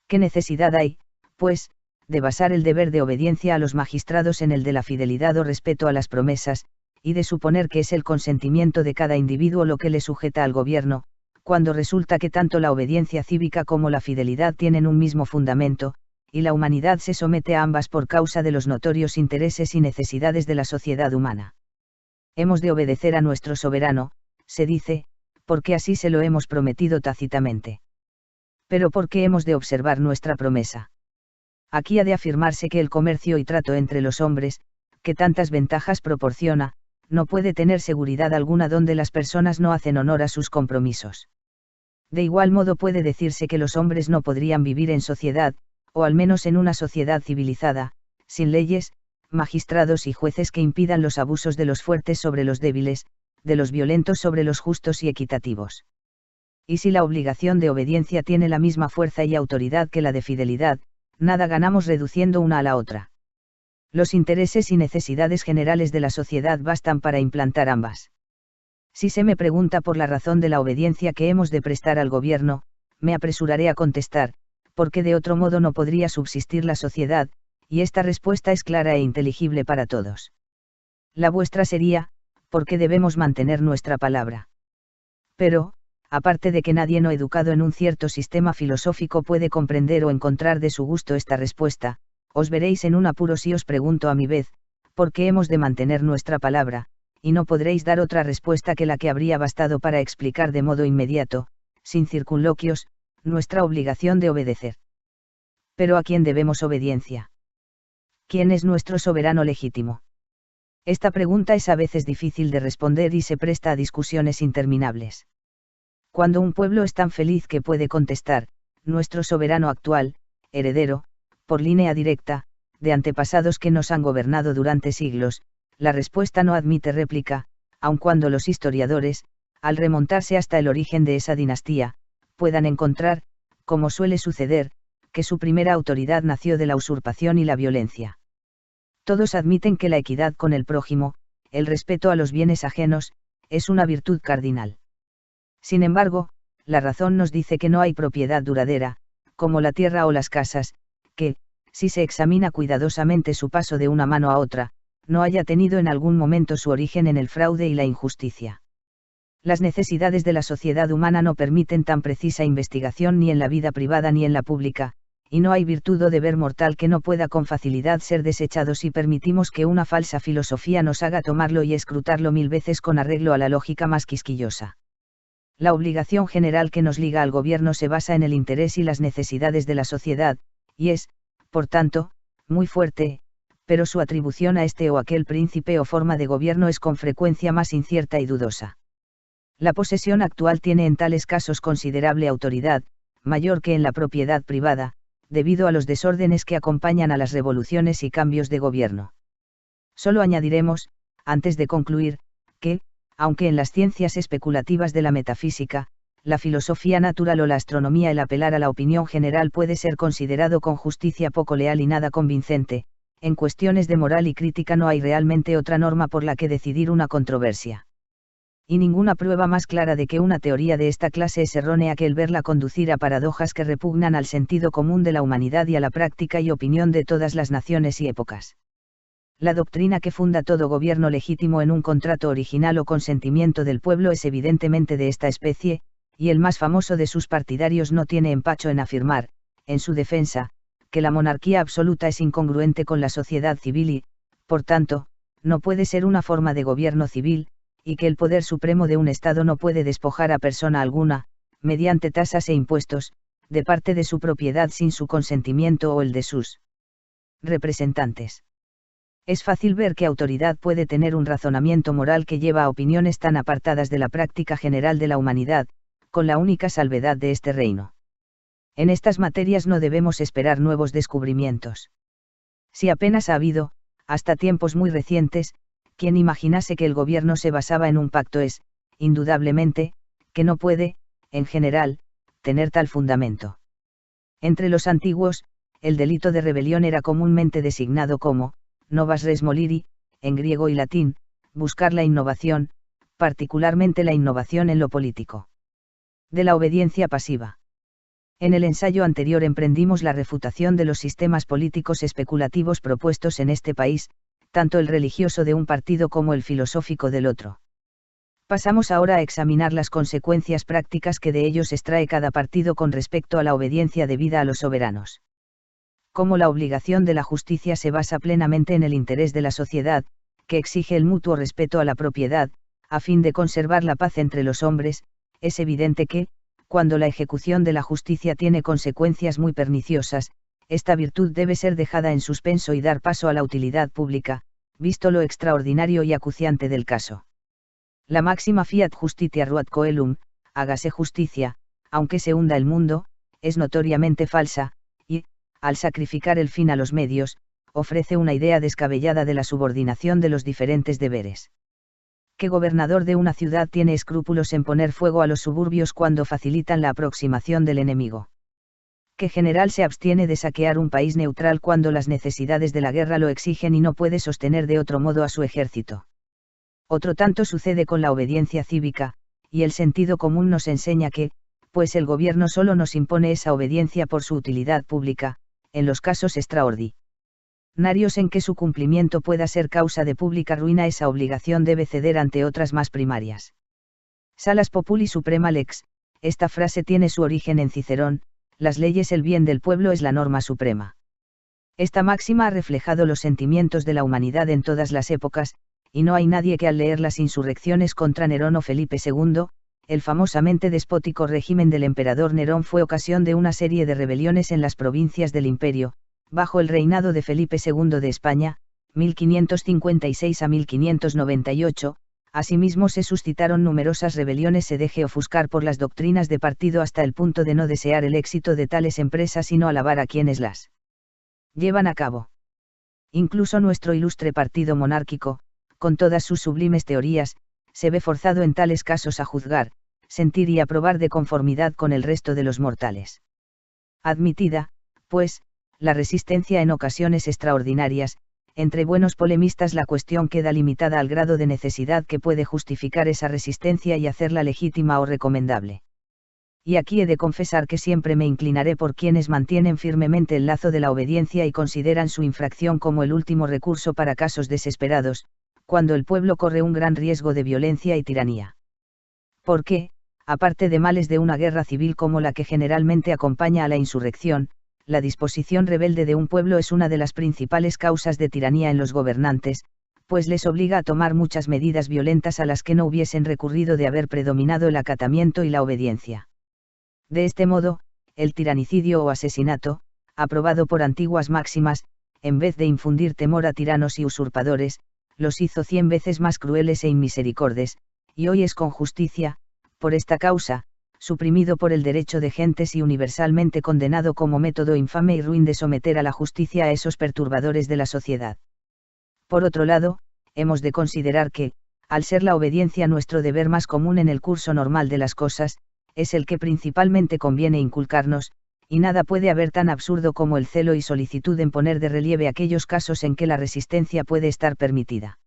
¿Qué necesidad hay, pues, de basar el deber de obediencia a los magistrados en el de la fidelidad o respeto a las promesas, y de suponer que es el consentimiento de cada individuo lo que le sujeta al gobierno, cuando resulta que tanto la obediencia cívica como la fidelidad tienen un mismo fundamento, y la humanidad se somete a ambas por causa de los notorios intereses y necesidades de la sociedad humana. Hemos de obedecer a nuestro soberano, se dice, porque así se lo hemos prometido tácitamente. Pero ¿por qué hemos de observar nuestra promesa? Aquí ha de afirmarse que el comercio y trato entre los hombres, que tantas ventajas proporciona, no puede tener seguridad alguna donde las personas no hacen honor a sus compromisos. De igual modo puede decirse que los hombres no podrían vivir en sociedad, o al menos en una sociedad civilizada, sin leyes, magistrados y jueces que impidan los abusos de los fuertes sobre los débiles, de los violentos sobre los justos y equitativos. Y si la obligación de obediencia tiene la misma fuerza y autoridad que la de fidelidad, nada ganamos reduciendo una a la otra. Los intereses y necesidades generales de la sociedad bastan para implantar ambas. Si se me pregunta por la razón de la obediencia que hemos de prestar al gobierno, me apresuraré a contestar, porque de otro modo no podría subsistir la sociedad, y esta respuesta es clara e inteligible para todos. La vuestra sería, porque debemos mantener nuestra palabra. Pero, aparte de que nadie no educado en un cierto sistema filosófico puede comprender o encontrar de su gusto esta respuesta, os veréis en un apuro si os pregunto a mi vez, ¿por qué hemos de mantener nuestra palabra? Y no podréis dar otra respuesta que la que habría bastado para explicar de modo inmediato, sin circunloquios, nuestra obligación de obedecer. Pero ¿a quién debemos obediencia? ¿Quién es nuestro soberano legítimo? Esta pregunta es a veces difícil de responder y se presta a discusiones interminables. Cuando un pueblo es tan feliz que puede contestar, nuestro soberano actual, heredero, por línea directa, de antepasados que nos han gobernado durante siglos, la respuesta no admite réplica, aun cuando los historiadores, al remontarse hasta el origen de esa dinastía, puedan encontrar, como suele suceder, que su primera autoridad nació de la usurpación y la violencia. Todos admiten que la equidad con el prójimo, el respeto a los bienes ajenos, es una virtud cardinal. Sin embargo, la razón nos dice que no hay propiedad duradera, como la tierra o las casas, que, si se examina cuidadosamente su paso de una mano a otra, no haya tenido en algún momento su origen en el fraude y la injusticia. Las necesidades de la sociedad humana no permiten tan precisa investigación ni en la vida privada ni en la pública, y no hay virtud o deber mortal que no pueda con facilidad ser desechado si permitimos que una falsa filosofía nos haga tomarlo y escrutarlo 1000 veces con arreglo a la lógica más quisquillosa. La obligación general que nos liga al gobierno se basa en el interés y las necesidades de la sociedad, y es, por tanto, muy fuerte, pero su atribución a este o aquel príncipe o forma de gobierno es con frecuencia más incierta y dudosa. La posesión actual tiene en tales casos considerable autoridad, mayor que en la propiedad privada, debido a los desórdenes que acompañan a las revoluciones y cambios de gobierno. Solo añadiremos, antes de concluir, que, aunque en las ciencias especulativas de la metafísica, la filosofía natural o la astronomía el apelar a la opinión general puede ser considerado con justicia poco leal y nada convincente, en cuestiones de moral y crítica no hay realmente otra norma por la que decidir una controversia. Y ninguna prueba más clara de que una teoría de esta clase es errónea que el verla conducir a paradojas que repugnan al sentido común de la humanidad y a la práctica y opinión de todas las naciones y épocas. La doctrina que funda todo gobierno legítimo en un contrato original o consentimiento del pueblo es evidentemente de esta especie, y el más famoso de sus partidarios no tiene empacho en afirmar, en su defensa, que la monarquía absoluta es incongruente con la sociedad civil y, por tanto, no puede ser una forma de gobierno civil, y que el poder supremo de un Estado no puede despojar a persona alguna, mediante tasas e impuestos, de parte de su propiedad sin su consentimiento o el de sus representantes. Es fácil ver que autoridad puede tener un razonamiento moral que lleva a opiniones tan apartadas de la práctica general de la humanidad, con la única salvedad de este reino. En estas materias no debemos esperar nuevos descubrimientos. Si apenas ha habido, hasta tiempos muy recientes, quien imaginase que el gobierno se basaba en un pacto es, indudablemente, que no puede, en general, tener tal fundamento. Entre los antiguos, el delito de rebelión era comúnmente designado como, novas res moliri, en griego y latín, buscar la innovación, particularmente la innovación en lo político. De la obediencia pasiva. En el ensayo anterior emprendimos la refutación de los sistemas políticos especulativos propuestos en este país, tanto el religioso de un partido como el filosófico del otro. Pasamos ahora a examinar las consecuencias prácticas que de ellos extrae cada partido con respecto a la obediencia debida a los soberanos. como la obligación de la justicia se basa plenamente en el interés de la sociedad, que exige el mutuo respeto a la propiedad, a fin de conservar la paz entre los hombres, es evidente que, cuando la ejecución de la justicia tiene consecuencias muy perniciosas, esta virtud debe ser dejada en suspenso y dar paso a la utilidad pública, visto lo extraordinario y acuciante del caso. La máxima fiat justitia ruat coelum, hágase justicia, aunque se hunda el mundo, es notoriamente falsa, y, al sacrificar el fin a los medios, ofrece una idea descabellada de la subordinación de los diferentes deberes. ¿Qué gobernador de una ciudad tiene escrúpulos en poner fuego a los suburbios cuando facilitan la aproximación del enemigo? ¿Qué general se abstiene de saquear un país neutral cuando las necesidades de la guerra lo exigen y no puede sostener de otro modo a su ejército? Otro tanto sucede con la obediencia cívica, y el sentido común nos enseña que, pues el gobierno solo nos impone esa obediencia por su utilidad pública, en los casos extraordinarios en que su cumplimiento pueda ser causa de pública ruina, esa obligación debe ceder ante otras más primarias. Salus populi suprema lex, esta frase tiene su origen en Cicerón: las leyes, el bien del pueblo es la norma suprema. Esta máxima ha reflejado los sentimientos de la humanidad en todas las épocas, y no hay nadie que al leer las insurrecciones contra Nerón o Felipe II, el famosamente despótico régimen del emperador Nerón fue ocasión de una serie de rebeliones en las provincias del imperio, bajo el reinado de Felipe II de España, 1556 a 1598, asimismo se suscitaron numerosas rebeliones, se deje ofuscar por las doctrinas de partido hasta el punto de no desear el éxito de tales empresas sino alabar a quienes las llevan a cabo. Incluso nuestro ilustre partido monárquico, con todas sus sublimes teorías, se ve forzado en tales casos a juzgar, sentir y aprobar de conformidad con el resto de los mortales. Admitida, pues, la resistencia en ocasiones extraordinarias, entre buenos polemistas la cuestión queda limitada al grado de necesidad que puede justificar esa resistencia y hacerla legítima o recomendable. Y aquí he de confesar que siempre me inclinaré por quienes mantienen firmemente el lazo de la obediencia y consideran su infracción como el último recurso para casos desesperados, cuando el pueblo corre un gran riesgo de violencia y tiranía. Porque, aparte de males de una guerra civil como la que generalmente acompaña a la insurrección, la disposición rebelde de un pueblo es una de las principales causas de tiranía en los gobernantes, pues les obliga a tomar muchas medidas violentas a las que no hubiesen recurrido de haber predominado el acatamiento y la obediencia. De este modo, el tiranicidio o asesinato, aprobado por antiguas máximas, en vez de infundir temor a tiranos y usurpadores, los hizo 100 veces más crueles e inmisericordes, y hoy es con justicia, por esta causa, suprimido por el derecho de gentes y universalmente condenado como método infame y ruin de someter a la justicia a esos perturbadores de la sociedad. Por otro lado, hemos de considerar que, al ser la obediencia nuestro deber más común en el curso normal de las cosas, es el que principalmente conviene inculcarnos, y nada puede haber tan absurdo como el celo y solicitud en poner de relieve aquellos casos en que la resistencia puede estar permitida.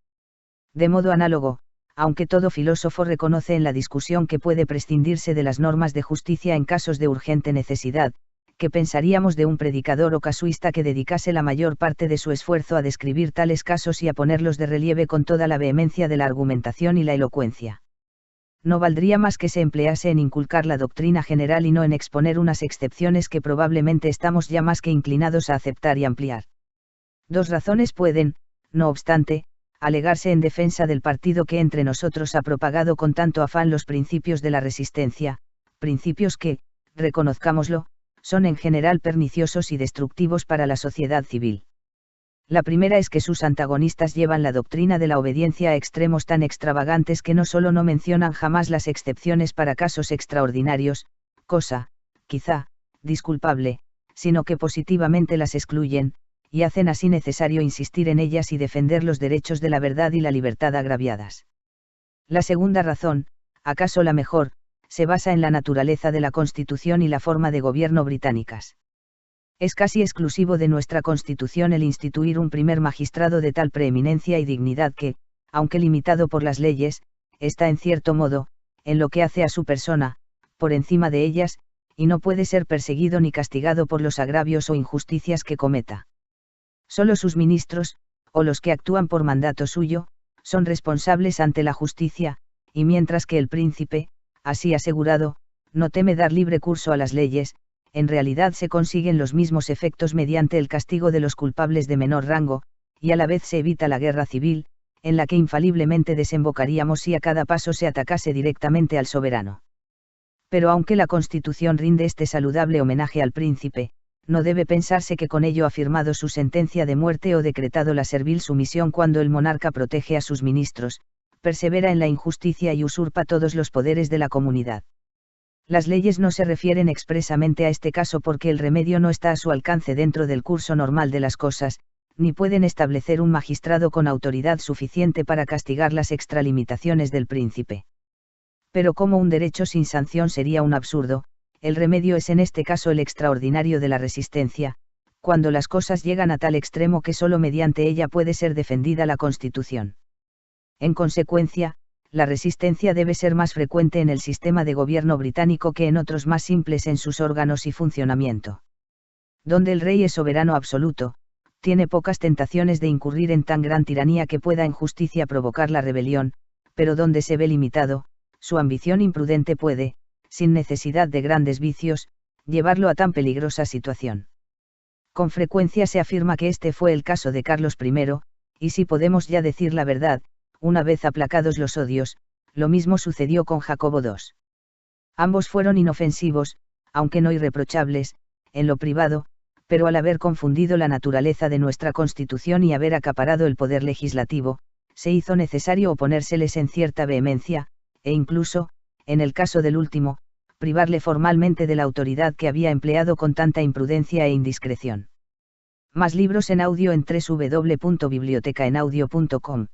De modo análogo, aunque todo filósofo reconoce en la discusión que puede prescindirse de las normas de justicia en casos de urgente necesidad, ¿qué pensaríamos de un predicador o casuista que dedicase la mayor parte de su esfuerzo a describir tales casos y a ponerlos de relieve con toda la vehemencia de la argumentación y la elocuencia? No valdría más que se emplease en inculcar la doctrina general y no en exponer unas excepciones que probablemente estamos ya más que inclinados a aceptar y ampliar. Dos razones pueden, no obstante, alegarse en defensa del partido que entre nosotros ha propagado con tanto afán los principios de la resistencia, principios que, reconozcámoslo, son en general perniciosos y destructivos para la sociedad civil. La primera es que sus antagonistas llevan la doctrina de la obediencia a extremos tan extravagantes que no solo no mencionan jamás las excepciones para casos extraordinarios, cosa, quizá, disculpable, sino que positivamente las excluyen, y hacen así necesario insistir en ellas y defender los derechos de la verdad y la libertad agraviadas. La segunda razón, acaso la mejor, se basa en la naturaleza de la Constitución y la forma de gobierno británicas. Es casi exclusivo de nuestra Constitución el instituir un primer magistrado de tal preeminencia y dignidad que, aunque limitado por las leyes, está en cierto modo, en lo que hace a su persona, por encima de ellas, y no puede ser perseguido ni castigado por los agravios o injusticias que cometa. Solo sus ministros, o los que actúan por mandato suyo, son responsables ante la justicia, y mientras que el príncipe, así asegurado, no teme dar libre curso a las leyes, en realidad se consiguen los mismos efectos mediante el castigo de los culpables de menor rango, y a la vez se evita la guerra civil, en la que infaliblemente desembocaríamos si a cada paso se atacase directamente al soberano. Pero aunque la Constitución rinde este saludable homenaje al príncipe, no debe pensarse que con ello ha firmado su sentencia de muerte o decretado la servil sumisión cuando el monarca protege a sus ministros, persevera en la injusticia y usurpa todos los poderes de la comunidad. Las leyes no se refieren expresamente a este caso porque el remedio no está a su alcance dentro del curso normal de las cosas, ni pueden establecer un magistrado con autoridad suficiente para castigar las extralimitaciones del príncipe. Pero como un derecho sin sanción sería un absurdo, el remedio es en este caso el extraordinario de la resistencia, cuando las cosas llegan a tal extremo que solo mediante ella puede ser defendida la Constitución. En consecuencia, la resistencia debe ser más frecuente en el sistema de gobierno británico que en otros más simples en sus órganos y funcionamiento. Donde el rey es soberano absoluto, tiene pocas tentaciones de incurrir en tan gran tiranía que pueda en justicia provocar la rebelión, pero donde se ve limitado, su ambición imprudente puede, sin necesidad de grandes vicios, llevarlo a tan peligrosa situación. Con frecuencia se afirma que este fue el caso de Carlos I, y si podemos ya decir la verdad, una vez aplacados los odios, lo mismo sucedió con Jacobo II. Ambos fueron inofensivos, aunque no irreprochables, en lo privado, pero al haber confundido la naturaleza de nuestra Constitución y haber acaparado el poder legislativo, se hizo necesario oponérseles en cierta vehemencia, e incluso, en el caso del último, privarle formalmente de la autoridad que había empleado con tanta imprudencia e indiscreción. Más libros en audio en www.bibliotecaenaudio.com.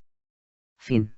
Fin.